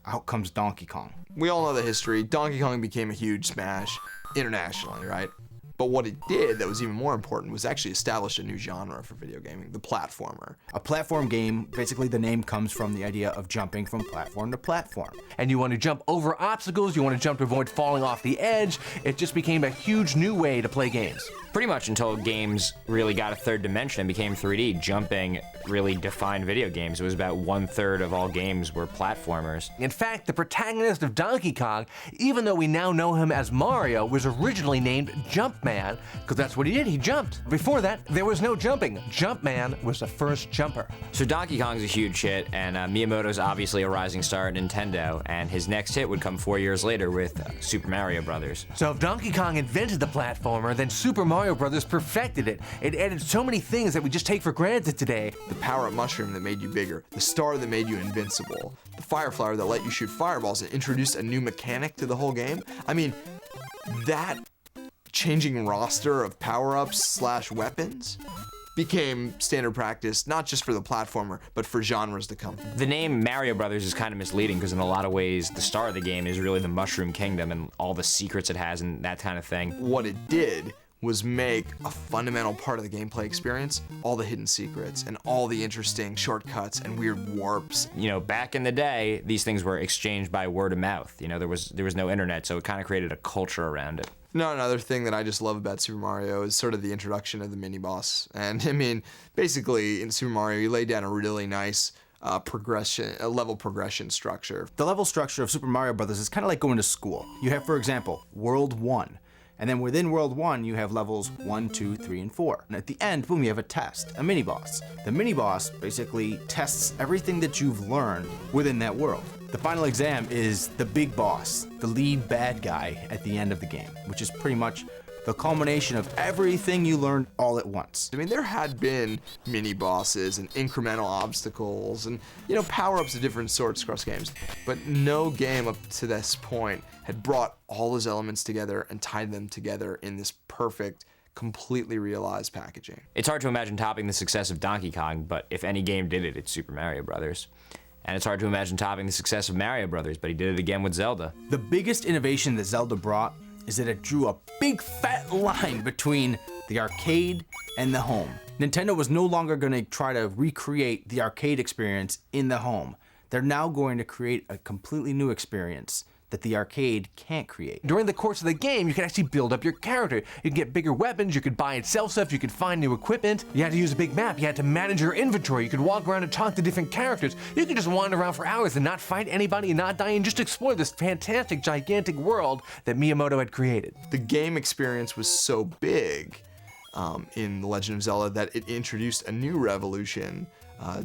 out comes Donkey Kong. We all know the history. Donkey Kong became a huge smash internationally, right? But what it did that was even more important was actually establish a new genre for video gaming, the platformer. A platform game, basically the name comes from the idea of jumping from platform to platform. And you want to jump over obstacles, you want to jump to avoid falling off the edge. It just became a huge new way to play games. Pretty much until games really got a third dimension and became 3D, jumping really defined video games. It was about 1/3 of all games were platformers. In fact, the protagonist of Donkey Kong, even though we now know him as Mario, was originally named Jumpman, because that's what he did, he jumped. Before that, there was no jumping. Jumpman was the first jumper. So Donkey Kong's a huge hit, and Miyamoto's obviously a rising star at Nintendo, and his next hit would come 4 years later with Super Mario Bros. So if Donkey Kong invented the platformer, then Super Mario Bros. Perfected it. It added so many things that we just take for granted today. The power-up mushroom that made you bigger, the star that made you invincible, the fire flower that let you shoot fireballs and introduced a new mechanic to the whole game. I mean, that changing roster of power-ups / weapons became standard practice, not just for the platformer, but for genres to come. The name Mario Brothers is kind of misleading because in a lot of ways, the star of the game is really the Mushroom Kingdom and all the secrets it has and that kind of thing. What it did was make a fundamental part of the gameplay experience all the hidden secrets and all the interesting shortcuts and weird warps. Back in the day, these things were exchanged by word of mouth. There was no internet, so it kind of created a culture around it. Another thing that I just love about Super Mario is sort of the introduction of the mini-boss. And I mean, basically in Super Mario, you lay down a really nice level progression structure. The level structure of Super Mario Bros. Is kind of like going to school. You have, for example, World 1. And then within World 1, you have levels 1, 2, 3, and 4. And at the end, boom, you have a test, a mini-boss. The mini-boss basically tests everything that you've learned within that world. The final exam is the big boss, the lead bad guy at the end of the game, which is pretty much the culmination of everything you learned all at once. I mean, there had been mini-bosses and incremental obstacles and, power-ups of different sorts across games, but no game up to this point had brought all those elements together and tied them together in this perfect, completely realized packaging. It's hard to imagine topping the success of Donkey Kong, but if any game did it, it's Super Mario Bros. And it's hard to imagine topping the success of Mario Bros., but he did it again with Zelda. The biggest innovation that Zelda brought is that it drew a big fat line between the arcade and the home. Nintendo was no longer going to try to recreate the arcade experience in the home. They're now going to create a completely new experience that the arcade can't create. During the course of the game, you could actually build up your character. You could get bigger weapons, you could buy and sell stuff, you could find new equipment. You had to use a big map, you had to manage your inventory, you could walk around and talk to different characters. You could just wander around for hours and not fight anybody and not die and just explore this fantastic, gigantic world that Miyamoto had created. The game experience was so big in The Legend of Zelda that it introduced a new revolution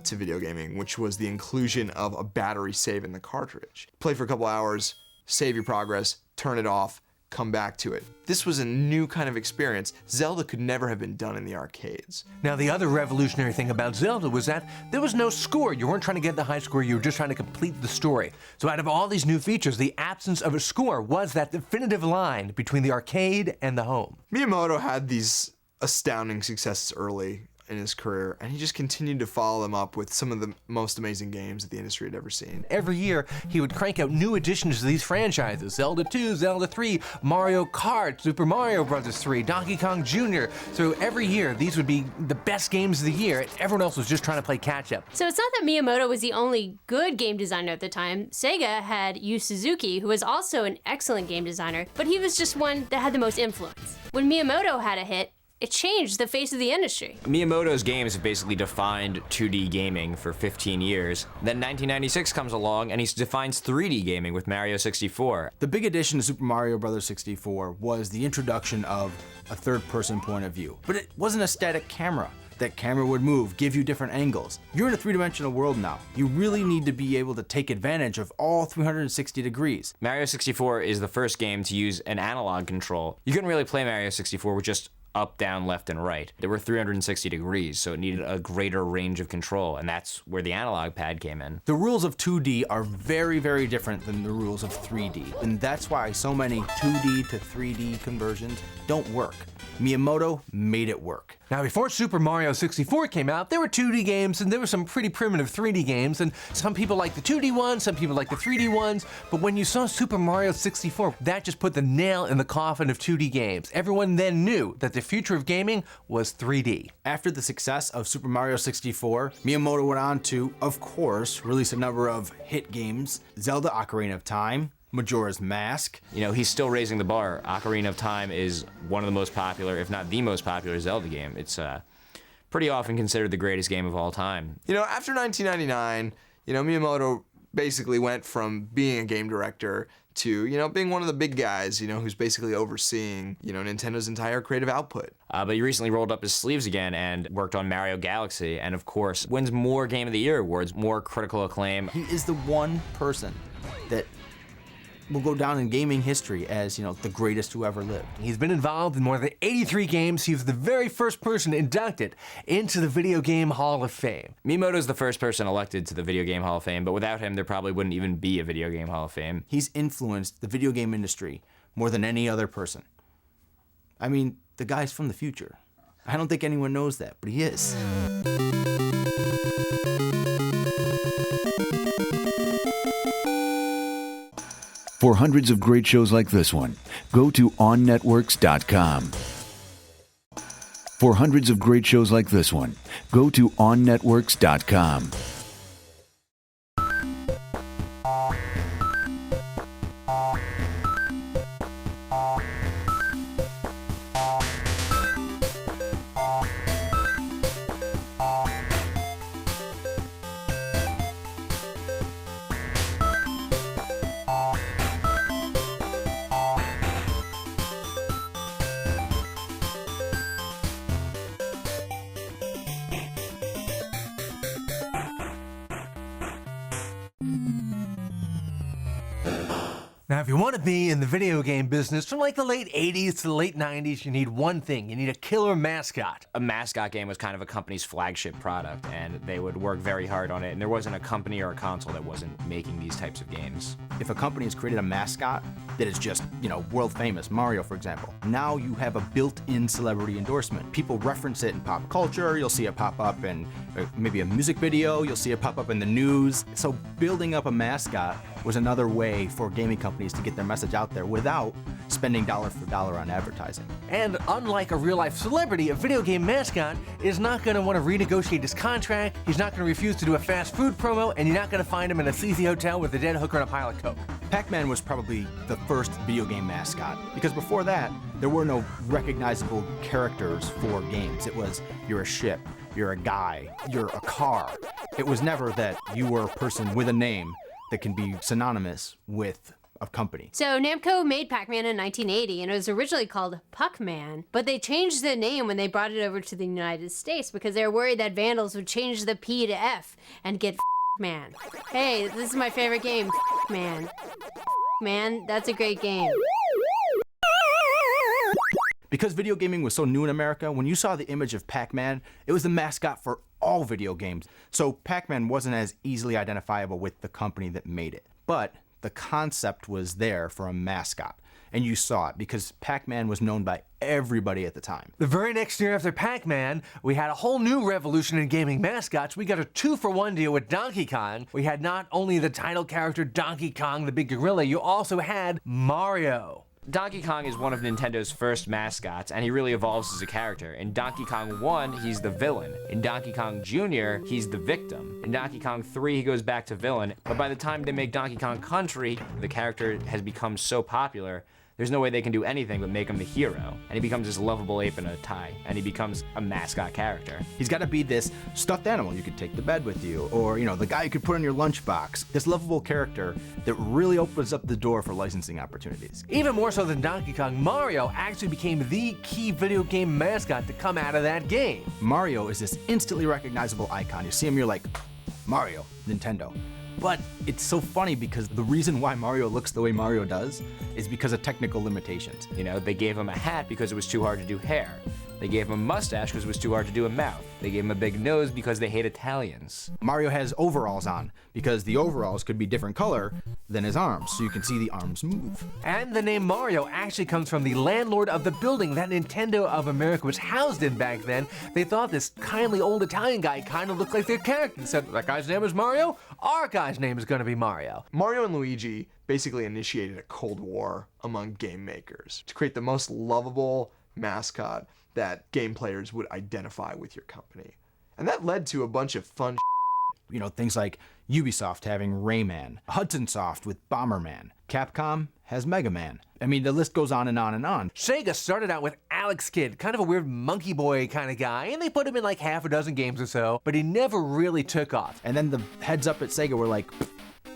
to video gaming, which was the inclusion of a battery save in the cartridge. Play for a couple hours, save your progress, turn it off, come back to it. This was a new kind of experience. Zelda could never have been done in the arcades. Now, the other revolutionary thing about Zelda was that there was no score. You weren't trying to get the high score, you were just trying to complete the story. So out of all these new features, the absence of a score was that definitive line between the arcade and the home. Miyamoto had these astounding successes early in his career, and he just continued to follow them up with some of the most amazing games that the industry had ever seen. Every year, he would crank out new additions to these franchises. Zelda 2, Zelda 3, Mario Kart, Super Mario Bros. 3, Donkey Kong Jr. So every year, these would be the best games of the year, and everyone else was just trying to play catch-up. So it's not that Miyamoto was the only good game designer at the time. Sega had Yu Suzuki, who was also an excellent game designer, but he was just one that had the most influence. When Miyamoto had a hit, it changed the face of the industry. Miyamoto's games have basically defined 2D gaming for 15 years. Then 1996 comes along and he defines 3D gaming with Mario 64. The big addition to Super Mario Bros. 64 was the introduction of a third-person point of view. But it wasn't a static camera. That camera would move, give you different angles. You're in a three-dimensional world now. You really need to be able to take advantage of all 360 degrees. Mario 64 is the first game to use an analog control. You couldn't really play Mario 64 with just up, down, left, and right. There were 360 degrees, so it needed a greater range of control, and that's where the analog pad came in. The rules of 2D are very, very different than the rules of 3D, and that's why so many 2D to 3D conversions don't work. Miyamoto made it work. Now, before Super Mario 64 came out, there were 2D games, and there were some pretty primitive 3D games, and some people liked the 2D ones, some people liked the 3D ones, but when you saw Super Mario 64, that just put the nail in the coffin of 2D games. Everyone then knew that the future of gaming was 3D. After the success of Super Mario 64, Miyamoto went on to, of course, release a number of hit games: Zelda Ocarina of Time, Majora's Mask. You know, he's still raising the bar. Ocarina of Time is one of the most popular, if not the most popular Zelda game. It's pretty often considered the greatest game of all time. You know, after 1999, Miyamoto basically went from being a game director to, being one of the big guys, who's basically overseeing, Nintendo's entire creative output. But he recently rolled up his sleeves again and worked on Mario Galaxy, and of course, wins more Game of the Year awards, more critical acclaim. He is the one person that will go down in gaming history as, the greatest who ever lived. He's been involved in more than 83 games. He was the very first person inducted into the Video Game Hall of Fame. Miyamoto's the first person elected to the Video Game Hall of Fame, but without him, there probably wouldn't even be a Video Game Hall of Fame. He's influenced the video game industry more than any other person. I mean, the guy's from the future. I don't think anyone knows that, but he is. For hundreds of great shows like this one, go to OnNetworks.com. For hundreds of great shows like this one, go to OnNetworks.com. Now, if you want to be in the video game business from like the late 80s to the late 90s, you need one thing. You need a killer mascot. A mascot game was kind of a company's flagship product, and they would work very hard on it, and there wasn't a company or a console that wasn't making these types of games. If a company has created a mascot that is just, world famous, Mario, for example, now you have a built-in celebrity endorsement. People reference it in pop culture. You'll see it pop up in maybe a music video. You'll see it pop up in the news. So building up a mascot was another way for gaming companies to get their message out there without spending dollar for dollar on advertising. And unlike a real-life celebrity, a video game mascot is not going to want to renegotiate his contract, he's not going to refuse to do a fast food promo, and you're not going to find him in a sleazy hotel with a dead hooker and a pile of coke. Pac-Man was probably the first video game mascot, because before that, there were no recognizable characters for games. It was, you're a ship, you're a guy, you're a car. It was never that you were a person with a name that can be synonymous with a company. So Namco made Pac-Man in 1980, and it was originally called Puck-Man, but they changed the name when they brought it over to the United States because they were worried that vandals would change the P to F and get Man. Hey, this is my favorite game, Man. Man, that's a great game. Because video gaming was so new in America, when you saw the image of Pac-Man, it was the mascot for all video games. So Pac-Man wasn't as easily identifiable with the company that made it. But the concept was there for a mascot. And you saw it because Pac-Man was known by everybody at the time. The very next year after Pac-Man, we had a whole new revolution in gaming mascots. We got a 2-for-1 deal with Donkey Kong. We had not only the title character Donkey Kong, the big gorilla, you also had Mario. Donkey Kong is one of Nintendo's first mascots, and he really evolves as a character. In Donkey Kong 1, he's the villain. In Donkey Kong Jr., he's the victim. In Donkey Kong 3, he goes back to villain. But by the time they make Donkey Kong Country, the character has become so popular, there's no way they can do anything but make him the hero. And he becomes this lovable ape in a tie, and he becomes a mascot character. He's got to be this stuffed animal you could take to bed with you, or, the guy you could put on your lunchbox. This lovable character that really opens up the door for licensing opportunities. Even more so than Donkey Kong, Mario actually became the key video game mascot to come out of that game. Mario is this instantly recognizable icon. You see him, you're like, Mario, Nintendo. But it's so funny because the reason why Mario looks the way Mario does is because of technical limitations. They gave him a hat because it was too hard to do hair. They gave him a mustache because it was too hard to do a mouth. They gave him a big nose because they hate Italians. Mario has overalls on because the overalls could be different color than his arms, so you can see the arms move. And the name Mario actually comes from the landlord of the building that Nintendo of America was housed in back then. They thought this kindly old Italian guy kind of looked like their character and said, that guy's name is Mario? Our guy's name is going to be Mario. Mario and Luigi basically initiated a Cold War among game makers to create the most lovable mascot that game players would identify with your company. And that led to a bunch of fun things like Ubisoft having Rayman, Hudson Soft with Bomberman, Capcom has Mega Man. I mean, the list goes on and on and on. SEGA started out with Alex Kidd, kind of a weird monkey boy kind of guy, and they put him in like half a dozen games or so, but he never really took off. And then the heads up at SEGA were like,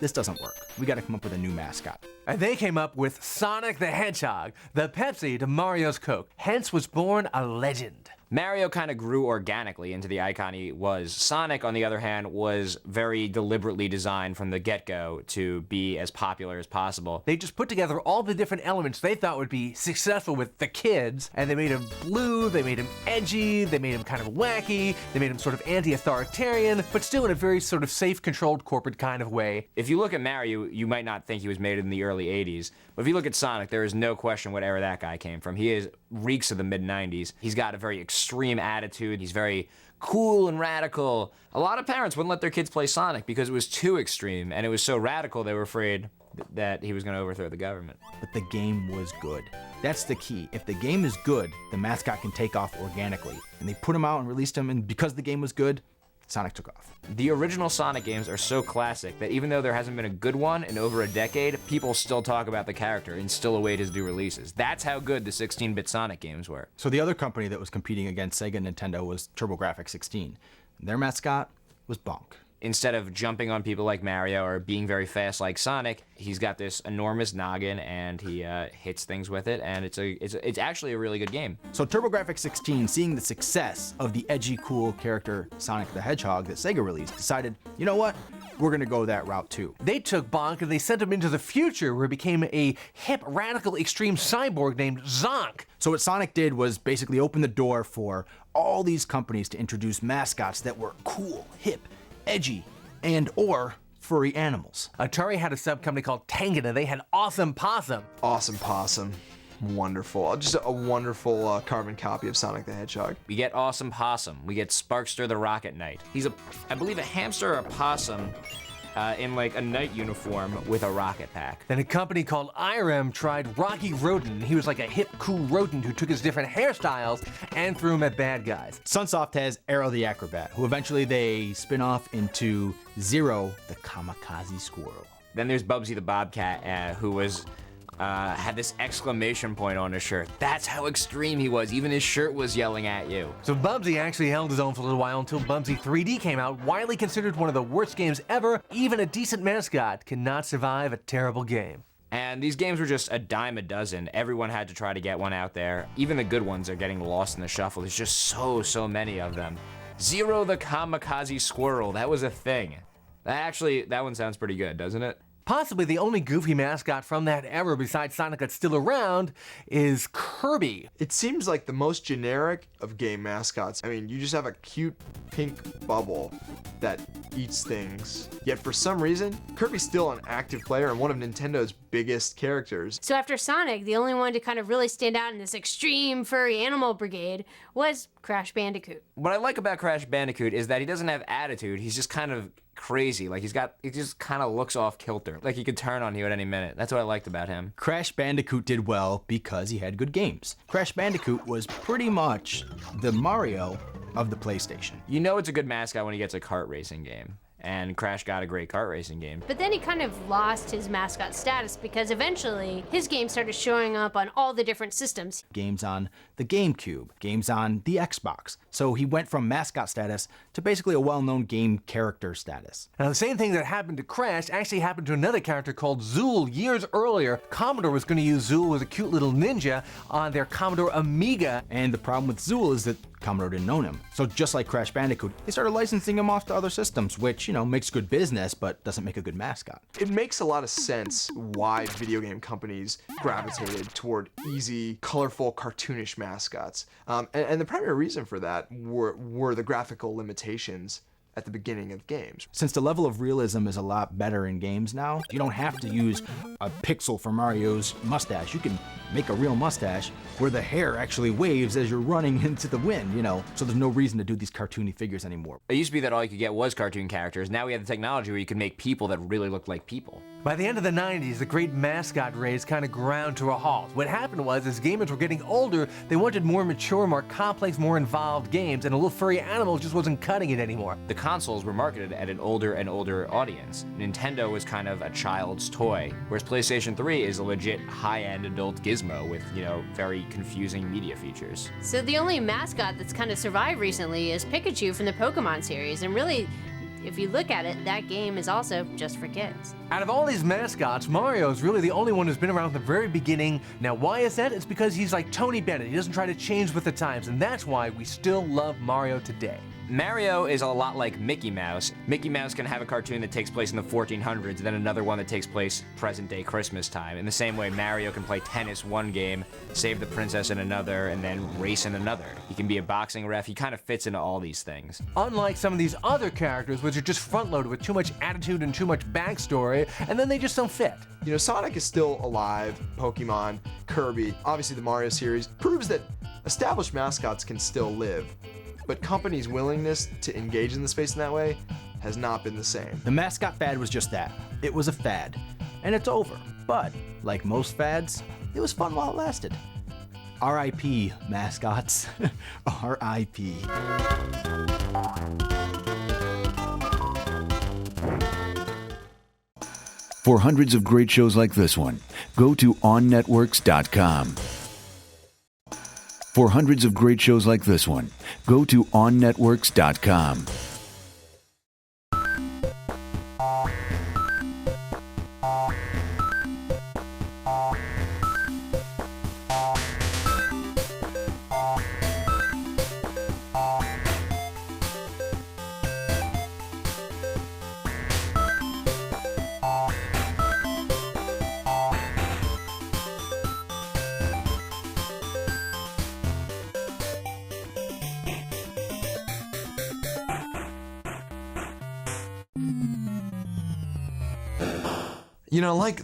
this doesn't work. We got to come up with a new mascot. And they came up with Sonic the Hedgehog, the Pepsi to Mario's Coke. Hence was born a legend. Mario kind of grew organically into the icon he was. Sonic, on the other hand, was very deliberately designed from the get-go to be as popular as possible. They just put together all the different elements they thought would be successful with the kids, and they made him blue, they made him edgy, they made him kind of wacky, they made him sort of anti-authoritarian, but still in a very sort of safe, controlled, corporate kind of way. If you look at Mario, you might not think he was made in the early 80s, but if you look at Sonic, there is no question what era that guy came from. He reeks of the mid-90s. He's got a very extreme attitude. He's very cool and radical. A lot of parents wouldn't let their kids play Sonic because it was too extreme, and it was so radical they were afraid that he was going to overthrow the government. But the game was good. That's the key. If the game is good, the mascot can take off organically. And they put him out and released him, and because the game was good, Sonic took off. The original Sonic games are so classic that even though there hasn't been a good one in over a decade, people still talk about the character and still await his new releases. That's how good the 16-bit Sonic games were. So the other company that was competing against Sega and Nintendo was TurboGrafx-16. Their mascot was Bonk. Instead of jumping on people like Mario or being very fast like Sonic, he's got this enormous noggin and he hits things with it, and it's actually a really good game. So TurboGrafx-16, seeing the success of the edgy, cool character Sonic the Hedgehog that Sega released, decided, you know what? We're gonna go that route too. They took Bonk and they sent him into the future where he became a hip, radical, extreme cyborg named Zonk. So what Sonic did was basically open the door for all these companies to introduce mascots that were cool, hip, edgy, and or furry animals. Atari had a sub-company called Tangana. They had Awesome Possum. Awesome Possum. Wonderful. Just a wonderful carbon copy of Sonic the Hedgehog. We get Awesome Possum. We get Sparkster the Rocket Knight. He's I believe a hamster or a possum in like a knight uniform with a rocket pack. Then a company called IREM tried Rocky Rodent. He was like a hip, cool rodent who took his different hairstyles and threw them at bad guys. Sunsoft has Arrow the Acrobat, who eventually they spin off into Zero the Kamikaze Squirrel. Then there's Bubsy the Bobcat, who was had this exclamation point on his shirt. That's how extreme he was. Even his shirt was yelling at you. So Bubsy actually held his own for a little while until Bubsy 3D came out, widely considered one of the worst games ever. Even a decent mascot cannot survive a terrible game. And these games were just a dime a dozen. Everyone had to try to get one out there. Even the good ones are getting lost in the shuffle. There's just so many of them. Zero the Kamikaze Squirrel, that was a thing. That one sounds pretty good, doesn't it? Possibly the only goofy mascot from that era besides Sonic that's still around is Kirby. It seems like the most generic of game mascots. I mean, you just have a cute pink bubble that eats things. Yet for some reason, Kirby's still an active player and one of Nintendo's biggest characters. So after Sonic, the only one to kind of really stand out in this extreme furry animal brigade was Crash Bandicoot. What I like about Crash Bandicoot is that he doesn't have attitude. He's just kind of crazy. Like he just kind of looks off kilter. Like he could turn on you at any minute. That's what I liked about him. Crash Bandicoot did well because he had good games. Crash Bandicoot was pretty much the Mario of the PlayStation. You know it's a good mascot when he gets a kart racing game. And Crash got a great kart racing game. But then he kind of lost his mascot status because eventually his game started showing up on all the different systems. Games on the GameCube, games on the Xbox. So he went from mascot status to basically a well-known game character status. Now, the same thing that happened to Crash actually happened to another character called Zool years earlier. Commodore was going to use Zool as a cute little ninja on their Commodore Amiga. And the problem with Zool is that Commodore didn't own him. So just like Crash Bandicoot, they started licensing him off to other systems, which, makes good business, but doesn't make a good mascot. It makes a lot of sense why video game companies gravitated toward easy, colorful, cartoonish mascots. And the primary reason for that were the graphical limitations at the beginning of games. Since the level of realism is a lot better in games now, you don't have to use a pixel for Mario's mustache. You can make a real mustache where the hair actually waves as you're running into the wind, so there's no reason to do these cartoony figures anymore. It used to be that all you could get was cartoon characters. Now we have the technology where you can make people that really look like people. By the end of the 90s, the great mascot race kind of ground to a halt. What happened was, as gamers were getting older, they wanted more mature, more complex, more involved games, and a little furry animal just wasn't cutting it anymore. The consoles were marketed at an older and older audience. Nintendo was kind of a child's toy, whereas PlayStation 3 is a legit high-end adult gizmo with, very confusing media features. So the only mascot that's kind of survived recently is Pikachu from the Pokemon series, and really, if you look at it, that game is also just for kids. Out of all these mascots, Mario is really the only one who's been around from the very beginning. Now, why is that? It's because he's like Tony Bennett. He doesn't try to change with the times, and that's why we still love Mario today. Mario is a lot like Mickey Mouse. Mickey Mouse can have a cartoon that takes place in the 1400s, then another one that takes place present-day Christmas time. In the same way, Mario can play tennis one game, save the princess in another, and then race in another. He can be a boxing ref. He kind of fits into all these things. Unlike some of these other characters, which are just front-loaded with too much attitude and too much backstory, and then they just don't fit. Sonic is still alive, Pokemon, Kirby, obviously the Mario series, proves that established mascots can still live. But companies' willingness to engage in the space in that way has not been the same. The mascot fad was just that. It was a fad. And it's over. But, like most fads, it was fun while it lasted. R.I.P. mascots. R.I.P. For hundreds of great shows like this one, go to OnNetworks.com. For hundreds of great shows like this one, go to OnNetworks.com.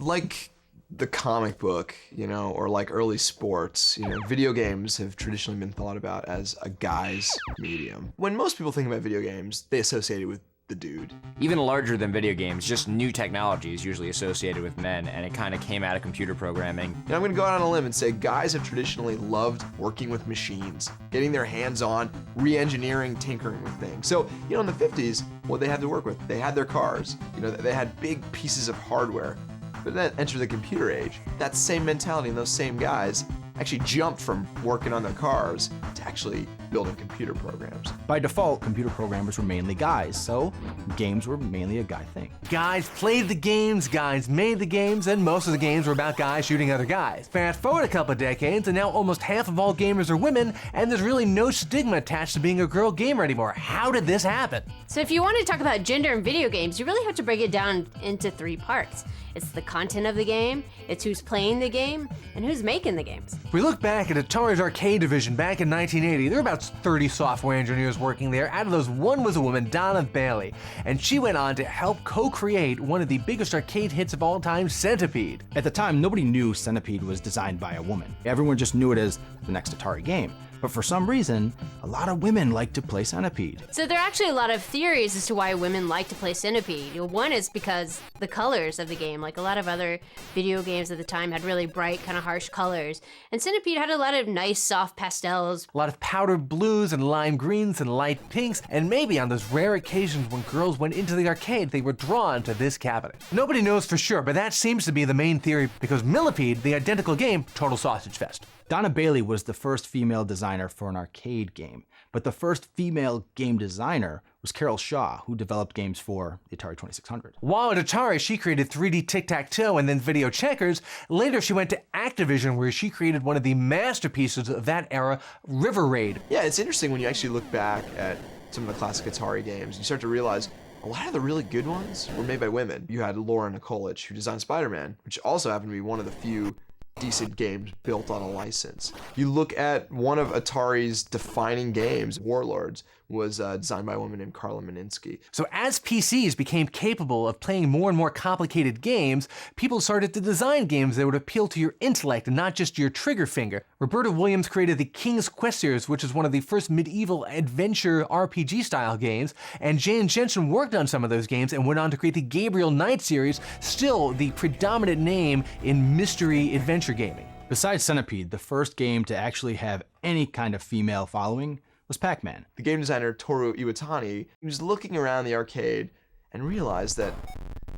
Like the comic book, or like early sports, video games have traditionally been thought about as a guy's medium. When most people think about video games, they associate it with the dude. Even larger than video games, just new technology is usually associated with men, and it kind of came out of computer programming. I'm gonna go out on a limb and say guys have traditionally loved working with machines, getting their hands on, re-engineering, tinkering with things. So, in the 50s, what they had to work with, they had their cars, they had big pieces of hardware. But then enter the computer age. That same mentality and those same guys actually jumped from working on their cars to actually building computer programs. By default, computer programmers were mainly guys, so games were mainly a guy thing. Guys played the games, guys made the games, and most of the games were about guys shooting other guys. Fast forward a couple of decades, and now almost half of all gamers are women, and there's really no stigma attached to being a girl gamer anymore. How did this happen? So if you want to talk about gender in video games, you really have to break it down into 3 parts. It's the content of the game, it's who's playing the game, and who's making the games. If we look back at Atari's arcade division back in 1980, there were about 30 software engineers working there. Out of those, one was a woman, Donna Bailey, and she went on to help co-create one of the biggest arcade hits of all time, Centipede. At the time, nobody knew Centipede was designed by a woman. Everyone just knew it as the next Atari game. But for some reason, a lot of women like to play Centipede. So there are actually a lot of theories as to why women like to play Centipede. One is because the colors of the game, like a lot of other video games at the time, had really bright, kind of harsh colors. And Centipede had a lot of nice, soft pastels. A lot of powdered blues and lime greens and light pinks, and maybe on those rare occasions when girls went into the arcade, they were drawn to this cabinet. Nobody knows for sure, but that seems to be the main theory because Millipede, the identical game, total sausage fest. Donna Bailey was the first female designer for an arcade game, but the first female game designer was Carol Shaw, who developed games for the Atari 2600. While at Atari, she created 3D tic-tac-toe and then video checkers. Later, she went to Activision, where she created one of the masterpieces of that era, River Raid. Yeah, it's interesting when you actually look back at some of the classic Atari games, you start to realize a lot of the really good ones were made by women. You had Laura Nikolic, who designed Spider-Man, which also happened to be one of the few decent games built on a license. You look at one of Atari's defining games, Warlords, was designed by a woman named Carla Meninsky. So as PCs became capable of playing more and more complicated games, people started to design games that would appeal to your intellect and not just your trigger finger. Roberta Williams created the King's Quest series, which is one of the first medieval adventure RPG-style games, and Jane Jensen worked on some of those games and went on to create the Gabriel Knight series, still the predominant name in mystery adventure gaming. Besides Centipede, the first game to actually have any kind of female following was Pac-Man. The game designer Toru Iwatani, he was looking around the arcade and realized that,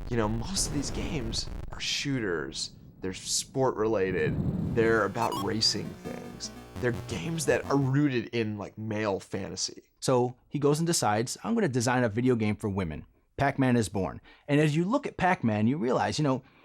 most of these games are shooters, they're sport related, they're about racing things. They're games that are rooted in male fantasy. So he goes and decides, I'm going to design a video game for women. Pac-Man is born. And as you look at Pac-Man, you realize,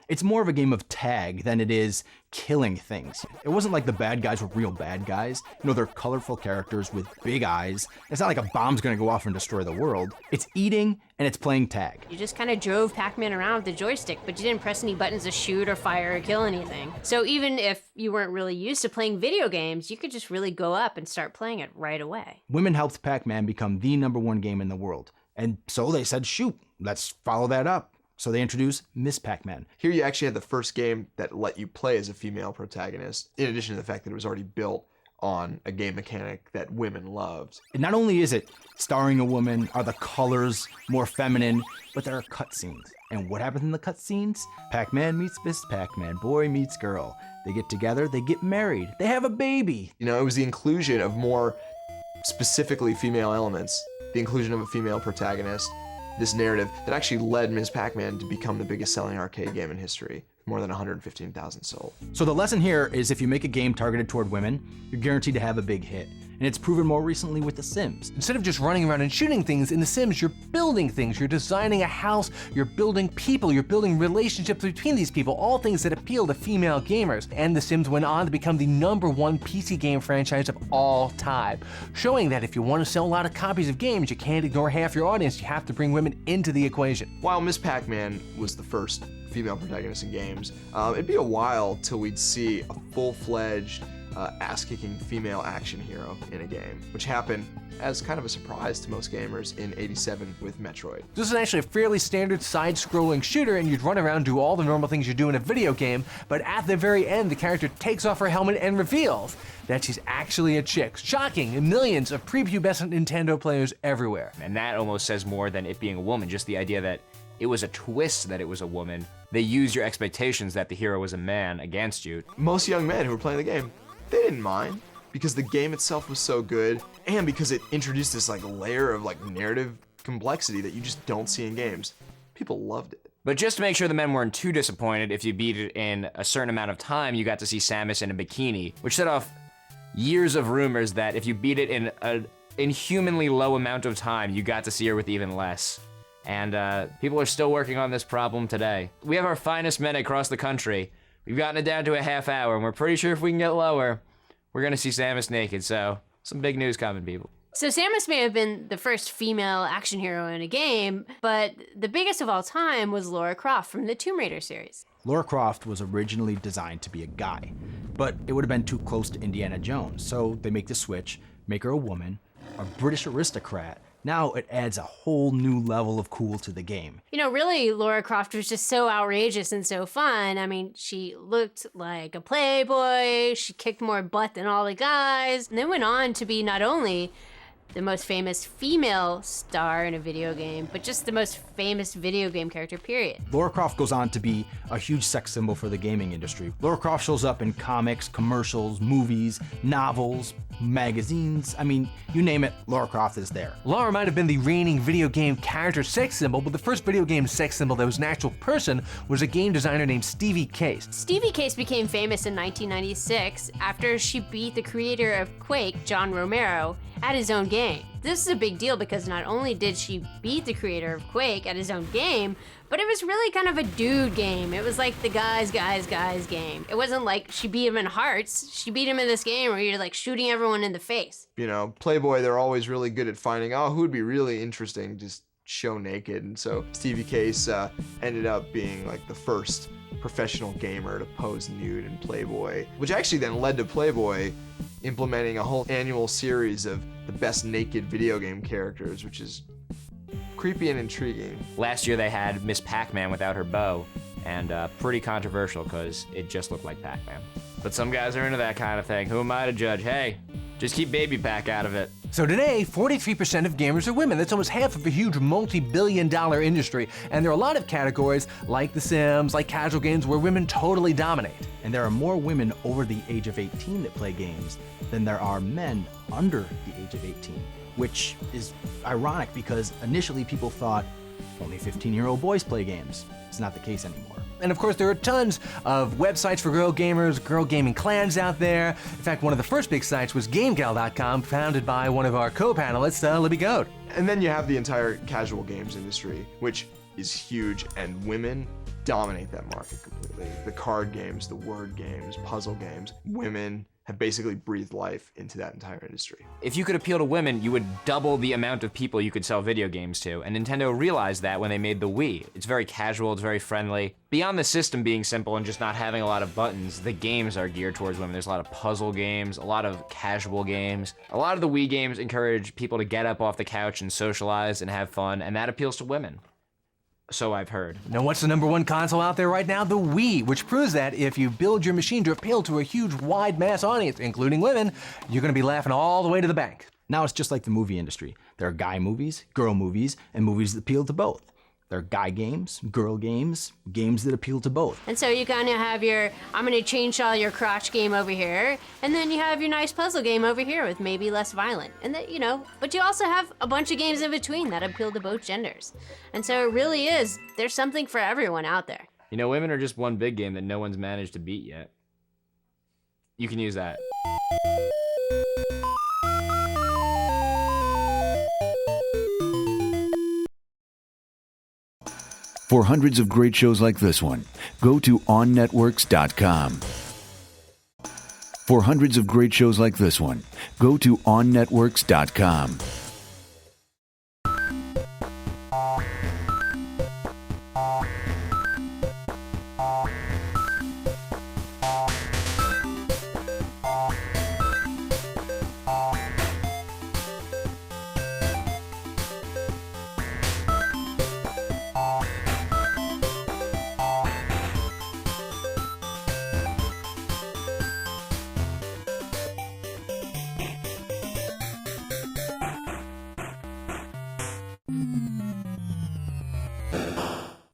it's more of a game of tag than it is killing things. It wasn't like the bad guys were real bad guys. They're colorful characters with big eyes. It's not like a bomb's gonna go off and destroy the world. It's eating and it's playing tag. You just kind of drove Pac-Man around with the joystick, but you didn't press any buttons to shoot or fire or kill anything. So even if you weren't really used to playing video games, you could just really go up and start playing it right away. Women helped Pac-Man become the #1 game in the world. And so they said, shoot, let's follow that up. So they introduced Miss Pac-Man. Here you actually had the first game that let you play as a female protagonist, in addition to the fact that it was already built on a game mechanic that women loved. And not only is it starring a woman, are the colors more feminine, but there are cutscenes. And what happens in the cutscenes? Pac-Man meets Miss Pac-Man, boy meets girl. They get together, they get married, they have a baby. It was the inclusion of more specifically female elements, the inclusion of a female protagonist, this narrative that actually led Ms. Pac-Man to become the biggest selling arcade game in history, more than 115,000 sold. So the lesson here is if you make a game targeted toward women, you're guaranteed to have a big hit. And it's proven more recently with The Sims. Instead of just running around and shooting things, in The Sims, you're building things. You're designing a house, you're building people, you're building relationships between these people, all things that appeal to female gamers. And The Sims went on to become the #1 PC game franchise of all time, showing that if you want to sell a lot of copies of games, you can't ignore half your audience. You have to bring women into the equation. While Ms. Pac-Man was the first female protagonist in games, it'd be a while till we'd see a full-fledged ass-kicking female action hero in a game, which happened as kind of a surprise to most gamers in '87 with Metroid. This is actually a fairly standard side-scrolling shooter, and you'd run around and do all the normal things you do in a video game, but at the very end, the character takes off her helmet and reveals that she's actually a chick, shocking millions of prepubescent Nintendo players everywhere. And that almost says more than it being a woman, just the idea that it was a twist that it was a woman. They used your expectations that the hero was a man against you. Most young men who were playing the game, they didn't mind, because the game itself was so good, and because it introduced this layer of narrative complexity that you just don't see in games. People loved it. But just to make sure the men weren't too disappointed, if you beat it in a certain amount of time, you got to see Samus in a bikini, which set off years of rumors that if you beat it in an inhumanly low amount of time, you got to see her with even less. And people are still working on this problem today. We have our finest men across the country. We've gotten it down to a half hour, and we're pretty sure if we can get lower, we're gonna see Samus naked, so some big news coming, people. So Samus may have been the first female action hero in a game, but the biggest of all time was Lara Croft from the Tomb Raider series. Lara Croft was originally designed to be a guy, but it would have been too close to Indiana Jones, so they make the switch, make her a woman, a British aristocrat. Now it adds a whole new level of cool to the game. You know, really, Lara Croft was just so outrageous and so fun. I mean, she looked like a playboy, she kicked more butt than all the guys, and then went on to be not only the most famous female star in a video game, but just the most famous video game character, period. Lara Croft goes on to be a huge sex symbol for the gaming industry. Lara Croft shows up in comics, commercials, movies, novels, magazines. I mean, you name it, Lara Croft is there. Lara might have been the reigning video game character sex symbol, but the first video game sex symbol that was an actual person was a game designer named Stevie Case. Stevie Case became famous in 1996 after she beat the creator of Quake, John Romero, at his own game. This is a big deal because not only did she beat the creator of Quake at his own game, but it was really kind of a dude game. It was like the guys game. It wasn't like she beat him in Hearts. She beat him in this game where you're like shooting everyone in the face. You know, Playboy, they're always really good at finding, oh, who would be really interesting to show naked. And so Stevie Case ended up being like the first professional gamer to pose nude in Playboy, which actually then led to Playboy implementing a whole annual series of the best naked video game characters, which is creepy and intriguing. Last year they had Miss Pac-Man without her bow, and pretty controversial because it just looked like Pac-Man. But some guys are into that kind of thing. Who am I to judge? Hey, just keep Baby Pac out of it. So today, 43% of gamers are women. That's almost half of a huge multi-billion-dollar industry. And there are a lot of categories like The Sims, like casual games, where women totally dominate. And there are more women over the age of 18 that play games than there are men under the age of 18, which is ironic because initially people thought only 15-year-old boys play games. It's not the case anymore. And of course, there are tons of websites for girl gamers, girl gaming clans out there. In fact, one of the first big sites was GameGal.com, founded by one of our co-panelists, Libby Goat. And then you have the entire casual games industry, which is huge, and women dominate that market completely. The card games, the word games, puzzle games, women have basically breathed life into that entire industry. If you could appeal to women, you would double the amount of people you could sell video games to, and Nintendo realized that when they made the Wii. It's very casual, it's very friendly. Beyond the system being simple and just not having a lot of buttons, the games are geared towards women. There's a lot of puzzle games, a lot of casual games. A lot of the Wii games encourage people to get up off the couch and socialize and have fun, and that appeals to women. So I've heard. Now, what's the number one console out there right now? The Wii, which proves that if you build your machine to appeal to a huge, wide mass audience, including women, you're going to be laughing all the way to the bank. Now it's just like the movie industry. There are guy movies, girl movies, and movies that appeal to both. There are guy games, girl games, games that appeal to both. And so you kind of have your, I'm gonna chainsaw your crotch game over here, and then you have your nice puzzle game over here with maybe less violent. And that, you know, but you also have a bunch of games in between that appeal to both genders. And so it really is, there's something for everyone out there. You know, women are just one big game that no one's managed to beat yet. You can use that. For hundreds of great shows like this one, go to OnNetworks.com. For hundreds of great shows like this one, go to OnNetworks.com.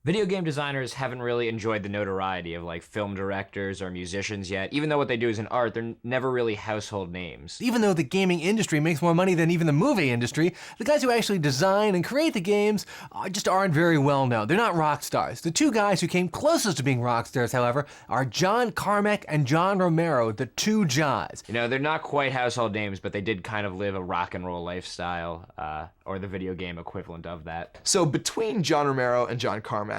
Video game designers haven't really enjoyed the notoriety of like film directors or musicians yet. Even though what they do is in art, they're never really household names. Even though the gaming industry makes more money than even the movie industry, the guys who actually design and create the games just aren't very well known. They're not rock stars. The two guys who came closest to being rock stars, however, are John Carmack and John Romero, the two Johns. You know, they're not quite household names, but they did kind of live a rock and roll lifestyle, or the video game equivalent of that. So between John Romero and John Carmack,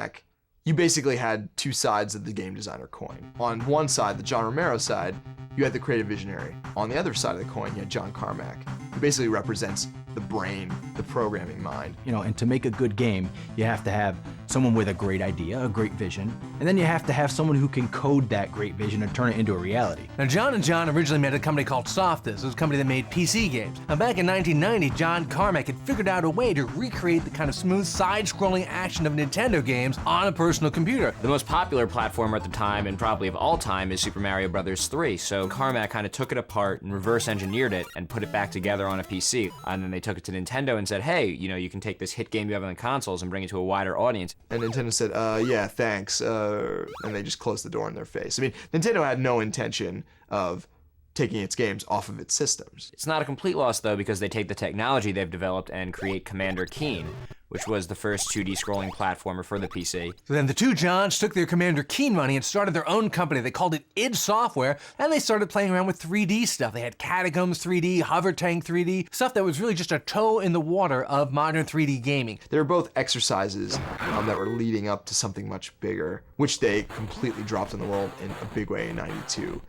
you basically had two sides of the game designer coin. On one side, the John Romero side, you had the creative visionary. On the other side of the coin, you had John Carmack, who basically represents the brain, the programming mind. You know, and to make a good game, you have to have someone with a great idea, a great vision, and then you have to have someone who can code that great vision and turn it into a reality. Now, John and John originally made a company called Softus. It was a company that made PC games. Now, back in 1990, John Carmack had figured out a way to recreate the kind of smooth side-scrolling action of Nintendo games on a personal computer. The most popular platformer at the time, and probably of all time, is Super Mario Bros. 3. So Carmack kind of took it apart and reverse engineered it and put it back together on a PC. And then they took it to Nintendo and said, hey, you know, you can take this hit game you have on the consoles and bring it to a wider audience. And Nintendo said, yeah, thanks, and they just closed the door in their face. I mean, Nintendo had no intention of taking its games off of its systems. It's not a complete loss, though, because they take the technology they've developed and create Commander Keen, which was the first 2D scrolling platformer for the PC. So then the two Johns took their Commander Keen money and started their own company. They called it id Software, and they started playing around with 3D stuff. They had Catacombs 3D, Hover Tank 3D, stuff that was really just a toe in the water of modern 3D gaming. They were both exercises that were leading up to something much bigger, which they completely dropped on the world in a big way in '92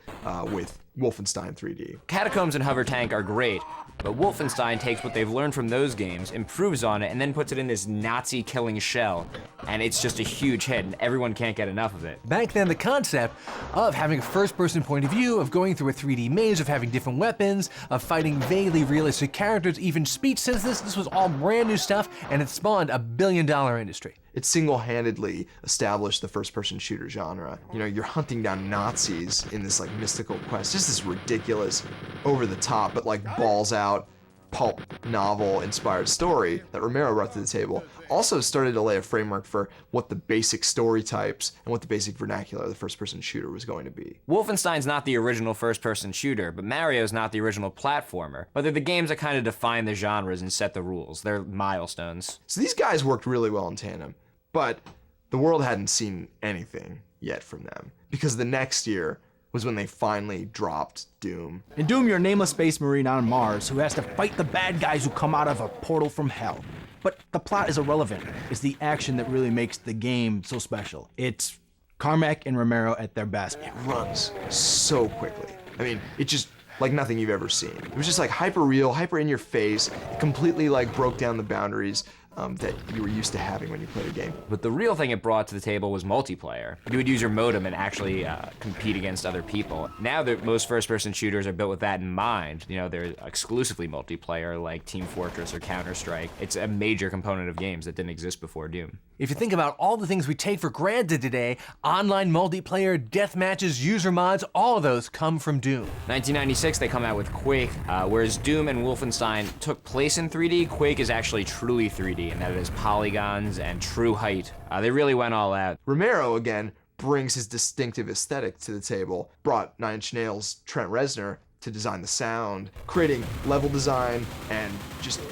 with Wolfenstein 3D. Catacombs and Hover Tank are great, but Wolfenstein takes what they've learned from those games, improves on it, and then puts it in this Nazi-killing shell. And it's just a huge hit, and everyone can't get enough of it. Back then, the concept of having a first-person point of view, of going through a 3D maze, of having different weapons, of fighting vaguely realistic characters, even speech synthesis, this was all brand new stuff, and it spawned a billion-dollar industry. It single-handedly established the first-person shooter genre. You know, you're hunting down Nazis in this like mystical quest, just this ridiculous, over-the-top, but like balls-out, pulp novel-inspired story that Romero brought to the table. Also started to lay a framework for what the basic story types and what the basic vernacular of the first-person shooter was going to be. Wolfenstein's not the original first-person shooter, but Mario's not the original platformer. But they're the games that kind of define the genres and set the rules. They're milestones. So these guys worked really well in tandem. But the world hadn't seen anything yet from them, because the next year was when they finally dropped Doom. In Doom, you're a nameless space marine on Mars who has to fight the bad guys who come out of a portal from hell. But the plot is irrelevant. It's the action that really makes the game so special. It's Carmack and Romero at their best. It runs so quickly. I mean, it just like nothing you've ever seen. It was just like hyper real, hyper in your face. It completely like broke down the boundaries that you were used to having when you played a game. But the real thing it brought to the table was multiplayer. You would use your modem and actually compete against other people. Now most first-person shooters are built with that in mind. You know, they're exclusively multiplayer, like Team Fortress or Counter-Strike. It's a major component of games that didn't exist before Doom. If you think about all the things we take for granted today, online multiplayer, death matches, user mods, all of those come from Doom. 1996, they come out with Quake, whereas Doom and Wolfenstein took place in 3D, Quake is actually truly 3D, and that it has polygons and true height. They really went all out. Romero, again, brings his distinctive aesthetic to the table, brought Nine Inch Nails' Trent Reznor to design the sound, creating level design and just an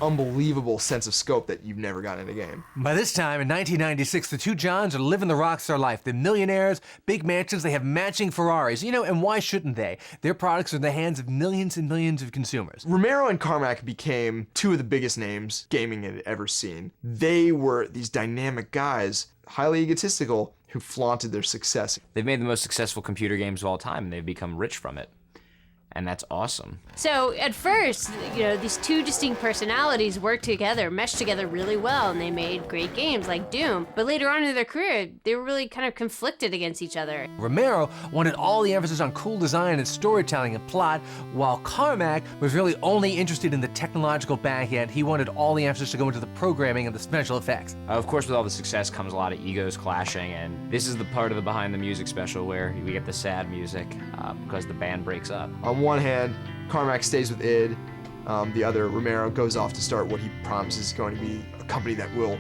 unbelievable sense of scope that you've never gotten in a game. By this time, in 1996, the two Johns are living the rockstar life. They're millionaires, big mansions, they have matching Ferraris, you know, and why shouldn't they? Their products are in the hands of millions and millions of consumers. Romero and Carmack became two of the biggest names gaming had ever seen. They were these dynamic guys, highly egotistical, who flaunted their success. They've made the most successful computer games of all time, and they've become rich from it. And that's awesome. So at first, you know, these two distinct personalities worked together, meshed together really well, and they made great games like Doom. But later on in their career, they were really kind of conflicted against each other. Romero wanted all the emphasis on cool design and storytelling and plot, while Carmack was really only interested in the technological back end. He wanted all the emphasis to go into the programming and the special effects. Of course, with all the success comes a lot of egos clashing, and this is the part of the Behind the Music special where we get the sad music because the band breaks up. On one hand, Carmack stays with id. The other, Romero, goes off to start what he promises is going to be a company that will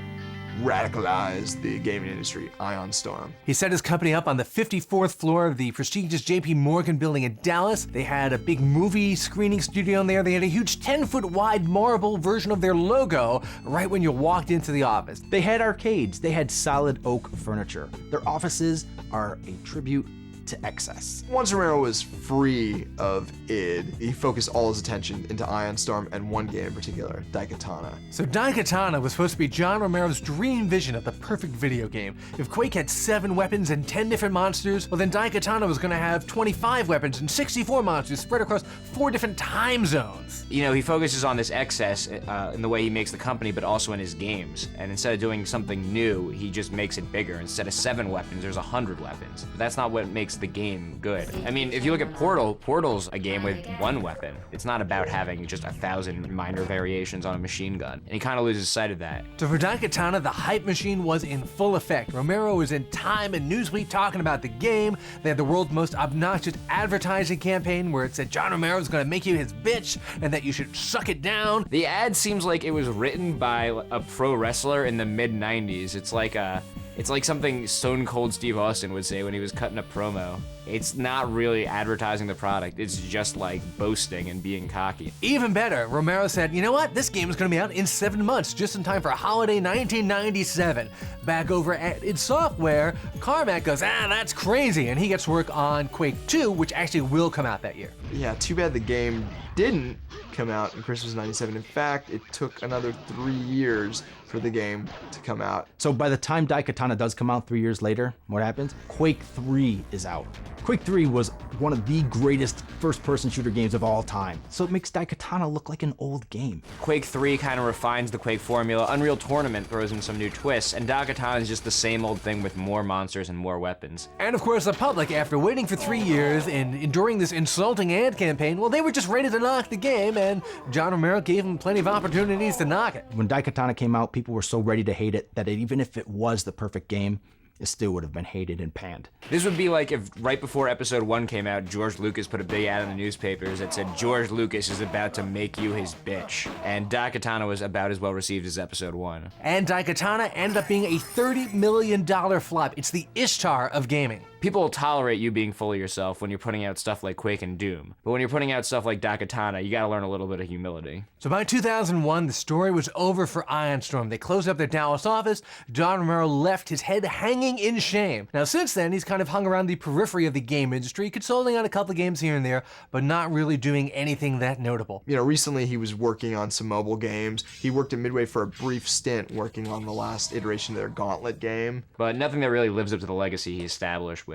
radicalized the gaming industry, Ion Storm. He set his company up on the 54th floor of the prestigious JP Morgan building in Dallas. They had a big movie screening studio in there. They had a huge 10-foot wide marble version of their logo right when you walked into the office. They had arcades. They had solid oak furniture. Their offices are a tribute to excess. Once Romero was free of id, he focused all his attention into Ion Storm and one game in particular, Daikatana. So Daikatana was supposed to be John Romero's dream vision of the perfect video game. If Quake had 7 weapons and 10 different monsters, well then Daikatana was going to have 25 weapons and 64 monsters spread across 4 different time zones. You know, he focuses on this excess in the way he makes the company, but also in his games. And instead of doing something new, he just makes it bigger. Instead of 7 weapons, there's 100 weapons. But that's not what makes the game good. I mean, if you look at Portal's a game with 1 weapon. It's not about having just 1,000 minor variations on a machine gun. And he kind of loses sight of that. So for Daikatana, the hype machine was in full effect. Romero was in Time and Newsweek talking about the game. They had the world's most obnoxious advertising campaign where it said John Romero's gonna make you his bitch and that you should suck it down. The ad seems like it was written by a pro wrestler in the mid-90s. It's like something Stone Cold Steve Austin would say when he was cutting a promo. It's not really advertising the product, it's just like boasting and being cocky. Even better, Romero said, you know what, this game is gonna be out in 7 months, just in time for holiday 1997. Back over at id Software, Carmack goes, that's crazy, and he gets to work on Quake 2, which actually will come out that year. Yeah, too bad the game didn't come out in Christmas '97. In fact, it took another 3 years for the game to come out. So by the time Daikatana does come out 3 years later, what happens? Quake 3 is out. Quake 3 was one of the greatest first-person shooter games of all time, so it makes Daikatana look like an old game. Quake 3 kind of refines the Quake formula, Unreal Tournament throws in some new twists, and Daikatana is just the same old thing with more monsters and more weapons. And of course the public, after waiting for 3 years and enduring this insulting ad campaign, well, they were just ready to knock the game, and John Romero gave them plenty of opportunities to knock it. When Daikatana came out, people were so ready to hate it that even if it was the perfect game, it still would have been hated and panned. This would be like if right before episode 1 came out, George Lucas put a big ad in the newspapers that said, George Lucas is about to make you his bitch. And Daikatana was about as well received as episode 1. And Daikatana ended up being a $30 million flop. It's the Ishtar of gaming. People will tolerate you being full of yourself when you're putting out stuff like Quake and Doom. But when you're putting out stuff like Daikatana, you gotta learn a little bit of humility. So by 2001, the story was over for Ion Storm. They closed up their Dallas office. John Romero left his head hanging in shame. Now since then, he's kind of hung around the periphery of the game industry, consulting on a couple of games here and there, but not really doing anything that notable. You know, recently he was working on some mobile games. He worked at Midway for a brief stint working on the last iteration of their Gauntlet game. But nothing that really lives up to the legacy he established with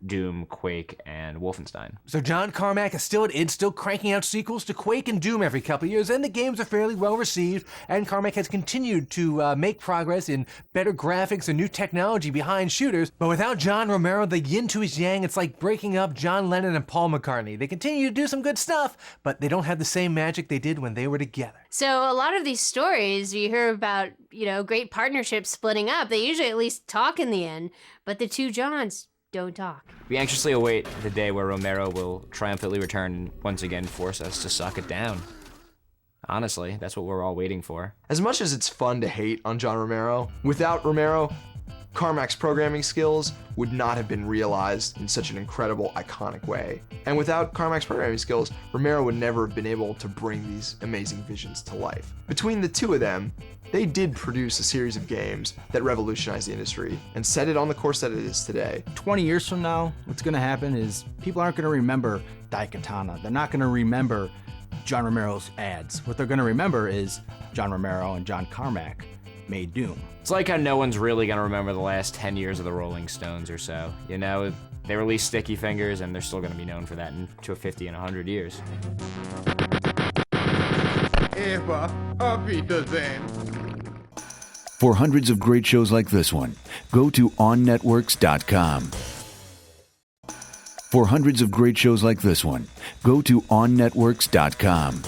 Doom, Quake, and Wolfenstein. So John Carmack is still at id, still cranking out sequels to Quake and Doom every couple of years, and the games are fairly well received, and Carmack has continued to make progress in better graphics and new technology behind shooters, but without John Romero, the yin to his yang, it's like breaking up John Lennon and Paul McCartney. They continue to do some good stuff, but they don't have the same magic they did when they were together. So a lot of these stories you hear about, great partnerships splitting up, they usually at least talk in the end, but the two Johns don't talk. We anxiously await the day where Romero will triumphantly return and once again force us to suck it down. Honestly, that's what we're all waiting for. As much as it's fun to hate on John Romero, without Romero, Carmack's programming skills would not have been realized in such an incredible, iconic way. And without Carmack's programming skills, Romero would never have been able to bring these amazing visions to life. Between the two of them, they did produce a series of games that revolutionized the industry and set it on the course that it is today. 20 years from now, what's going to happen is people aren't going to remember Daikatana. They're not going to remember John Romero's ads. What they're going to remember is John Romero and John Carmack made Doom. It's like how no one's really gonna remember the last 10 years of the Rolling Stones or so. They released Sticky Fingers and they're still gonna be known for that in 50 and 100 years. For hundreds of great shows like this one, go to OnNetworks.com. For hundreds of great shows like this one, go to OnNetworks.com.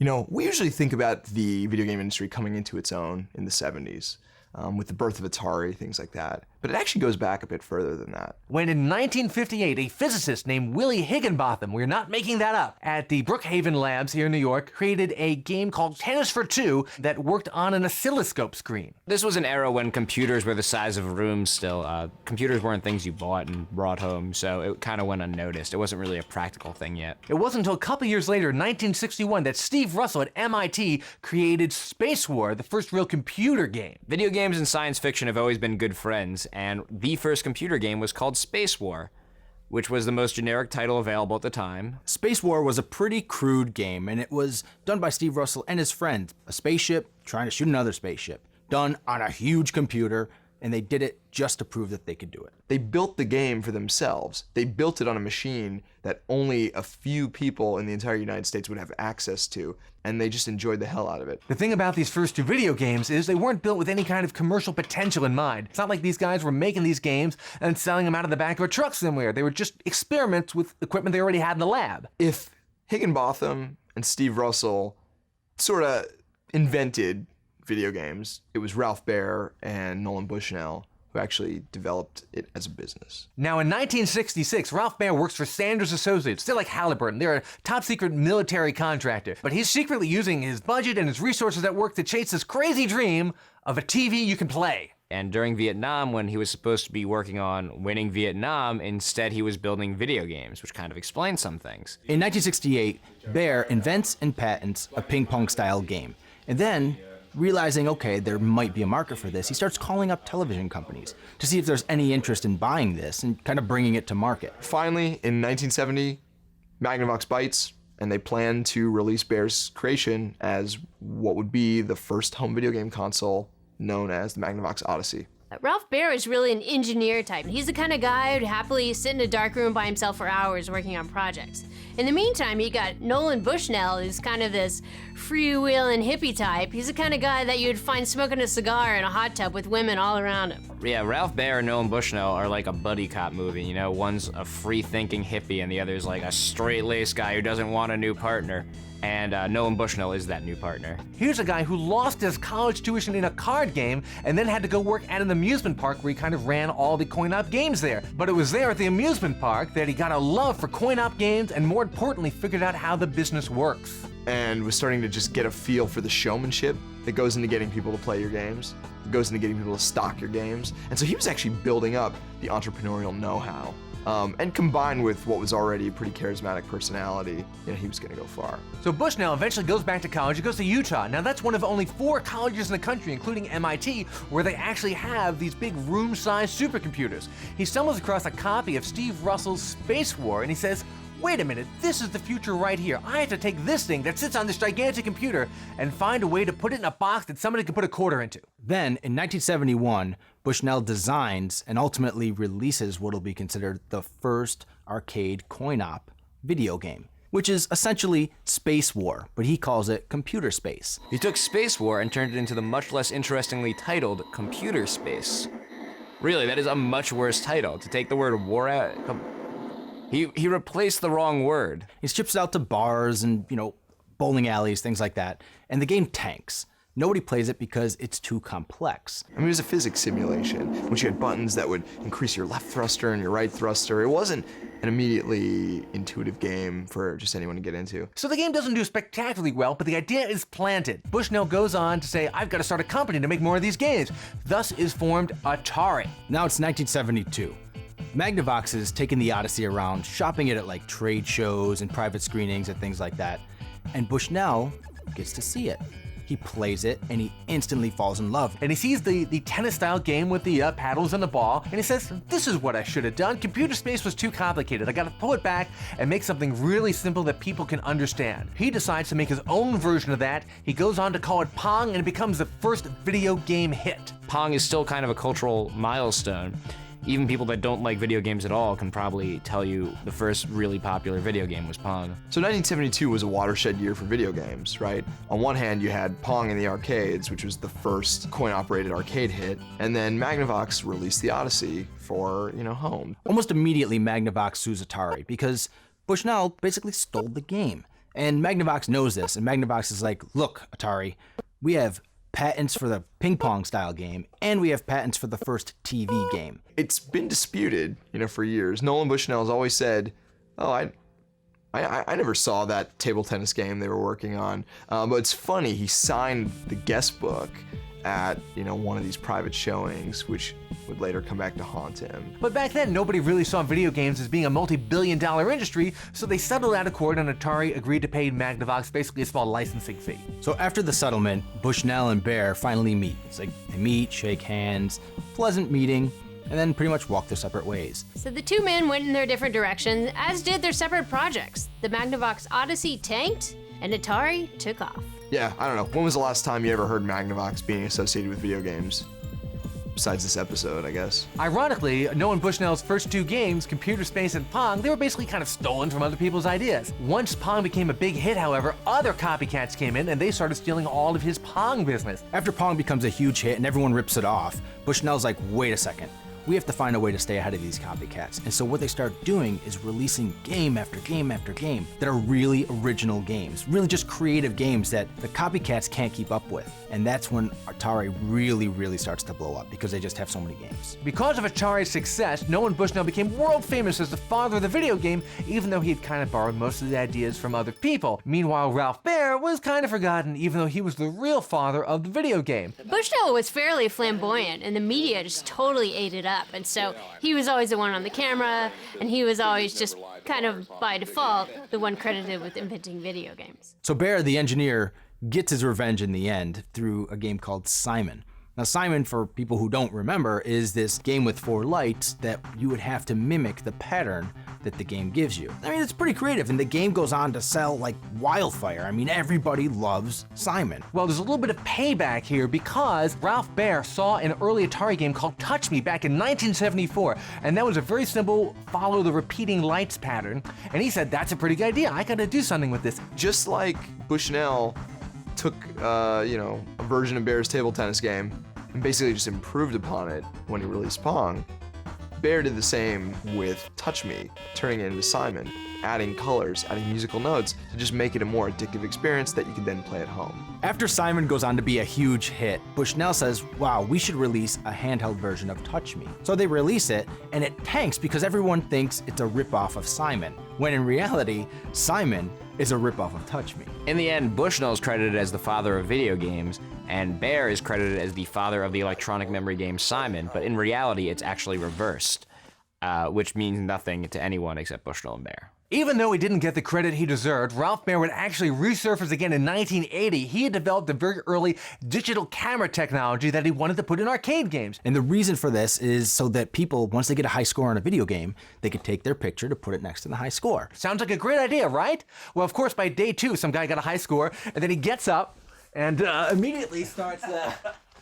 You know, we usually think about the video game industry coming into its own in the 70s. With the birth of Atari, things like that. But it actually goes back a bit further than that. When in 1958, a physicist named Willie Higginbotham, we're not making that up, at the Brookhaven Labs here in New York, created a game called Tennis for Two that worked on an oscilloscope screen. This was an era when computers were the size of rooms still. Computers weren't things you bought and brought home, so it kind of went unnoticed. It wasn't really a practical thing yet. It wasn't until a couple years later, in 1961, that Steve Russell at MIT created Space War, the first real computer game. Video games and science fiction have always been good friends, and the first computer game was called Space War, which was the most generic title available at the time. Space War was a pretty crude game, and it was done by Steve Russell and his friend. A spaceship trying to shoot another spaceship, done on a huge computer, and they did it just to prove that they could do it. They built the game for themselves. They built it on a machine that only a few people in the entire United States would have access to, and they just enjoyed the hell out of it. The thing about these first two video games is they weren't built with any kind of commercial potential in mind. It's not like these guys were making these games and selling them out of the back of a truck somewhere. They were just experiments with equipment they already had in the lab. If Higginbotham and Steve Russell sort of invented video games, it was Ralph Baer and Nolan Bushnell who actually developed it as a business. Now, in 1966, Ralph Baer works for Sanders Associates. They're like Halliburton. They're a top-secret military contractor. But he's secretly using his budget and his resources at work to chase this crazy dream of a TV you can play. And during Vietnam, when he was supposed to be working on winning Vietnam, instead he was building video games, which kind of explains some things. In 1968, Baer invents and patents a ping-pong-style game. And then, realizing, okay, there might be a market for this, he starts calling up television companies to see if there's any interest in buying this and kind of bringing it to market. Finally, in 1970, Magnavox bites, and they plan to release Baer's creation as what would be the first home video game console known as the Magnavox Odyssey. Ralph Baer is really an engineer type. He's the kind of guy who'd happily sit in a dark room by himself for hours working on projects. In the meantime, you got Nolan Bushnell, who's kind of this freewheeling hippie type. He's the kind of guy that you'd find smoking a cigar in a hot tub with women all around him. Yeah, Ralph Baer and Nolan Bushnell are like a buddy cop movie, you know? One's a free-thinking hippie and the other's like a straight-laced guy who doesn't want a new partner. And Nolan Bushnell is that new partner. Here's a guy who lost his college tuition in a card game and then had to go work at an amusement park where he kind of ran all the coin-op games there. But it was there at the amusement park that he got a love for coin-op games and more importantly figured out how the business works. And was starting to just get a feel for the showmanship that goes into getting people to play your games, that goes into getting people to stock your games. And so he was actually building up the entrepreneurial know-how. And combined with what was already a pretty charismatic personality, you know, he was going to go far. So Bushnell eventually goes back to college. He goes to Utah. Now that's one of only 4 colleges in the country, including MIT, where they actually have these big room-sized supercomputers. He stumbles across a copy of Steve Russell's Space War, and he says, wait a minute, this is the future right here. I have to take this thing that sits on this gigantic computer and find a way to put it in a box that somebody can put a quarter into. Then, in 1971, Bushnell designs and ultimately releases what will be considered the first arcade coin-op video game, which is essentially Space War, but he calls it Computer Space. He took Space War and turned it into the much less interestingly titled Computer Space. Really, that is a much worse title. To take the word war out, he replaced the wrong word. He ships it out to bars and, bowling alleys, things like that, and the game tanks. Nobody plays it because it's too complex. I mean, it was a physics simulation, which you had buttons that would increase your left thruster and your right thruster. It wasn't an immediately intuitive game for just anyone to get into. So the game doesn't do spectacularly well, but the idea is planted. Bushnell goes on to say, I've got to start a company to make more of these games. Thus is formed Atari. Now it's 1972. Magnavox is taking the Odyssey around, shopping it at like trade shows and private screenings and things like that. And Bushnell gets to see it. He plays it, and he instantly falls in love. And he sees the tennis-style game with the paddles and the ball, and he says, this is what I should have done. Computer Space was too complicated. I gotta pull it back and make something really simple that people can understand. He decides to make his own version of that. He goes on to call it Pong, and it becomes the first video game hit. Pong is still kind of a cultural milestone. Even people that don't like video games at all can probably tell you the first really popular video game was Pong. So 1972 was a watershed year for video games, right? On one hand, you had Pong in the arcades, which was the first coin-operated arcade hit, and then Magnavox released the Odyssey for, home. Almost immediately, Magnavox sues Atari because Bushnell basically stole the game. And Magnavox knows this, and Magnavox is like, look, Atari, we have patents for the ping pong style game, and we have patents for the first TV game. It's been disputed, for years. Nolan Bushnell has always said, oh, I never saw that table tennis game they were working on. But it's funny, he signed the guest book at, one of these private showings, which would later come back to haunt him. But back then, nobody really saw video games as being a multi-billion-dollar industry, so they settled out of court and Atari agreed to pay Magnavox basically a small licensing fee. So after the settlement, Bushnell and Baer finally meet. It's like they meet, shake hands, pleasant meeting, and then pretty much walk their separate ways. So the two men went in their different directions, as did their separate projects. The Magnavox Odyssey tanked, and Atari took off. Yeah, I don't know. When was the last time you ever heard Magnavox being associated with video games? Besides this episode, I guess. Ironically, Nolan Bushnell's first two games, Computer Space and Pong, they were basically kind of stolen from other people's ideas. Once Pong became a big hit, however, other copycats came in and they started stealing all of his Pong business. After Pong becomes a huge hit and everyone rips it off, Bushnell's like, wait a second. We have to find a way to stay ahead of these copycats. And so what they start doing is releasing game after game after game that are really original games, really just creative games that the copycats can't keep up with. And that's when Atari really starts to blow up because they just have so many games. Because of Atari's success, Nolan Bushnell became world famous as the father of the video game, even though he had kind of borrowed most of the ideas from other people. Meanwhile, Ralph Baer was kind of forgotten, even though he was the real father of the video game. Bushnell was fairly flamboyant, and the media just totally ate it up. And so he was always the one on the camera, and he was always just kind of by default the one credited with inventing video games. So Baer, the engineer, gets his revenge in the end through a game called Simon. Now Simon, for people who don't remember, is this game with 4 lights that you would have to mimic the pattern that the game gives you. I mean, it's pretty creative, and the game goes on to sell like wildfire. I mean, everybody loves Simon. Well, there's a little bit of payback here because Ralph Baer saw an early Atari game called Touch Me back in 1974, and that was a very simple follow the repeating lights pattern, and he said, that's a pretty good idea, I gotta do something with this. Just like Bushnell took, a version of Baer's table tennis game and basically just improved upon it when he released Pong, Baer did the same with Touch Me, turning it into Simon, adding colors, adding musical notes to just make it a more addictive experience that you could then play at home. After Simon goes on to be a huge hit, Bushnell says, wow, we should release a handheld version of Touch Me. So they release it, and it tanks because everyone thinks it's a ripoff of Simon, when in reality, Simon is a ripoff of Touch Me. In the end, Bushnell is credited as the father of video games, and Baer is credited as the father of the electronic memory game Simon, but in reality, it's actually reversed, which means nothing to anyone except Bushnell and Baer. Even though he didn't get the credit he deserved, Ralph Baer would actually resurface again in 1980. He had developed a very early digital camera technology that he wanted to put in arcade games. And the reason for this is so that people, once they get a high score on a video game, they can take their picture to put it next to the high score. Sounds like a great idea, right? Well, of course, by day 2, some guy got a high score, and then he gets up and immediately starts...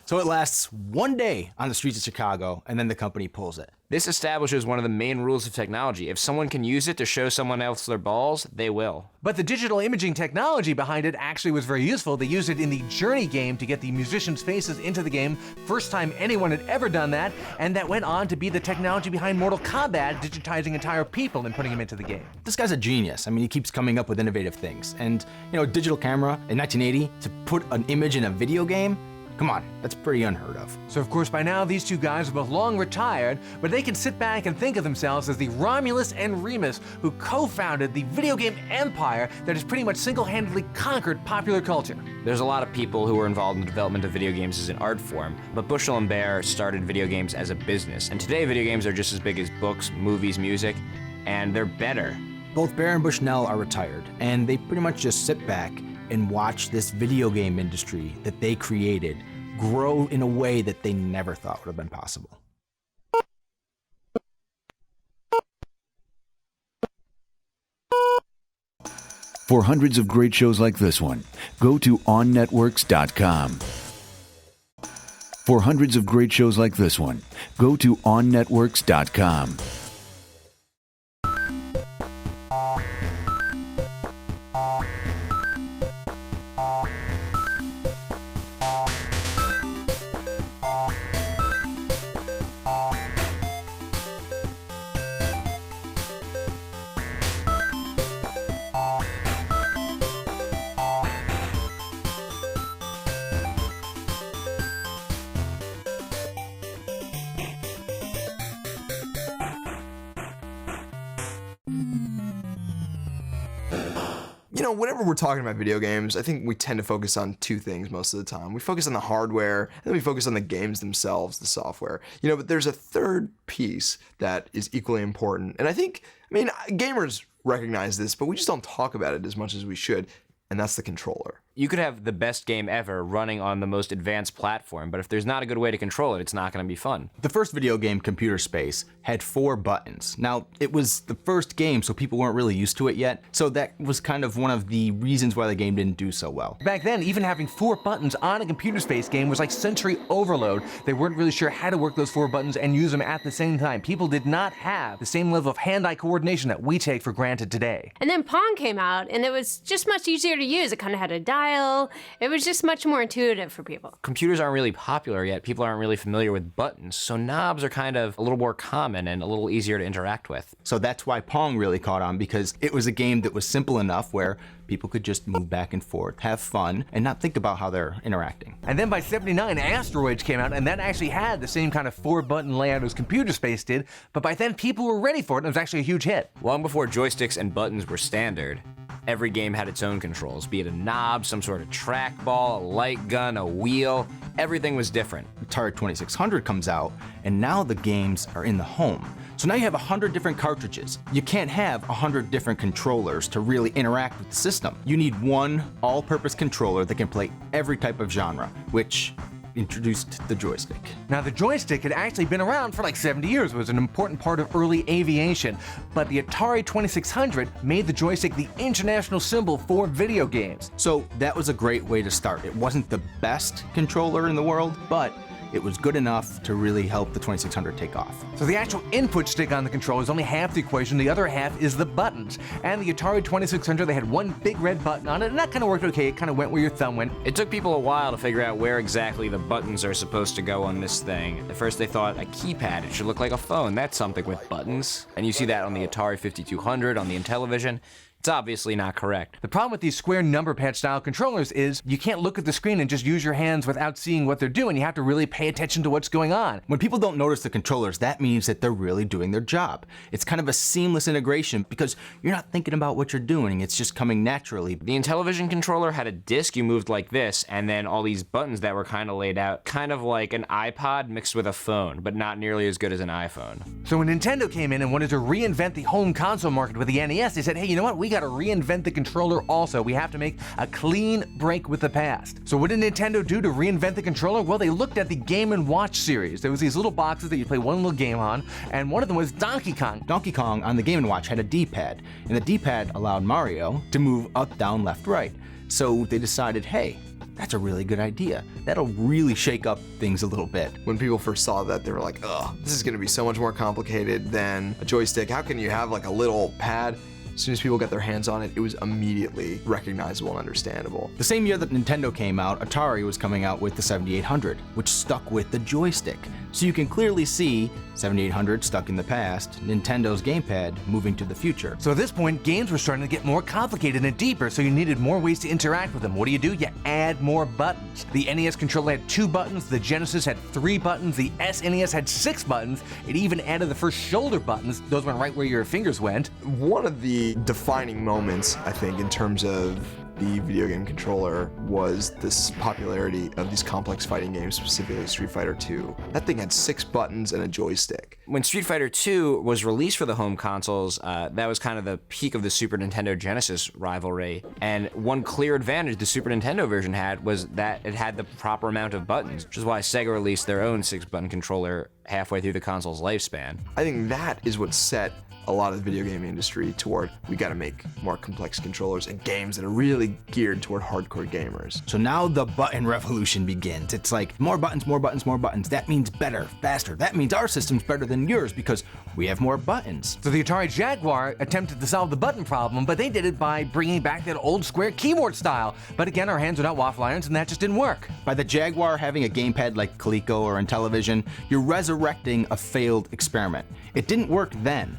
So it lasts 1 day on the streets of Chicago, and then the company pulls it. This establishes one of the main rules of technology. If someone can use it to show someone else their balls, they will. But the digital imaging technology behind it actually was very useful. They used it in the Journey game to get the musicians' faces into the game. First time anyone had ever done that, and that went on to be the technology behind Mortal Kombat, digitizing entire people and putting them into the game. This guy's a genius. I mean, he keeps coming up with innovative things. And, digital camera in 1980 to put an image in a video game, come on, that's pretty unheard of. So of course by now these two guys are both long retired, but they can sit back and think of themselves as the Romulus and Remus who co-founded the video game empire that has pretty much single-handedly conquered popular culture. There's a lot of people who were involved in the development of video games as an art form, but Bushnell and Baer started video games as a business. And today video games are just as big as books, movies, music, and they're better. Both Baer and Bushnell are retired, and they pretty much just sit back and watch this video game industry that they created grow in a way that they never thought would have been possible. For hundreds of great shows like this one, go to OnNetworks.com. For hundreds of great shows like this one, go to OnNetworks.com. You know, whenever we're talking about video games, I think we tend to focus on two things most of the time. We focus on the hardware, and then we focus on the games themselves, the software. You know, but there's a third piece that is equally important. And I mean, gamers recognize this, but we just don't talk about it as much as we should, and that's the controller. You could have the best game ever running on the most advanced platform, but if there's not a good way to control it, it's not going to be fun. The first video game, Computer Space, had 4 buttons. Now, it was the first game, so people weren't really used to it yet, so that was kind of one of the reasons why the game didn't do so well. Back then, even having 4 buttons on a Computer Space game was like sensory overload. They weren't really sure how to work those 4 buttons and use them at the same time. People did not have the same level of hand-eye coordination that we take for granted today. And then Pong came out, and it was just much easier to use. It kind of had a dial. It was just much more intuitive for people. Computers aren't really popular yet. People aren't really familiar with buttons, so knobs are kind of a little more common and a little easier to interact with. So that's why Pong really caught on, because it was a game that was simple enough where people could just move back and forth, have fun, and not think about how they're interacting. And then by '79, Asteroids came out, and that actually had the same kind of 4-button layout as Computer Space did, but by then people were ready for it, and it was actually a huge hit. Long before joysticks and buttons were standard, every game had its own controls, be it a knob, some sort of trackball, a light gun, a wheel. Everything was different. Atari 2600 comes out, and now the games are in the home. So now you have 100 different cartridges. You can't have 100 different controllers to really interact with the system. You need one all-purpose controller that can play every type of genre, which introduced the joystick. Now, the joystick had actually been around for like 70 years. It was an important part of early aviation, but the Atari 2600 made the joystick the international symbol for video games. So that was a great way to start. It wasn't the best controller in the world, but it was good enough to really help the 2600 take off. So the actual input stick on the controller is only half the equation, the other half is the buttons. And the Atari 2600, they had one big red button on it, and that kind of worked okay. It kind of went where your thumb went. It took people a while to figure out where exactly the buttons are supposed to go on this thing. At first they thought a keypad, it should look like a phone. That's something with buttons. And you see that on the Atari 5200, on the Intellivision. It's obviously not correct. The problem with these square number pad style controllers is you can't look at the screen and just use your hands without seeing what they're doing. You have to really pay attention to what's going on. When people don't notice the controllers, that means that they're really doing their job. It's kind of a seamless integration because you're not thinking about what you're doing. It's just coming naturally. The Intellivision controller had a disc you moved like this, and then all these buttons that were kind of laid out, kind of like an iPod mixed with a phone, but not nearly as good as an iPhone. So when Nintendo came in and wanted to reinvent the home console market with the NES, they said, hey, you know what? We got to reinvent the controller also. We have to make a clean break with the past. So what did Nintendo do to reinvent the controller? Well, they looked at the Game & Watch series. There was these little boxes that you play one little game on, and one of them was Donkey Kong. Donkey Kong on the Game & Watch had a D-pad, and the D-pad allowed Mario to move up, down, left, right. So they decided, hey, that's a really good idea. That'll really shake up things a little bit. When people first saw that, they were like, ugh, this is gonna be so much more complicated than a joystick. How can you have like a little pad? As soon as people got their hands on it, it was immediately recognizable and understandable. The same year that Nintendo came out, Atari was coming out with the 7800, which stuck with the joystick. So you can clearly see 7800 stuck in the past, Nintendo's gamepad moving to the future. So at this point, games were starting to get more complicated and deeper, so you needed more ways to interact with them. What do? You add more buttons. The NES controller had 2 buttons, the Genesis had 3 buttons, the SNES had 6 buttons. It even added the first shoulder buttons. Those went right where your fingers went. One of the defining moments, I think, in terms of the video game controller was this popularity of these complex fighting games, specifically Street Fighter II. That thing had 6 buttons and a joystick. When Street Fighter II was released for the home consoles, that was kind of the peak of the Super Nintendo Genesis rivalry. And one clear advantage the Super Nintendo version had was that it had the proper amount of buttons, which is why Sega released their own 6-button controller halfway through the console's lifespan. I think that is what set a lot of the video game industry toward, we gotta make more complex controllers and games that are really geared toward hardcore gamers. So now the button revolution begins. It's like more buttons, more buttons, more buttons. That means better, faster. That means our system's better than yours because we have more buttons. So the Atari Jaguar attempted to solve the button problem, but they did it by bringing back that old square keyboard style. But again, our hands are not waffle irons, and that just didn't work. By the Jaguar having a gamepad like Coleco or Intellivision, you're resurrecting a failed experiment. It didn't work then.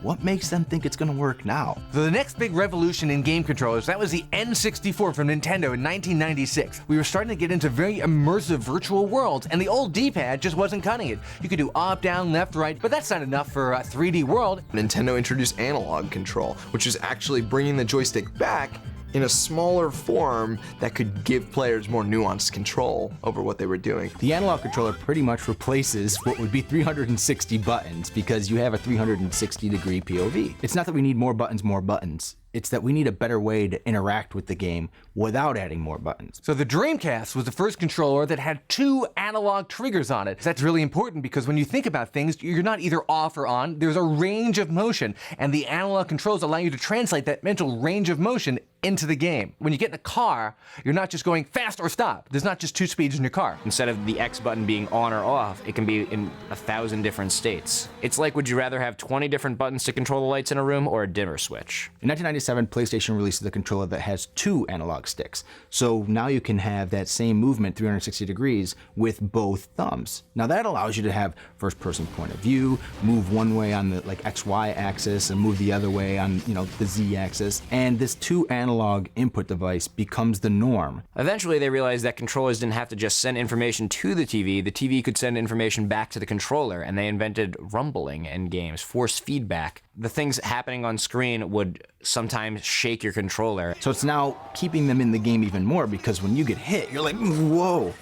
What makes them think it's gonna work now? So the next big revolution in game controllers, that was the N64 from Nintendo in 1996. We were starting to get into very immersive virtual worlds, and the old D-pad just wasn't cutting it. You could do up, down, left, right, but that's not enough for a 3D world. Nintendo introduced analog control, which is actually bringing the joystick back in a smaller form that could give players more nuanced control over what they were doing. The analog controller pretty much replaces what would be 360 buttons because you have a 360-degree POV. It's not that we need more buttons. It's that we need a better way to interact with the game without adding more buttons. So the Dreamcast was the first controller that had 2 analog triggers on it. That's really important because when you think about things, you're not either off or on. There's a range of motion, and the analog controls allow you to translate that mental range of motion into the game. When you get in a car, you're not just going fast or stop. There's not just 2 speeds in your car. Instead of the X button being on or off, it can be in 1,000 different states. It's like, would you rather have 20 different buttons to control the lights in a room or a dimmer switch? In 1997, PlayStation releases a controller that has 2 analog sticks. So now you can have that same movement 360 degrees with both thumbs. Now that allows you to have first-person point of view, move one way on the XY axis and move the other way on the Z axis. And this 2 analog input device becomes the norm. Eventually they realized that controllers didn't have to just send information to the TV could send information back to the controller, and they invented rumbling in games, force feedback. The things happening on screen would sometimes shake your controller. So it's now keeping them in the game even more because when you get hit, you're like, whoa.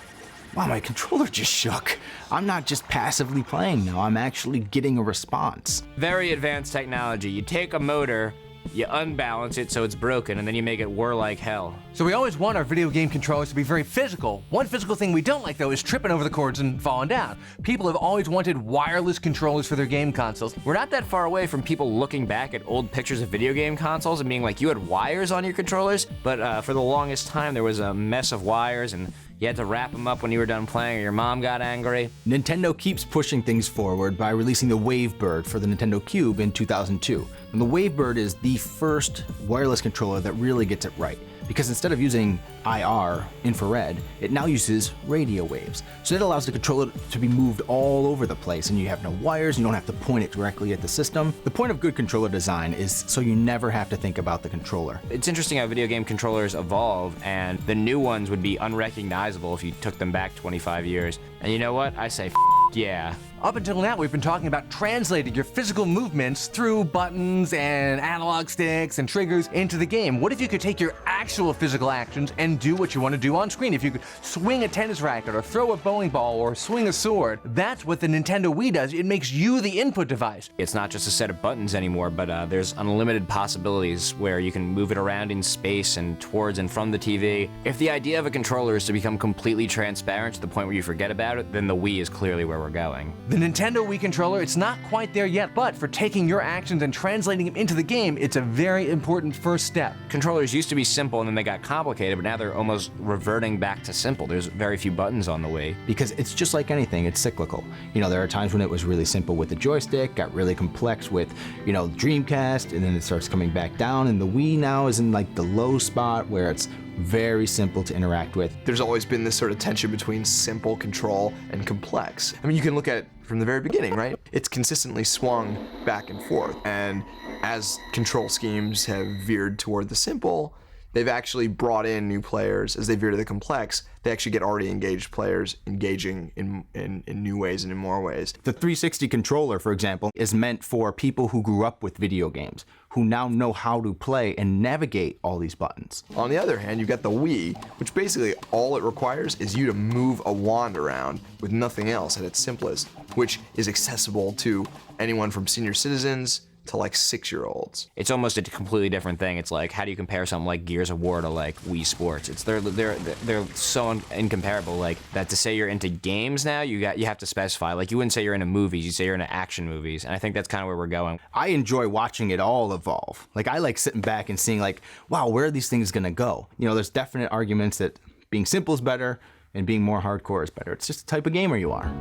Wow, my controller just shook. I'm not just passively playing now, I'm actually getting a response. Very advanced technology. You take a motor, you unbalance it so it's broken, and then you make it whir like hell. So we always want our video game controllers to be very physical. One physical thing we don't like, though, is tripping over the cords and falling down. People have always wanted wireless controllers for their game consoles. We're not that far away from people looking back at old pictures of video game consoles and being like, you had wires on your controllers? But for the longest time, there was a mess of wires, and you had to wrap them up when you were done playing or your mom got angry. Nintendo keeps pushing things forward by releasing the Wavebird for the Nintendo Cube in 2002. And the Wavebird is the first wireless controller that really gets it right. Because instead of using IR, infrared, it now uses radio waves. So it allows the controller to be moved all over the place, and you have no wires, you don't have to point it directly at the system. The point of good controller design is so you never have to think about the controller. It's interesting how video game controllers evolve, and the new ones would be unrecognizable if you took them back 25 years. And you know what? I say yeah. Up until now, we've been talking about translating your physical movements through buttons and analog sticks and triggers into the game. What if you could take your actual physical actions and do what you want to do on screen? If you could swing a tennis racket or throw a bowling ball or swing a sword, that's what the Nintendo Wii does. It makes you the input device. It's not just a set of buttons anymore, but there's unlimited possibilities where you can move it around in space and towards and from the TV. If the idea of a controller is to become completely transparent to the point where you forget about it, then the Wii is clearly where we're going. The Nintendo Wii controller, it's not quite there yet, but for taking your actions and translating them into the game, it's a very important first step. Controllers used to be simple and then they got complicated, but now they're almost reverting back to simple. There's very few buttons on the Wii. Because it's just like anything, it's cyclical. There are times when it was really simple with the joystick, got really complex with, Dreamcast, and then it starts coming back down, and the Wii now is in the low spot where it's very simple to interact with. There's always been this sort of tension between simple control and complex. I mean, you can look at it from the very beginning, right? It's consistently swung back and forth. And as control schemes have veered toward the simple, they've actually brought in new players. As they veer to the complex, they actually get already engaged players engaging in new ways and in more ways. The 360 controller, for example, is meant for people who grew up with video games, who now know how to play and navigate all these buttons. On the other hand, you've got the Wii, which basically all it requires is you to move a wand around with nothing else at its simplest, which is accessible to anyone from senior citizens to 6-year-olds. It's almost a completely different thing. It's like, how do you compare something like Gears of War to Wii Sports? They're so incomparable. That to say you're into games now, you have to specify. You wouldn't say you're into movies, you say you're into action movies, and I think that's kind of where we're going. I enjoy watching it all evolve. I like sitting back and seeing wow, where are these things gonna go? There's definite arguments that being simple is better and being more hardcore is better. It's just the type of gamer you are.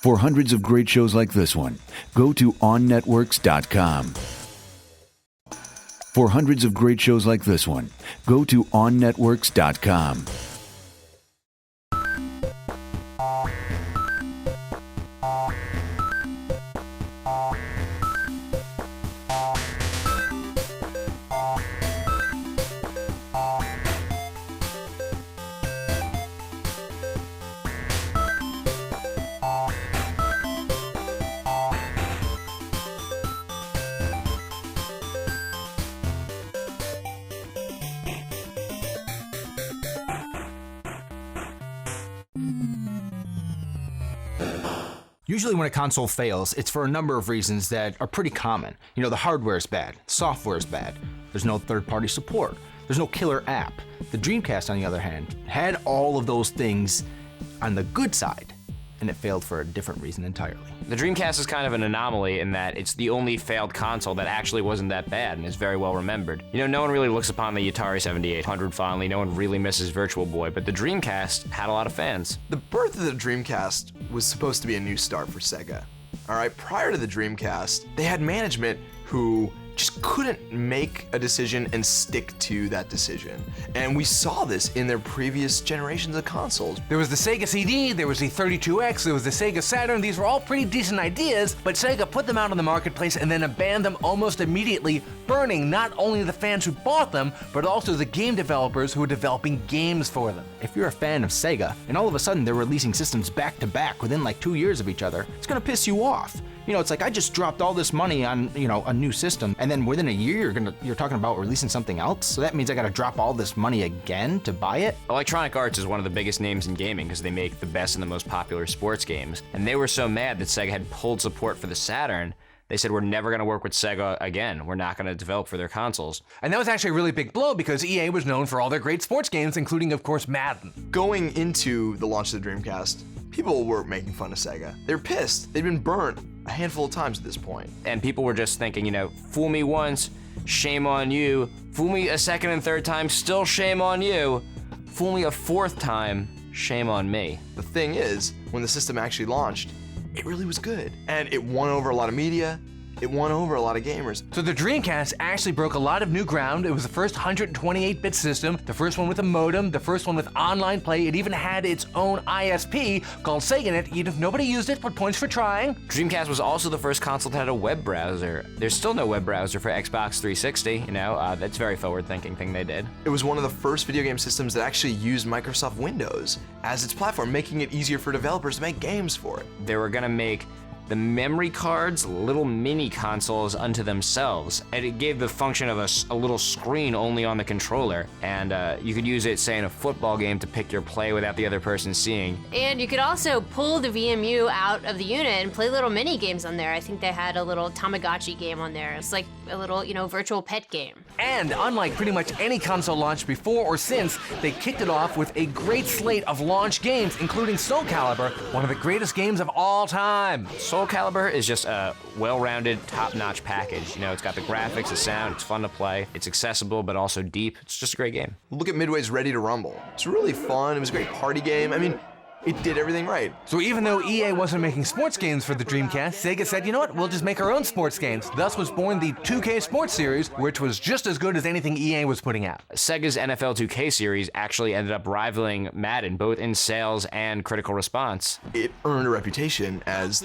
For hundreds of great shows like this one, go to OnNetworks.com. For hundreds of great shows like this one, go to OnNetworks.com. Usually when a console fails, it's for a number of reasons that are pretty common. You know, the hardware's bad, software's bad, there's no third-party support, there's no killer app. The Dreamcast, on the other hand, had all of those things on the good side, and it failed for a different reason entirely. The Dreamcast is kind of an anomaly in that it's the only failed console that actually wasn't that bad and is very well remembered. You know, no one really looks upon the Atari 7800 fondly, no one really misses Virtual Boy, but the Dreamcast had a lot of fans. The birth of the Dreamcast was supposed to be a new start for Sega. All right, prior to the Dreamcast, they had management who just couldn't make a decision and stick to that decision. And we saw this in their previous generations of consoles. There was the Sega CD, there was the 32X, there was the Sega Saturn. These were all pretty decent ideas, but Sega put them out on the marketplace and then abandoned them almost immediately, burning not only the fans who bought them, but also the game developers who were developing games for them. If you're a fan of Sega, and all of a sudden they're releasing systems back to back within like 2 years of each other, it's gonna piss you off. You know, it's like I just dropped all this money on, you know, a new system, and then within a year you're talking about releasing something else. So that means I gotta drop all this money again to buy it. Electronic Arts is one of the biggest names in gaming because they make the best and the most popular sports games. And they were so mad that Sega had pulled support for the Saturn, they said, we're never going to work with Sega again. We're not going to develop for their consoles. And that was actually a really big blow because EA was known for all their great sports games, including, of course, Madden. Going into the launch of the Dreamcast, people were making fun of Sega. They were pissed. They'd been burnt a handful of times at this point. And people were just thinking, you know, fool me once, shame on you. Fool me a second and third time, still shame on you. Fool me a fourth time, shame on me. The thing is, when the system actually launched, it really was good. And it won over a lot of media. It won over a lot of gamers. So the Dreamcast actually broke a lot of new ground. It was the first 128-bit system, the first one with a modem, the first one with online play. It even had its own ISP called SegaNet. Even if nobody used it, but points for trying. Dreamcast was also the first console that had a web browser. There's still no web browser for Xbox 360, you know, that's a very forward-thinking thing they did. It was one of the first video game systems that actually used Microsoft Windows as its platform, making it easier for developers to make games for it. They were gonna make the memory cards little mini consoles unto themselves, and it gave the function of a little screen only on the controller, and you could use it, say, in a football game to pick your play without the other person seeing. And you could also pull the VMU out of the unit and play little mini games on there. I think they had a little Tamagotchi game on there. It's like a little, you know, virtual pet game. And unlike pretty much any console launch before or since, they kicked it off with a great slate of launch games, including Soul Calibur, one of the greatest games of all time. Soul Calibur is just a well-rounded, top-notch package. You know, it's got the graphics, the sound, it's fun to play, it's accessible but also deep. It's just a great game. Look at Midway's Ready to Rumble. It's really fun. It was a great party game. I mean, it did everything right. So even though EA wasn't making sports games for the Dreamcast, Sega said, you know what, we'll just make our own sports games. Thus was born the 2K Sports Series, which was just as good as anything EA was putting out. Sega's NFL 2K series actually ended up rivaling Madden, both in sales and critical response. It earned a reputation as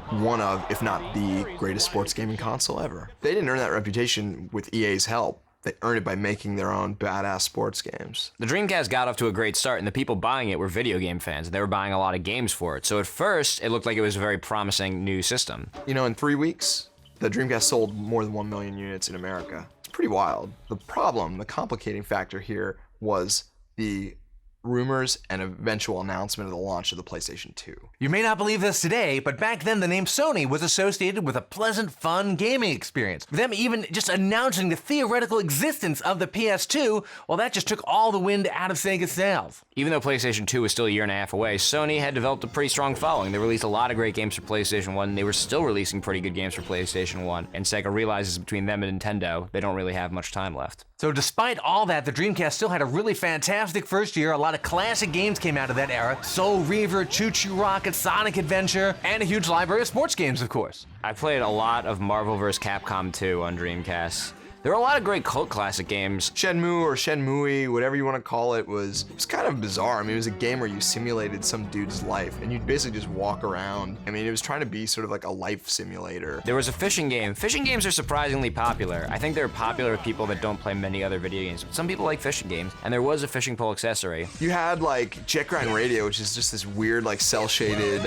one of, if not the greatest sports gaming console ever. They didn't earn that reputation with EA's help. They earned it by making their own badass sports games. The Dreamcast got off to a great start, and the people buying it were video game fans. They were buying a lot of games for it. So at first, it looked like it was a very promising new system. You know, in 3 weeks, the Dreamcast sold more than 1 million units in America. It's pretty wild. The problem, the complicating factor here was the rumors and eventual announcement of the launch of the PlayStation 2. You may not believe this today, but back then the name Sony was associated with a pleasant, fun gaming experience. Them even just announcing the theoretical existence of the PS2, well, that just took all the wind out of Sega's sails. Even though PlayStation 2 was still a year and a half away, Sony had developed a pretty strong following. They released a lot of great games for PlayStation 1. They were still releasing pretty good games for PlayStation 1, and Sega realizes between them and Nintendo, they don't really have much time left. So despite all that, the Dreamcast still had a really fantastic first year. A lot of classic games came out of that era. Soul Reaver, Choo Choo Rocket, Sonic Adventure, and a huge library of sports games, of course. I played a lot of Marvel vs. Capcom 2 on Dreamcast. There were a lot of great cult classic games. Shenmue or Shenmue, whatever you want to call it, was kind of bizarre. I mean, it was a game where you simulated some dude's life, and you'd basically just walk around. I mean, it was trying to be sort of like a life simulator. There was a fishing game. Fishing games are surprisingly popular. I think they're popular with people that don't play many other video games. Some people like fishing games, and there was a fishing pole accessory. You had like Jet Grind Radio, which is just this weird, like cell-shaded,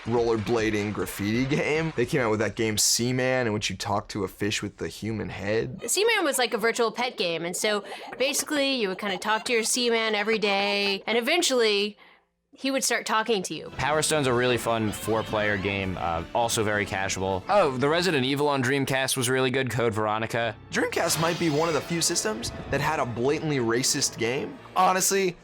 rollerblading graffiti game. They came out with that game Seaman, in which you talk to a fish with the human head. Seaman was like a virtual pet game, and so basically you would kind of talk to your Seaman every day, and eventually he would start talking to you. Power Stone's a really fun 4-player game, also very casual. Oh, the Resident Evil on Dreamcast was really good, Code Veronica. Dreamcast might be one of the few systems that had a blatantly racist game. Honestly,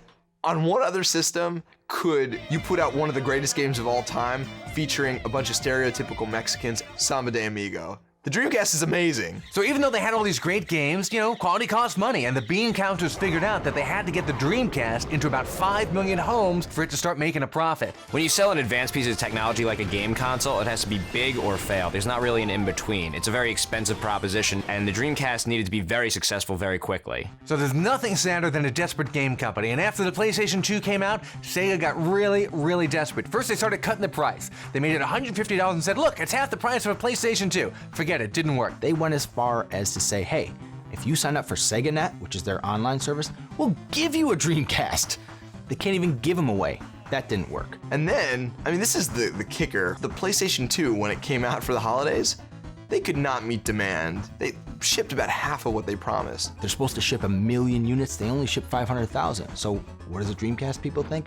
on what other system could you put out one of the greatest games of all time featuring a bunch of stereotypical Mexicans, Samba de Amigo? The Dreamcast is amazing. So even though they had all these great games, you know, quality costs money, and the bean counters figured out that they had to get the Dreamcast into about 5 million homes for it to start making a profit. When you sell an advanced piece of technology like a game console, it has to be big or fail. There's not really an in-between. It's a very expensive proposition, and the Dreamcast needed to be very successful very quickly. So there's nothing sadder than a desperate game company, and after the PlayStation 2 came out, Sega got really, really desperate. First they started cutting the price. They made it $150 and said, look, it's half the price of a PlayStation 2. Forget it, didn't work. They went as far as to say, hey, if you sign up for SegaNet, which is their online service, we'll give you a Dreamcast. They can't even give them away. That didn't work. And then, I mean, this is the kicker. The PlayStation 2, when it came out for the holidays, they could not meet demand. They shipped about half of what they promised. They're supposed to ship 1 million units. They only ship 500,000. So what does the Dreamcast people think?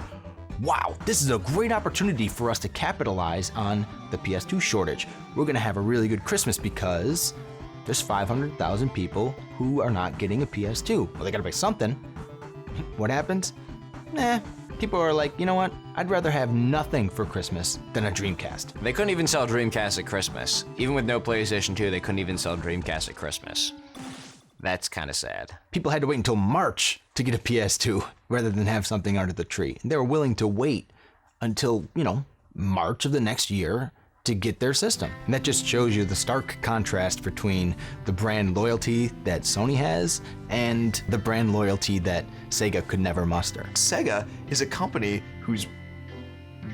Wow, this is a great opportunity for us to capitalize on the PS2 shortage. We're gonna have a really good Christmas because there's 500,000 people who are not getting a PS2. Well, they gotta buy something. What happens? People are like, you know what? I'd rather have nothing for Christmas than a Dreamcast. They couldn't even sell Dreamcast at Christmas. Even with no PlayStation 2, they couldn't even sell Dreamcast at Christmas. That's kind of sad. People had to wait until March to get a PS2 rather than have something under the tree. And they were willing to wait until, March of the next year to get their system. And that just shows you the stark contrast between the brand loyalty that Sony has and the brand loyalty that Sega could never muster. Sega is a company whose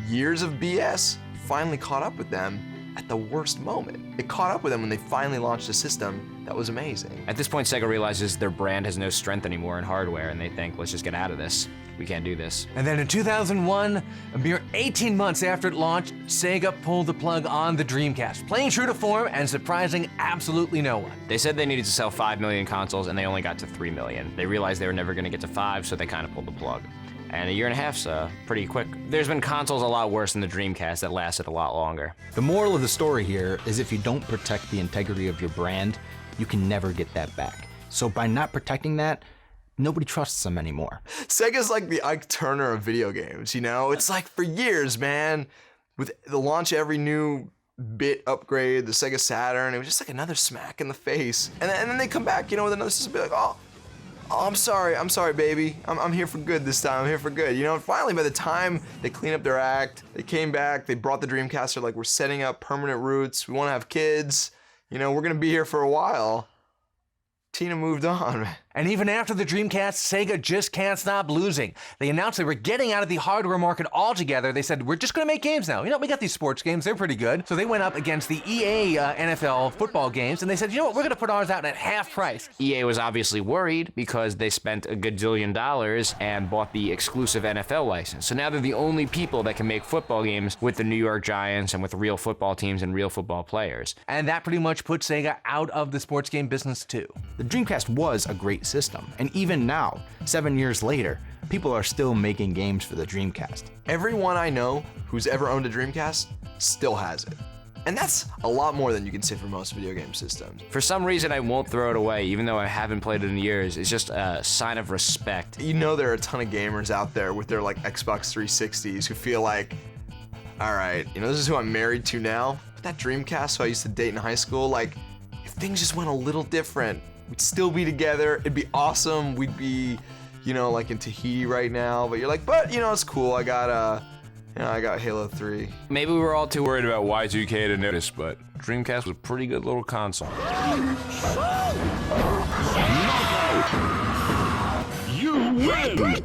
years of BS finally caught up with them at the worst moment. It caught up with them when they finally launched a system that was amazing. At this point, Sega realizes their brand has no strength anymore in hardware, and they think, let's just get out of this. We can't do this. And then in 2001, a mere 18 months after it launched, Sega pulled the plug on the Dreamcast, playing true to form and surprising absolutely no one. They said they needed to sell 5 million consoles, and they only got to 3 million. They realized they were never gonna get to 5, so they kind of pulled the plug. And a year and a half's pretty quick. There's been consoles a lot worse than the Dreamcast that lasted a lot longer. The moral of the story here is if you don't protect the integrity of your brand, you can never get that back. So by not protecting that, nobody trusts them anymore. Sega's like the Ike Turner of video games, It's like for years, man, with the launch of every new bit upgrade, the Sega Saturn, it was just like another smack in the face. And then they come back, with another system, be like, oh, I'm sorry, baby. I'm here for good this time. I'm here for good. And finally, by the time they clean up their act, they came back, they brought the Dreamcast. They're like, we're setting up permanent roots. We want to have kids. We're gonna be here for a while. Tina moved on. And even after the Dreamcast, Sega just can't stop losing. They announced they were getting out of the hardware market altogether. They said, we're just going to make games now. We got these sports games. They're pretty good. So they went up against the EA NFL football games, and they said, we're going to put ours out at half price. EA was obviously worried because they spent $1 gajillion and bought the exclusive NFL license. So now they're the only people that can make football games with the New York Giants and with real football teams and real football players. And that pretty much put Sega out of the sports game business too. The Dreamcast was a great system, and even now, 7 years later, people are still making games for the Dreamcast. Everyone I know who's ever owned a Dreamcast still has it. And that's a lot more than you can say for most video game systems. For some reason, I won't throw it away, even though I haven't played it in years. It's just a sign of respect. There are a ton of gamers out there with their Xbox 360s who feel like, all right, this is who I'm married to now. That Dreamcast who I used to date in high school, if things just went a little different, we'd still be together. It'd be awesome. We'd be, in Tahiti right now. But you're like, it's cool. I got Halo 3. Maybe we were all too worried about Y2K to notice, but Dreamcast was a pretty good little console. You win!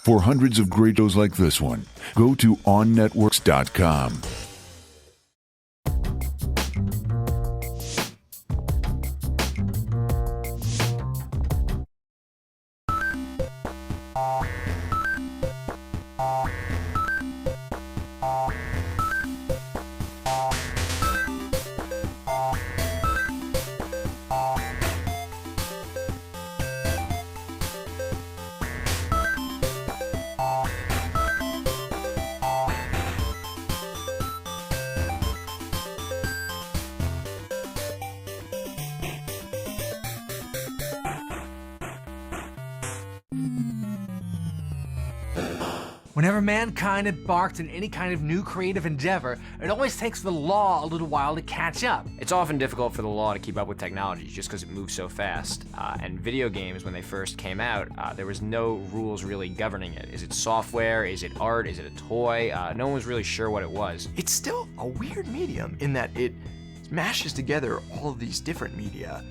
For hundreds of great shows like this one, go to OnNetworks.com. Whenever mankind embarks in any kind of new creative endeavor, it always takes the law a little while to catch up. It's often difficult for the law to keep up with technology just because it moves so fast. And video games, when they first came out, there was no rules really governing it. Is it software? Is it art? Is it a toy? No one was really sure what it was. It's still a weird medium in that it mashes together all of these different media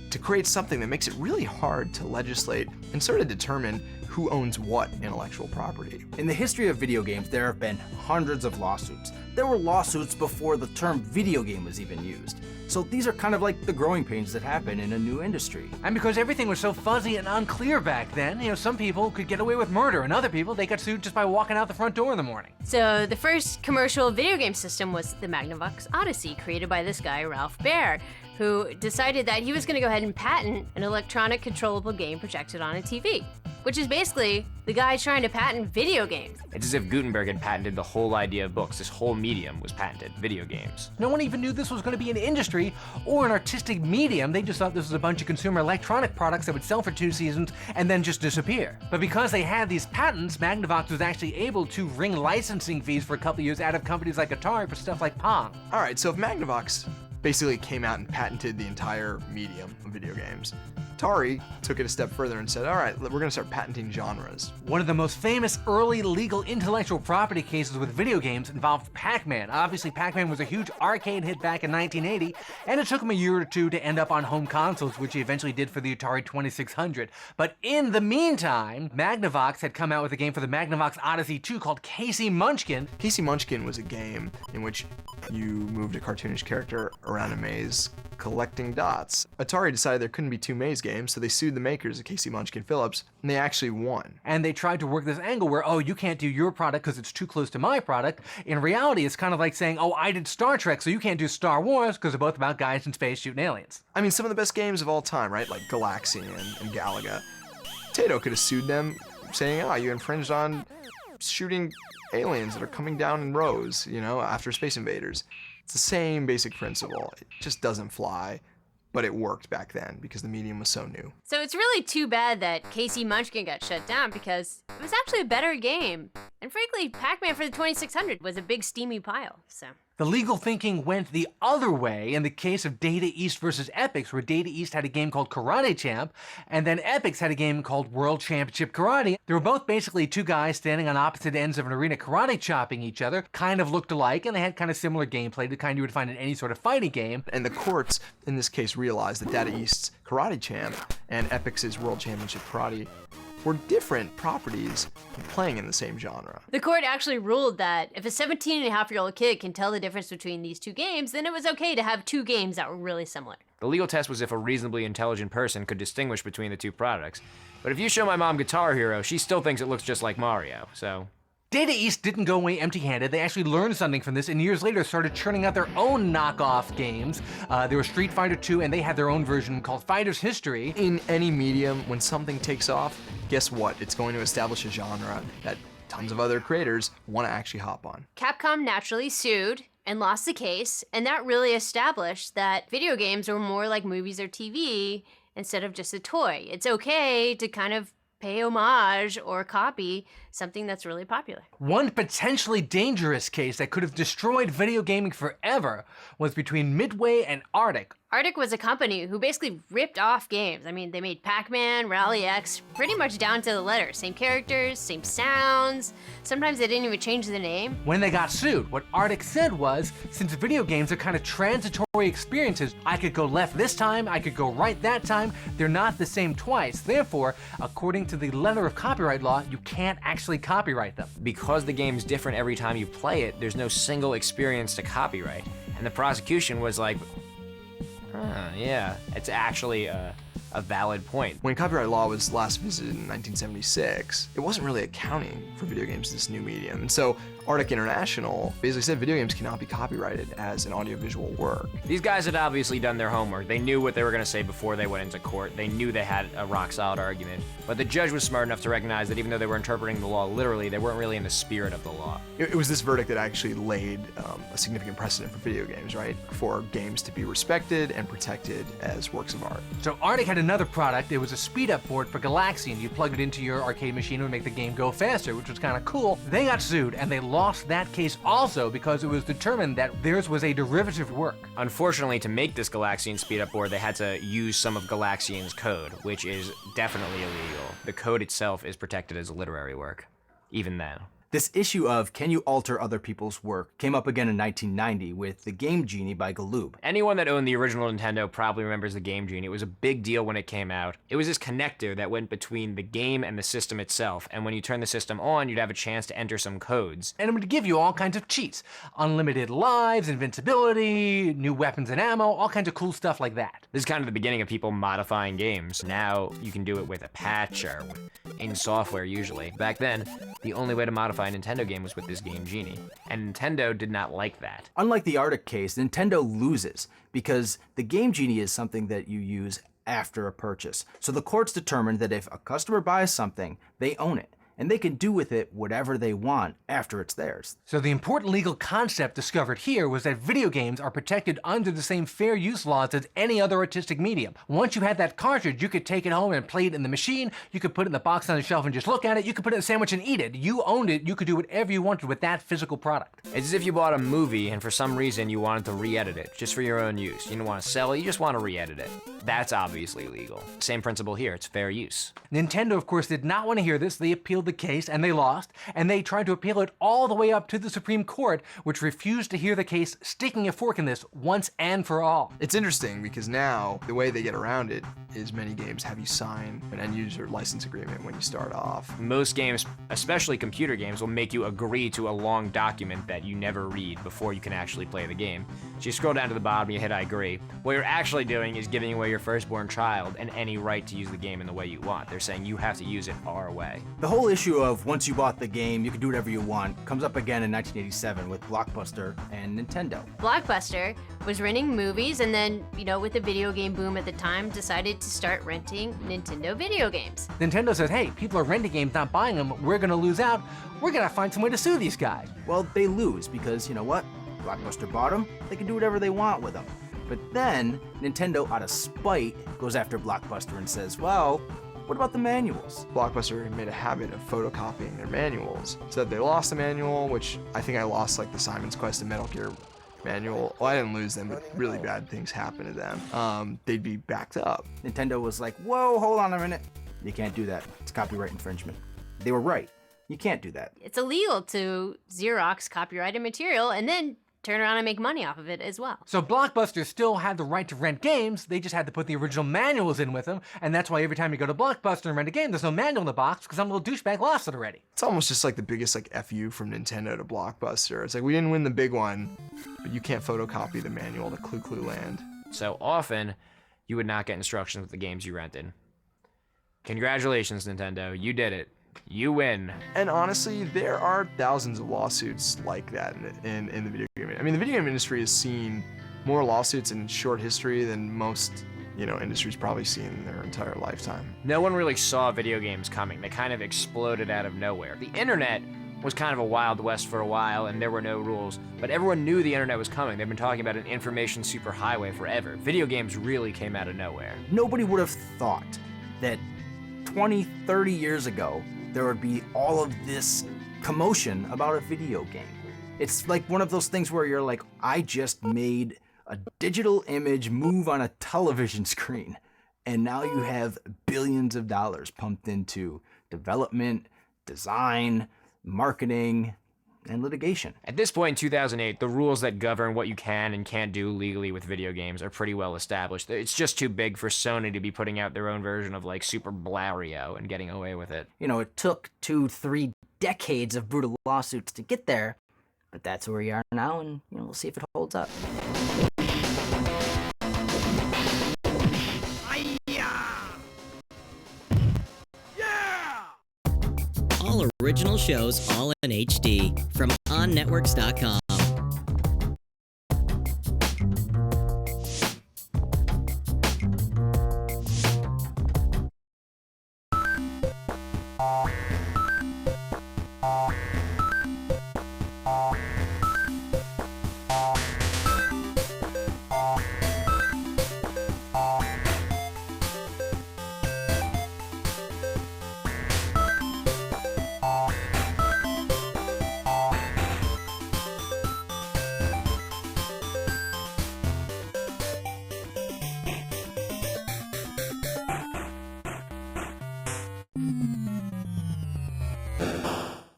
to create something that makes it really hard to legislate and sort of determine who owns what intellectual property. In the history of video games, there have been hundreds of lawsuits. There were lawsuits before the term video game was even used. So these are kind of like the growing pains that happen in a new industry. And because everything was so fuzzy and unclear back then, some people could get away with murder, and other people, they got sued just by walking out the front door in the morning. So the first commercial video game system was the Magnavox Odyssey, created by this guy, Ralph Baer, who decided that he was going to go ahead and patent an electronic controllable game projected on a TV, which is basically the guy trying to patent video games. It's as if Gutenberg had patented the whole idea of books. This whole medium was patented, video games. No one even knew this was going to be an industry or an artistic medium. They just thought this was a bunch of consumer electronic products that would sell for 2 seasons and then just disappear. But because they had these patents, Magnavox was actually able to wring licensing fees for a couple of years out of companies like Atari for stuff like Pong. All right, so if Magnavox basically came out and patented the entire medium of video games, Atari took it a step further and said, all right, we're going to start patenting genres. One of the most famous early legal intellectual property cases with video games involved Pac-Man. Obviously, Pac-Man was a huge arcade hit back in 1980, and it took him a year or two to end up on home consoles, which he eventually did for the Atari 2600. But in the meantime, Magnavox had come out with a game for the Magnavox Odyssey 2 called Casey Munchkin. Casey Munchkin was a game in which you moved a cartoonish character around a maze collecting dots. Atari decided there couldn't be 2 maze games, so they sued the makers of Casey Munchkin Phillips, and they actually won. And they tried to work this angle where, oh, you can't do your product because it's too close to my product. In reality, it's kind of like saying, oh, I did Star Trek, so you can't do Star Wars because they're both about guys in space shooting aliens. I mean, some of the best games of all time, right? Like Galaxian and Galaga. Taito could have sued them, saying, oh, you infringed on shooting aliens that are coming down in rows, after Space Invaders. It's the same basic principle. It just doesn't fly, but it worked back then because the medium was so new. So it's really too bad that Casey Munchkin got shut down because it was actually a better game. And frankly, Pac-Man for the 2600 was a big steamy pile, so. The legal thinking went the other way in the case of Data East versus Epix, where Data East had a game called Karate Champ, and then Epix had a game called World Championship Karate. They were both basically 2 guys standing on opposite ends of an arena karate chopping each other, kind of looked alike, and they had kind of similar gameplay, the kind you would find in any sort of fighting game. And the courts, in this case, realized that Data East's Karate Champ and Epix's World Championship Karate were different properties playing in the same genre. The court actually ruled that if a 17-and-a-half-year-old kid can tell the difference between these 2 games, then it was okay to have 2 games that were really similar. The legal test was if a reasonably intelligent person could distinguish between the 2 products. But if you show my mom Guitar Hero, she still thinks it looks just like Mario, so. Data East didn't go away empty-handed. They actually learned something from this and years later started churning out their own knockoff games. There was Street Fighter 2 and they had their own version called Fighter's History. In any medium, when something takes off, guess what? It's going to establish a genre that tons of other creators want to actually hop on. Capcom naturally sued and lost the case, and that really established that video games are more like movies or TV instead of just a toy. It's okay to kind of pay homage or copy something that's really popular. One potentially dangerous case that could have destroyed video gaming forever was between Midway and Arctic. Arctic was a company who basically ripped off games. I mean, they made Pac-Man, Rally X, pretty much down to the letter. Same characters, same sounds. Sometimes they didn't even change the name. When they got sued, what Arctic said was, since video games are kind of transitory experiences, I could go left this time, I could go right that time, they're not the same twice. Therefore, according to the letter of copyright law, you can't actually copyright them. Because the game's different every time you play it, there's no single experience to copyright. And the prosecution was like, yeah, it's actually a valid point. When copyright law was last visited in 1976, it wasn't really accounting for video games as this new medium. And so Arctic International basically said video games cannot be copyrighted as an audiovisual work. These guys had obviously done their homework. They knew what they were going to say before they went into court. They knew they had a rock-solid argument. But the judge was smart enough to recognize that even though they were interpreting the law literally, they weren't really in the spirit of the law. It was this verdict that actually laid a significant precedent for video games, right? For games to be respected and protected as works of art. So Arctic had another product. It was a speed-up board for Galaxian. You plugged it into your arcade machine and it would make the game go faster, which was kind of cool. They got sued, and they lost that case also because it was determined that theirs was a derivative work. Unfortunately, to make this Galaxian speed-up board, they had to use some of Galaxian's code, which is definitely illegal. The code itself is protected as literary work, even then. This issue of can you alter other people's work came up again in 1990 with The Game Genie by Galoob. Anyone that owned the original Nintendo probably remembers the Game Genie. It was a big deal when it came out. It was this connector that went between the game and the system itself, and when you turn the system on, you'd have a chance to enter some codes. And it would give you all kinds of cheats. Unlimited lives, invincibility, new weapons and ammo, all kinds of cool stuff like that. This is kind of the beginning of people modifying games. Now you can do it with a patch or in software usually. Back then, the only way to modify a Nintendo game was with this Game Genie, and Nintendo did not like that. Unlike the Arctic case, Nintendo loses because the Game Genie is something that you use after a purchase. So the courts determined that if a customer buys something, they own it, and they can do with it whatever they want after it's theirs. So the important legal concept discovered here was that video games are protected under the same fair use laws as any other artistic medium. Once you had that cartridge, you could take it home and play it in the machine, you could put it in the box on the shelf and just look at it, you could put it in a sandwich and eat it. You owned it, you could do whatever you wanted with that physical product. It's as if you bought a movie and for some reason you wanted to re-edit it, just for your own use. You didn't want to sell it, you just want to re-edit it. That's obviously legal. Same principle here, it's fair use. Nintendo, of course, did not want to hear this. They appealed the case and they lost, and they tried to appeal it all the way up to the Supreme Court, which refused to hear the case, sticking a fork in this once and for all. It's interesting because now the way they get around it is many games have you sign an end-user license agreement when you start off. Most games, especially computer games, will make you agree to a long document that you never read before you can actually play the game. So you scroll down to the bottom, you hit I agree. What you're actually doing is giving away your firstborn child and any right to use the game in the way you want. They're saying you have to use it our way. The whole issue of once you bought the game, you can do whatever you want comes up again in 1987 with Blockbuster and Nintendo. Blockbuster was renting movies and then, with the video game boom at the time, decided to start renting Nintendo video games. Nintendo says, hey, people are renting games, not buying them. We're going to lose out. We're going to find some way to sue these guys. Well, they lose because, you know what? Blockbuster bought them. They can do whatever they want with them. But then, Nintendo, out of spite, goes after Blockbuster and says, well, what about the manuals? Blockbuster made a habit of photocopying their manuals. So that they lost the manual, which I think I lost like the Simon's Quest and Metal Gear manual. Well, I didn't lose them, but really bad things happened to them. They'd be backed up. Nintendo was like, whoa, hold on a minute. You can't do that. It's copyright infringement. They were right. You can't do that. It's illegal to Xerox copyrighted material and then turn around and make money off of it as well. So Blockbuster still had the right to rent games, they just had to put the original manuals in with them, and that's why every time you go to Blockbuster and rent a game, there's no manual in the box because some little douchebag lost it already. It's almost just like the biggest FU from Nintendo to Blockbuster. It's like, we didn't win the big one, but you can't photocopy the manual to Clue Clue Land. So often, you would not get instructions with the games you rented. Congratulations, Nintendo, you did it. You win. And honestly, there are thousands of lawsuits like that in the video game. I mean, the video game industry has seen more lawsuits in short history than most, industries probably seen in their entire lifetime. No one really saw video games coming. They kind of exploded out of nowhere. The internet was kind of a Wild West for a while, and there were no rules. But everyone knew the internet was coming. They've been talking about an information superhighway forever. Video games really came out of nowhere. Nobody would have thought that 20, 30 years ago, there would be all of this commotion about a video game. It's like one of those things where you're like, I just made a digital image move on a television screen, and now you have billions of dollars pumped into development, design, marketing, and litigation. At this point in 2008, the rules that govern what you can and can't do legally with video games are pretty well established. It's just too big for Sony to be putting out their own version of Super Blario and getting away with it. It took 2-3 decades of brutal lawsuits to get there, but that's where we are now, and we'll see if it holds up. all original shows all in HD from OnNetworks.com.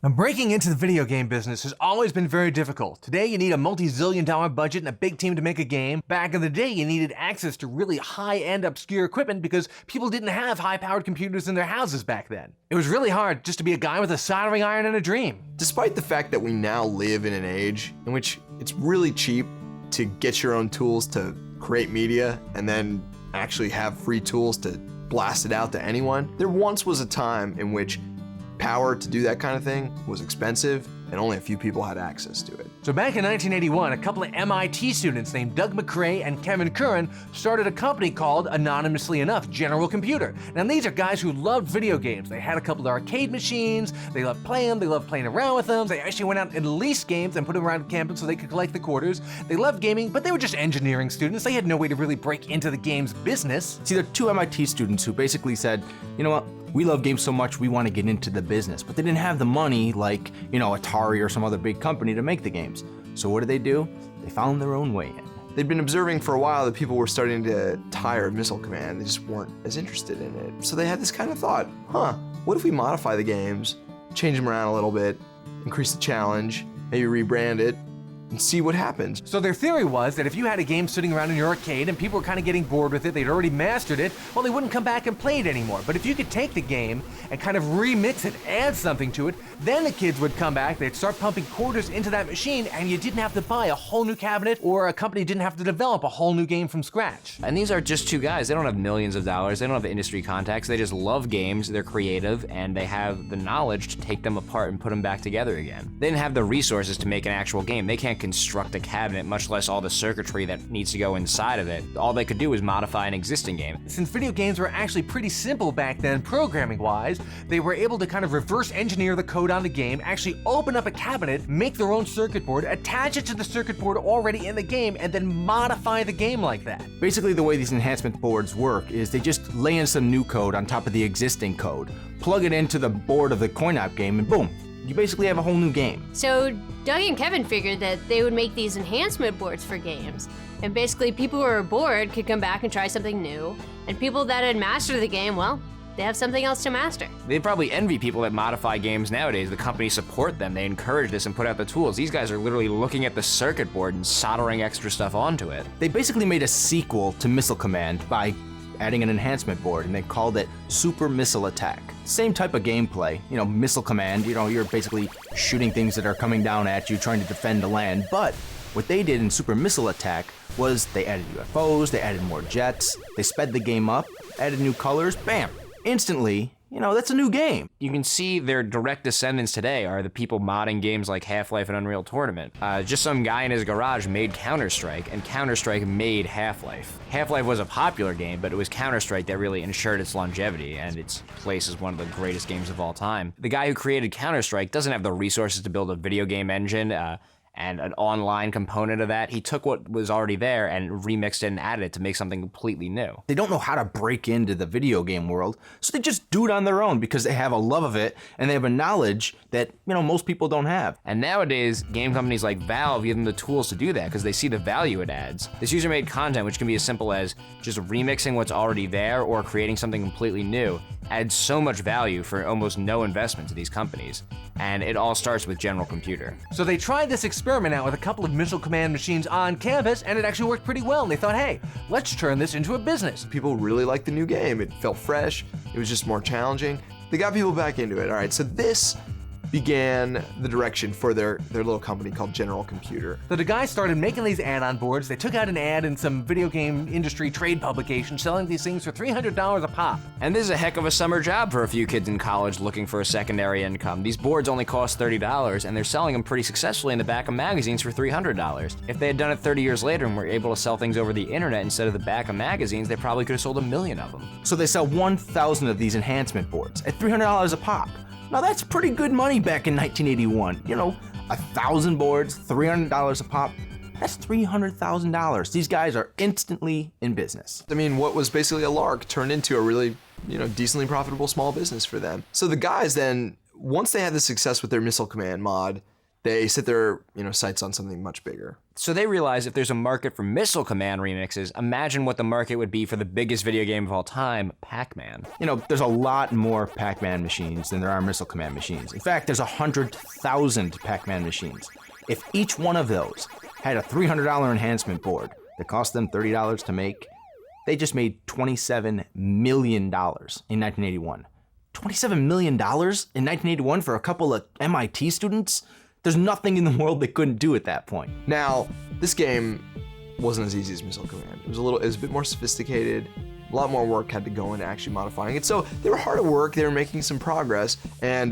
Now, breaking into the video game business has always been very difficult. Today, you need a multi-zillion-dollar budget and a big team to make a game. Back in the day, you needed access to really high-end, obscure equipment because people didn't have high-powered computers in their houses back then. It was really hard just to be a guy with a soldering iron and a dream. Despite the fact that we now live in an age in which it's really cheap to get your own tools to create media and then actually have free tools to blast it out to anyone, there once was a time in which power to do that kind of thing was expensive and only a few people had access to it. So back in 1981, a couple of MIT students named Doug McRae and Kevin Curran started a company called, anonymously enough, General Computer. Now these are guys who loved video games. They had a couple of arcade machines, they loved playing them, they loved playing around with them. They actually went out and leased games and put them around campus so they could collect the quarters. They loved gaming, but they were just engineering students. They had no way to really break into the games business. See, there are two MIT students who basically said, you know what, we love games so much we want to get into the business, but they didn't have the money like, Atari or some other big company to make the games. So what did? They found their own way in. They'd been observing for a while that people were starting to tire of Missile Command. They just weren't as interested in it. So they had this kind of thought, what if we modify the games, change them around a little bit, increase the challenge, maybe rebrand it, and see what happens. So their theory was that if you had a game sitting around in your arcade and people were kind of getting bored with it, they'd already mastered it, well, they wouldn't come back and play it anymore. But if you could take the game and kind of remix it, add something to it, then the kids would come back, they'd start pumping quarters into that machine, and you didn't have to buy a whole new cabinet, or a company didn't have to develop a whole new game from scratch. And these are just two guys. They don't have millions of dollars. They don't have industry contacts. They just love games. They're creative, and they have the knowledge to take them apart and put them back together again. They didn't have the resources to make an actual game. They can't construct a cabinet, much less all the circuitry that needs to go inside of it. All they could do was modify an existing game. Since video games were actually pretty simple back then, programming-wise, they were able to kind of reverse engineer the code on the game, actually open up a cabinet, make their own circuit board, attach it to the circuit board already in the game, and then modify the game like that. Basically, the way these enhancement boards work is they just lay in some new code on top of the existing code, plug it into the board of the coin-op game, and boom, you basically have a whole new game. So Doug and Kevin figured that they would make these enhancement boards for games. And basically people who are bored could come back and try something new. And people that had mastered the game, well, they have something else to master. They probably envy people that modify games nowadays. The companies support them. They encourage this and put out the tools. These guys are literally looking at the circuit board and soldering extra stuff onto it. They basically made a sequel to Missile Command by adding an enhancement board, and they called it Super Missile Attack. Same type of gameplay, Missile Command, you're basically shooting things that are coming down at you, trying to defend the land, but what they did in Super Missile Attack was they added UFOs, they added more jets, they sped the game up, added new colors, bam! Instantly, that's a new game. You can see their direct descendants today are the people modding games like Half-Life and Unreal Tournament. Just some guy in his garage made Counter-Strike, and Counter-Strike made Half-Life. Half-Life was a popular game, but it was Counter-Strike that really ensured its longevity and its place as one of the greatest games of all time. The guy who created Counter-Strike doesn't have the resources to build a video game engine, and an online component of that. He took what was already there and remixed it and added it to make something completely new. They don't know how to break into the video game world, so they just do it on their own because they have a love of it and they have a knowledge that, most people don't have. And nowadays, game companies like Valve give them the tools to do that because they see the value it adds. This user-made content, which can be as simple as just remixing what's already there or creating something completely new, adds so much value for almost no investment to these companies. And it all starts with General Computer. So they tried this experiment out with a couple of Missile Command machines on campus, and it actually worked pretty well. And they thought, hey, let's turn this into a business. People really liked the new game. It felt fresh. It was just more challenging. They got people back into it. All right, so this began the direction for their little company called General Computer. So the guys started making these add-on boards. They took out an ad in some video game industry trade publication selling these things for $300 a pop. And this is a heck of a summer job for a few kids in college looking for a secondary income. These boards only cost $30, and they're selling them pretty successfully in the back of magazines for $300. If they had done it 30 years later and were able to sell things over the internet instead of the back of magazines, they probably could have sold 1 million of them. So they sell 1,000 of these enhancement boards at $300 a pop. Now that's pretty good money back in 1981. You know, 1,000 boards, $300 a pop. That's $300,000. These guys are instantly in business. I mean, what was basically a lark turned into a really, decently profitable small business for them. So the guys then, once they had the success with their Missile Command mod, they set their, sights on something much bigger. So they realized if there's a market for Missile Command remixes, imagine what the market would be for the biggest video game of all time, Pac-Man. There's a lot more Pac-Man machines than there are Missile Command machines. In fact, there's 100,000 Pac-Man machines. If each one of those had a $300 enhancement board that cost them $30 to make, they just made $27 million in 1981. $27 million in 1981 for a couple of MIT students? There's nothing in the world they couldn't do at that point. Now, this game wasn't as easy as Missile Command. It was a bit more sophisticated. A lot more work had to go into actually modifying it. So they were hard at work. They were making some progress. And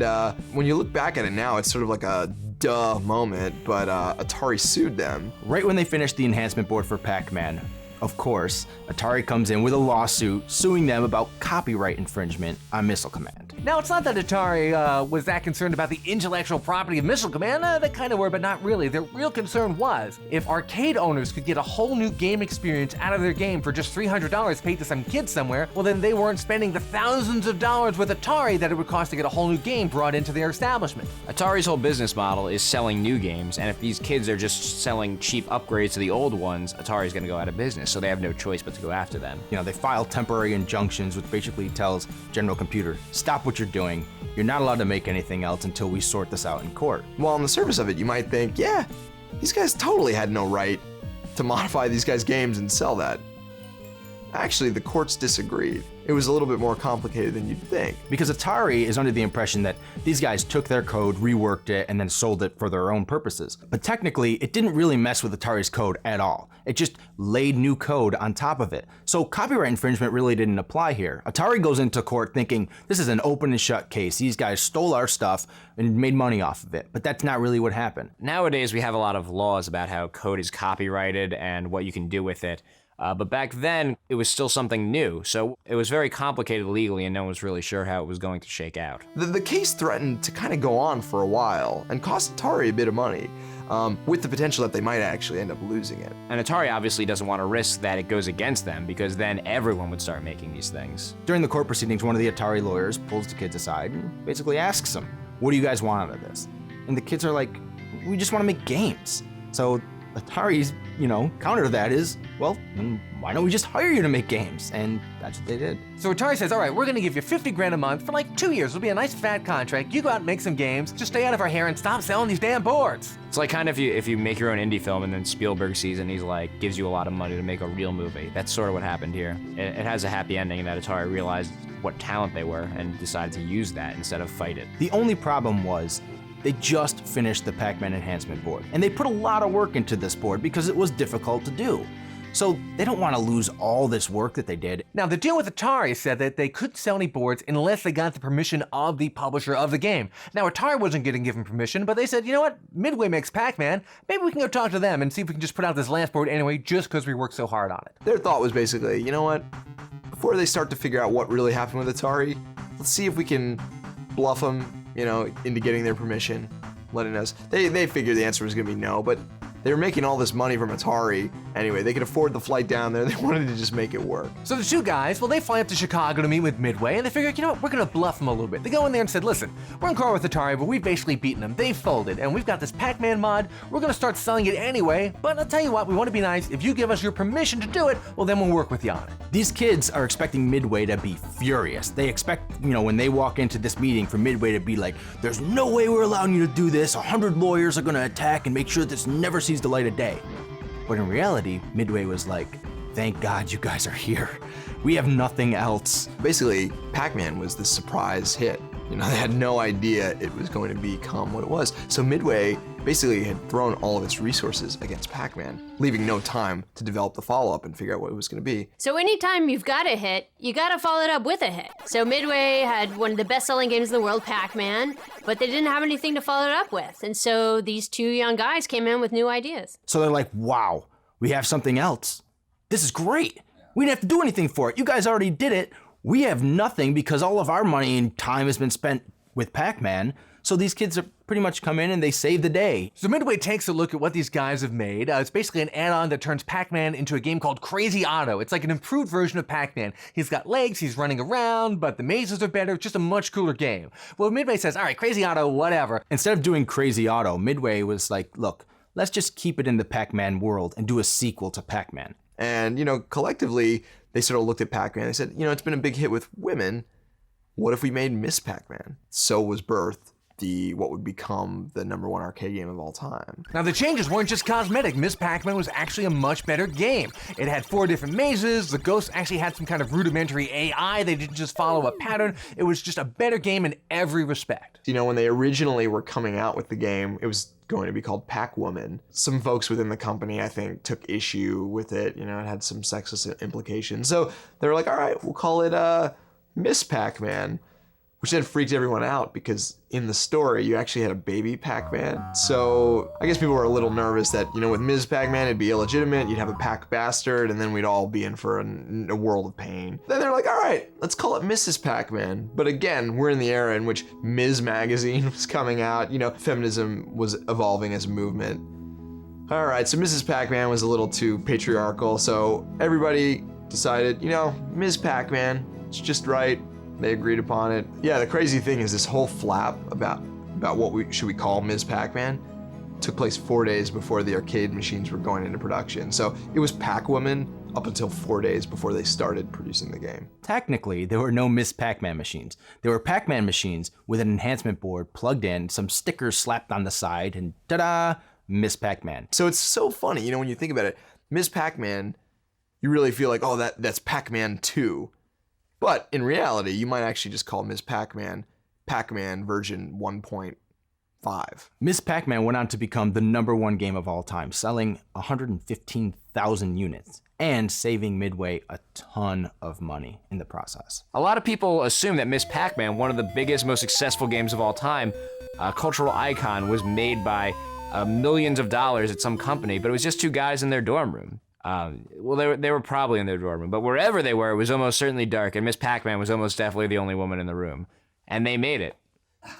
when you look back at it now, it's sort of like a duh moment, but Atari sued them. Right when they finished the enhancement board for Pac-Man, of course, Atari comes in with a lawsuit suing them about copyright infringement on Missile Command. Now, it's not that Atari was that concerned about the intellectual property of Missile Command. They kind of were, but not really. Their real concern was if arcade owners could get a whole new game experience out of their game for just $300 paid to some kid somewhere, well, then they weren't spending the thousands of dollars with Atari that it would cost to get a whole new game brought into their establishment. Atari's whole business model is selling new games, and if these kids are just selling cheap upgrades to the old ones, Atari's going to go out of business, so they have no choice but to go after them. They file temporary injunctions, which basically tells General Computer, stop what you're doing. You're not allowed to make anything else until we sort this out in court. Well, on the surface of it, you might think, yeah, these guys totally had no right to modify these guys' games and sell that. Actually, the courts disagreed. It was a little bit more complicated than you'd think. Because Atari is under the impression that these guys took their code, reworked it, and then sold it for their own purposes. But technically, it didn't really mess with Atari's code at all. It just laid new code on top of it. So copyright infringement really didn't apply here. Atari goes into court thinking this is an open and shut case. These guys stole our stuff and made money off of it. But that's not really what happened. Nowadays, we have a lot of laws about how code is copyrighted and what you can do with it. But back then, it was still something new, so it was very complicated legally and no one was really sure how it was going to shake out. The case threatened to kind of go on for a while and cost Atari a bit of money, with the potential that they might actually end up losing it. And Atari obviously doesn't want to risk that it goes against them, because then everyone would start making these things. During the court proceedings, one of the Atari lawyers pulls the kids aside and basically asks them, what do you guys want out of this? And the kids are like, we just want to make games. So Atari's, counter to that is, well, then why don't we just hire you to make games? And that's what they did. So Atari says, all right, we're gonna give you $50,000 a month for like 2 years. It'll be a nice fat contract. You go out and make some games. Just stay out of our hair and stop selling these damn boards. It's like kind of if you make your own indie film and then Spielberg sees it and he's like, gives you a lot of money to make a real movie. That's sort of what happened here. It has a happy ending in that Atari realized what talent they were and decided to use that instead of fight it. The only problem was they just finished the Pac-Man enhancement board, and they put a lot of work into this board because it was difficult to do. So they don't want to lose all this work that they did. Now, the deal with Atari said that they couldn't sell any boards unless they got the permission of the publisher of the game. Now, Atari wasn't getting given permission, but they said, you know what, Midway makes Pac-Man, maybe we can go talk to them and see if we can just put out this last board anyway just because we worked so hard on it. Their thought was basically, you know what, before they start to figure out what really happened with Atari, let's see if we can bluff them, into getting their permission, letting us. They figured the answer was gonna be no, but they were making all this money from Atari. Anyway, they could afford the flight down there. They wanted to just make it work. So the two guys, well, they fly up to Chicago to meet with Midway, and they figured, you know what, we're gonna bluff them a little bit. They go in there and said, listen, we're in court with Atari, but we've basically beaten them. They folded, and we've got this Pac-Man mod. We're gonna start selling it anyway, but I'll tell you what, we want to be nice. If you give us your permission to do it, well, then we'll work with you on it. These kids are expecting Midway to be furious. They expect, when they walk into this meeting for Midway to be like, there's no way we're allowing you to do this. 100 lawyers are gonna attack and make sure this never sees the light of day. But in reality, Midway was like, thank God you guys are here. We have nothing else. Basically, Pac-Man was the surprise hit. You know, they had no idea it was going to become what it was. So Midway basically had thrown all of its resources against Pac-Man, leaving no time to develop the follow-up and figure out what it was going to be. So anytime you've got a hit, you gotta follow it up with a hit. So Midway had one of the best-selling games in the world, Pac-Man, but they didn't have anything to follow it up with. And so these two young guys came in with new ideas. So they're like, wow, we have something else. This is great. We didn't have to do anything for it. You guys already did it. We have nothing because all of our money and time has been spent with Pac-Man. So these kids are pretty much come in and they save the day. So Midway takes a look at what these guys have made. It's basically an add-on that turns Pac-Man into a game called Crazy Otto. It's like an improved version of Pac-Man. He's got legs, he's running around, but the mazes are better. It's just a much cooler game. Well, Midway says, all right, Crazy Otto, whatever. Instead of doing Crazy Otto, Midway was like, look, let's just keep it in the Pac-Man world and do a sequel to Pac-Man. And, you know, collectively, they sort of looked at Pac-Man and they said, you know, it's been a big hit with women. What if we made Miss Pac-Man? So was birthed what would become the #1 arcade game of all time. Now the changes weren't just cosmetic. Miss Pac-Man was actually a much better game. It had 4 different mazes, the ghosts actually had some kind of rudimentary AI, they didn't just follow a pattern, it was just a better game in every respect. You know, when they originally were coming out with the game, it was going to be called Pac-Woman. Some folks within the company, I think, took issue with it. You know, it had some sexist implications. So they were like, all right, we'll call it Miss Pac-Man. Which then freaked everyone out because in the story, you actually had a baby Pac-Man. So I guess people were a little nervous that, you know, with Ms. Pac-Man, it'd be illegitimate, you'd have a Pac-Bastard, and then we'd all be in for a world of pain. Then they're like, all right, let's call it Mrs. Pac-Man. But again, we're in the era in which Ms. Magazine was coming out, you know, feminism was evolving as a movement. All right, so Mrs. Pac-Man was a little too patriarchal, so everybody decided, you know, Ms. Pac-Man, it's just right. They agreed upon it. Yeah, the crazy thing is this whole flap about what should we call Ms. Pac-Man took place 4 days before the arcade machines were going into production. So it was Pac-Woman up until 4 days before they started producing the game. Technically, there were no Miss Pac-Man machines. There were Pac-Man machines with an enhancement board plugged in, some stickers slapped on the side, and ta-da, Miss Pac-Man. So it's so funny, you know, when you think about it, Ms. Pac-Man, you really feel like, oh, that's Pac-Man 2. But in reality, you might actually just call Ms. Pac-Man Pac-Man version 1.5. Ms. Pac-Man went on to become the #1 game of all time, selling 115,000 units and saving Midway a ton of money in the process. A lot of people assume that Miss Pac-Man, one of the biggest, most successful games of all time, a cultural icon, was made by millions of dollars at some company, but it was just 2 guys in their dorm room. Well, they were probably in their dorm room, but wherever they were, it was almost certainly dark, and Miss Pac-Man was almost definitely the only woman in the room. And they made it.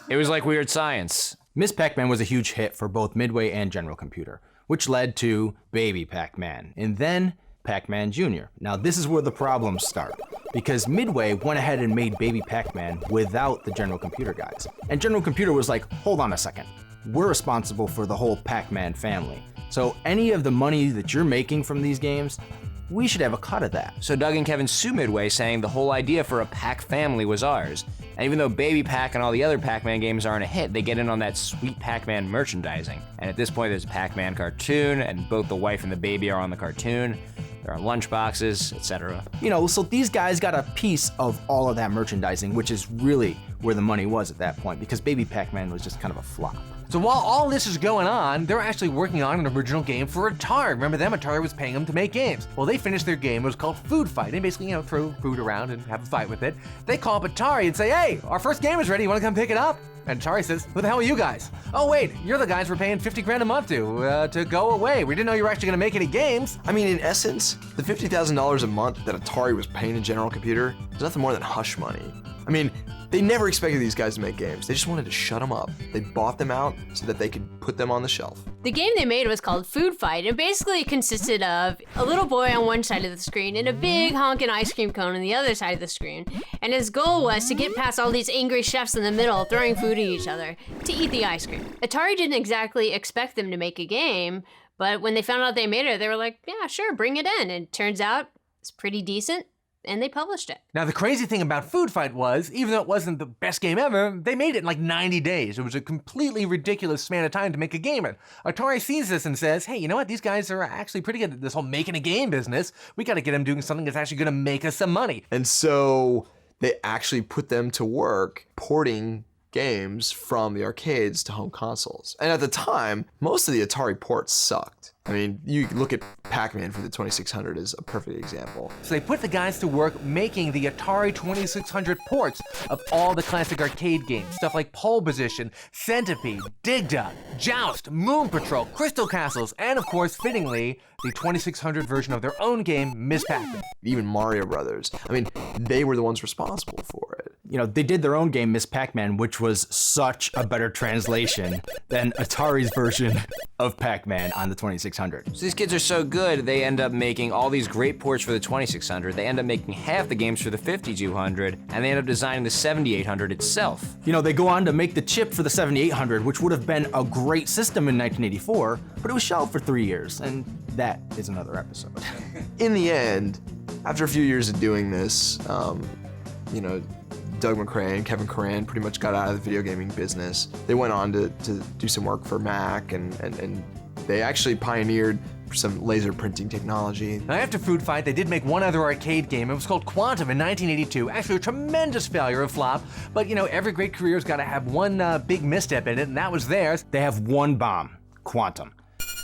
It was like weird science. Miss Pac-Man was a huge hit for both Midway and General Computer, which led to Baby Pac-Man, and then Pac-Man Jr. Now this is where the problems start, because Midway went ahead and made Baby Pac-Man without the General Computer guys. And General Computer was like, hold on a second, we're responsible for the whole Pac-Man family. So any of the money that you're making from these games, we should have a cut of that. So Doug and Kevin sue Midway, saying the whole idea for a Pac family was ours. And even though Baby Pac and all the other Pac-Man games aren't a hit, they get in on that sweet Pac-Man merchandising. And at this point, there's a Pac-Man cartoon, and both the wife and the baby are on the cartoon. There are lunchboxes, etc. You know, so these guys got a piece of all of that merchandising, which is really where the money was at that point, because Baby Pac-Man was just kind of a flop. So while all this is going on, they're actually working on an original game for Atari. Remember them? Atari was paying them to make games. Well, they finished their game. It was called Food Fight. And basically, you know, throw food around and have a fight with it. They call up Atari and say, hey, our first game is ready. You want to come pick it up? And Atari says, who the hell are you guys? Oh, wait, you're the guys we're paying 50 grand a month to go away. We didn't know you were actually going to make any games. I mean, in essence, the $50,000 a month that Atari was paying to General Computer was nothing more than hush money. I mean, they never expected these guys to make games. They just wanted to shut them up. They bought them out so that they could put them on the shelf. The game they made was called Food Fight, and basically it consisted of a little boy on one side of the screen and a big honking ice cream cone on the other side of the screen. And his goal was to get past all these angry chefs in the middle throwing food at each other to eat the ice cream. Atari didn't exactly expect them to make a game, but when they found out they made it, they were like, yeah, sure, bring it in. And it turns out it's pretty decent. And they published it. Now, the crazy thing about Food Fight was, even though it wasn't the best game ever, they made it in like 90 days. It was a completely ridiculous span of time to make a game in. Atari sees this and says, hey, you know what? These guys are actually pretty good at this whole making a game business. We got to get them doing something that's actually going to make us some money. And so they actually put them to work porting games from the arcades to home consoles. And at the time, most of the Atari ports sucked. I mean, you look at Pac-Man for the 2600 is a perfect example. So they put the guys to work making the Atari 2600 ports of all the classic arcade games. Stuff like Pole Position, Centipede, Dig Dug, Joust, Moon Patrol, Crystal Castles, and of course, fittingly, the 2600 version of their own game, Ms. Pac-Man. Even Mario Brothers. I mean, they were the ones responsible for it. You know, they did their own game, Ms. Pac-Man, which was such a better translation than Atari's version of Pac-Man on the 2600. So these kids are so good, they end up making all these great ports for the 2600. They end up making half the games for the 5200, and they end up designing the 7800 itself. You know, they go on to make the chip for the 7800, which would have been a great system in 1984, but it was shelved for 3 years, and that is another episode. In the end, after a few years of doing this, you know, Doug McRae and Kevin Coran pretty much got out of the video gaming business. They went on to do some work for Mac, and they actually pioneered some laser printing technology. Now, after Food Fight, they did make one other arcade game. It was called Quantum in 1982. Actually, a tremendous failure, a flop. But, you know, every great career's got to have one big misstep in it, and that was theirs. They have one bomb, Quantum.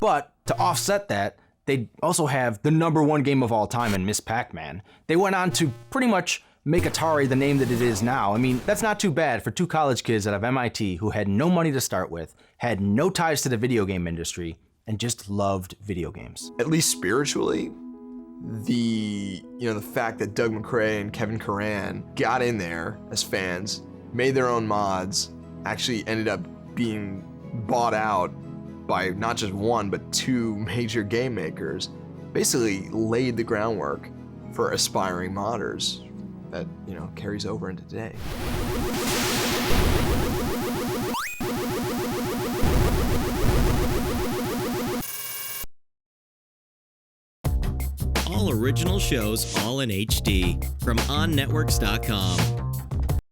But to offset that, they also have the #1 game of all time in Ms. Pac-Man. They went on to pretty much make Atari the name that it is now. I mean, that's not too bad for two college kids out of MIT who had no money to start with, had no ties to the video game industry, and just loved video games. At least spiritually, the fact that Doug McRae and Kevin Coran got in there as fans, made their own mods, actually ended up being bought out by not just one, but two major game makers, basically laid the groundwork for aspiring modders that, you know, carries over into today. All original shows, all in HD, from OnNetworks.com.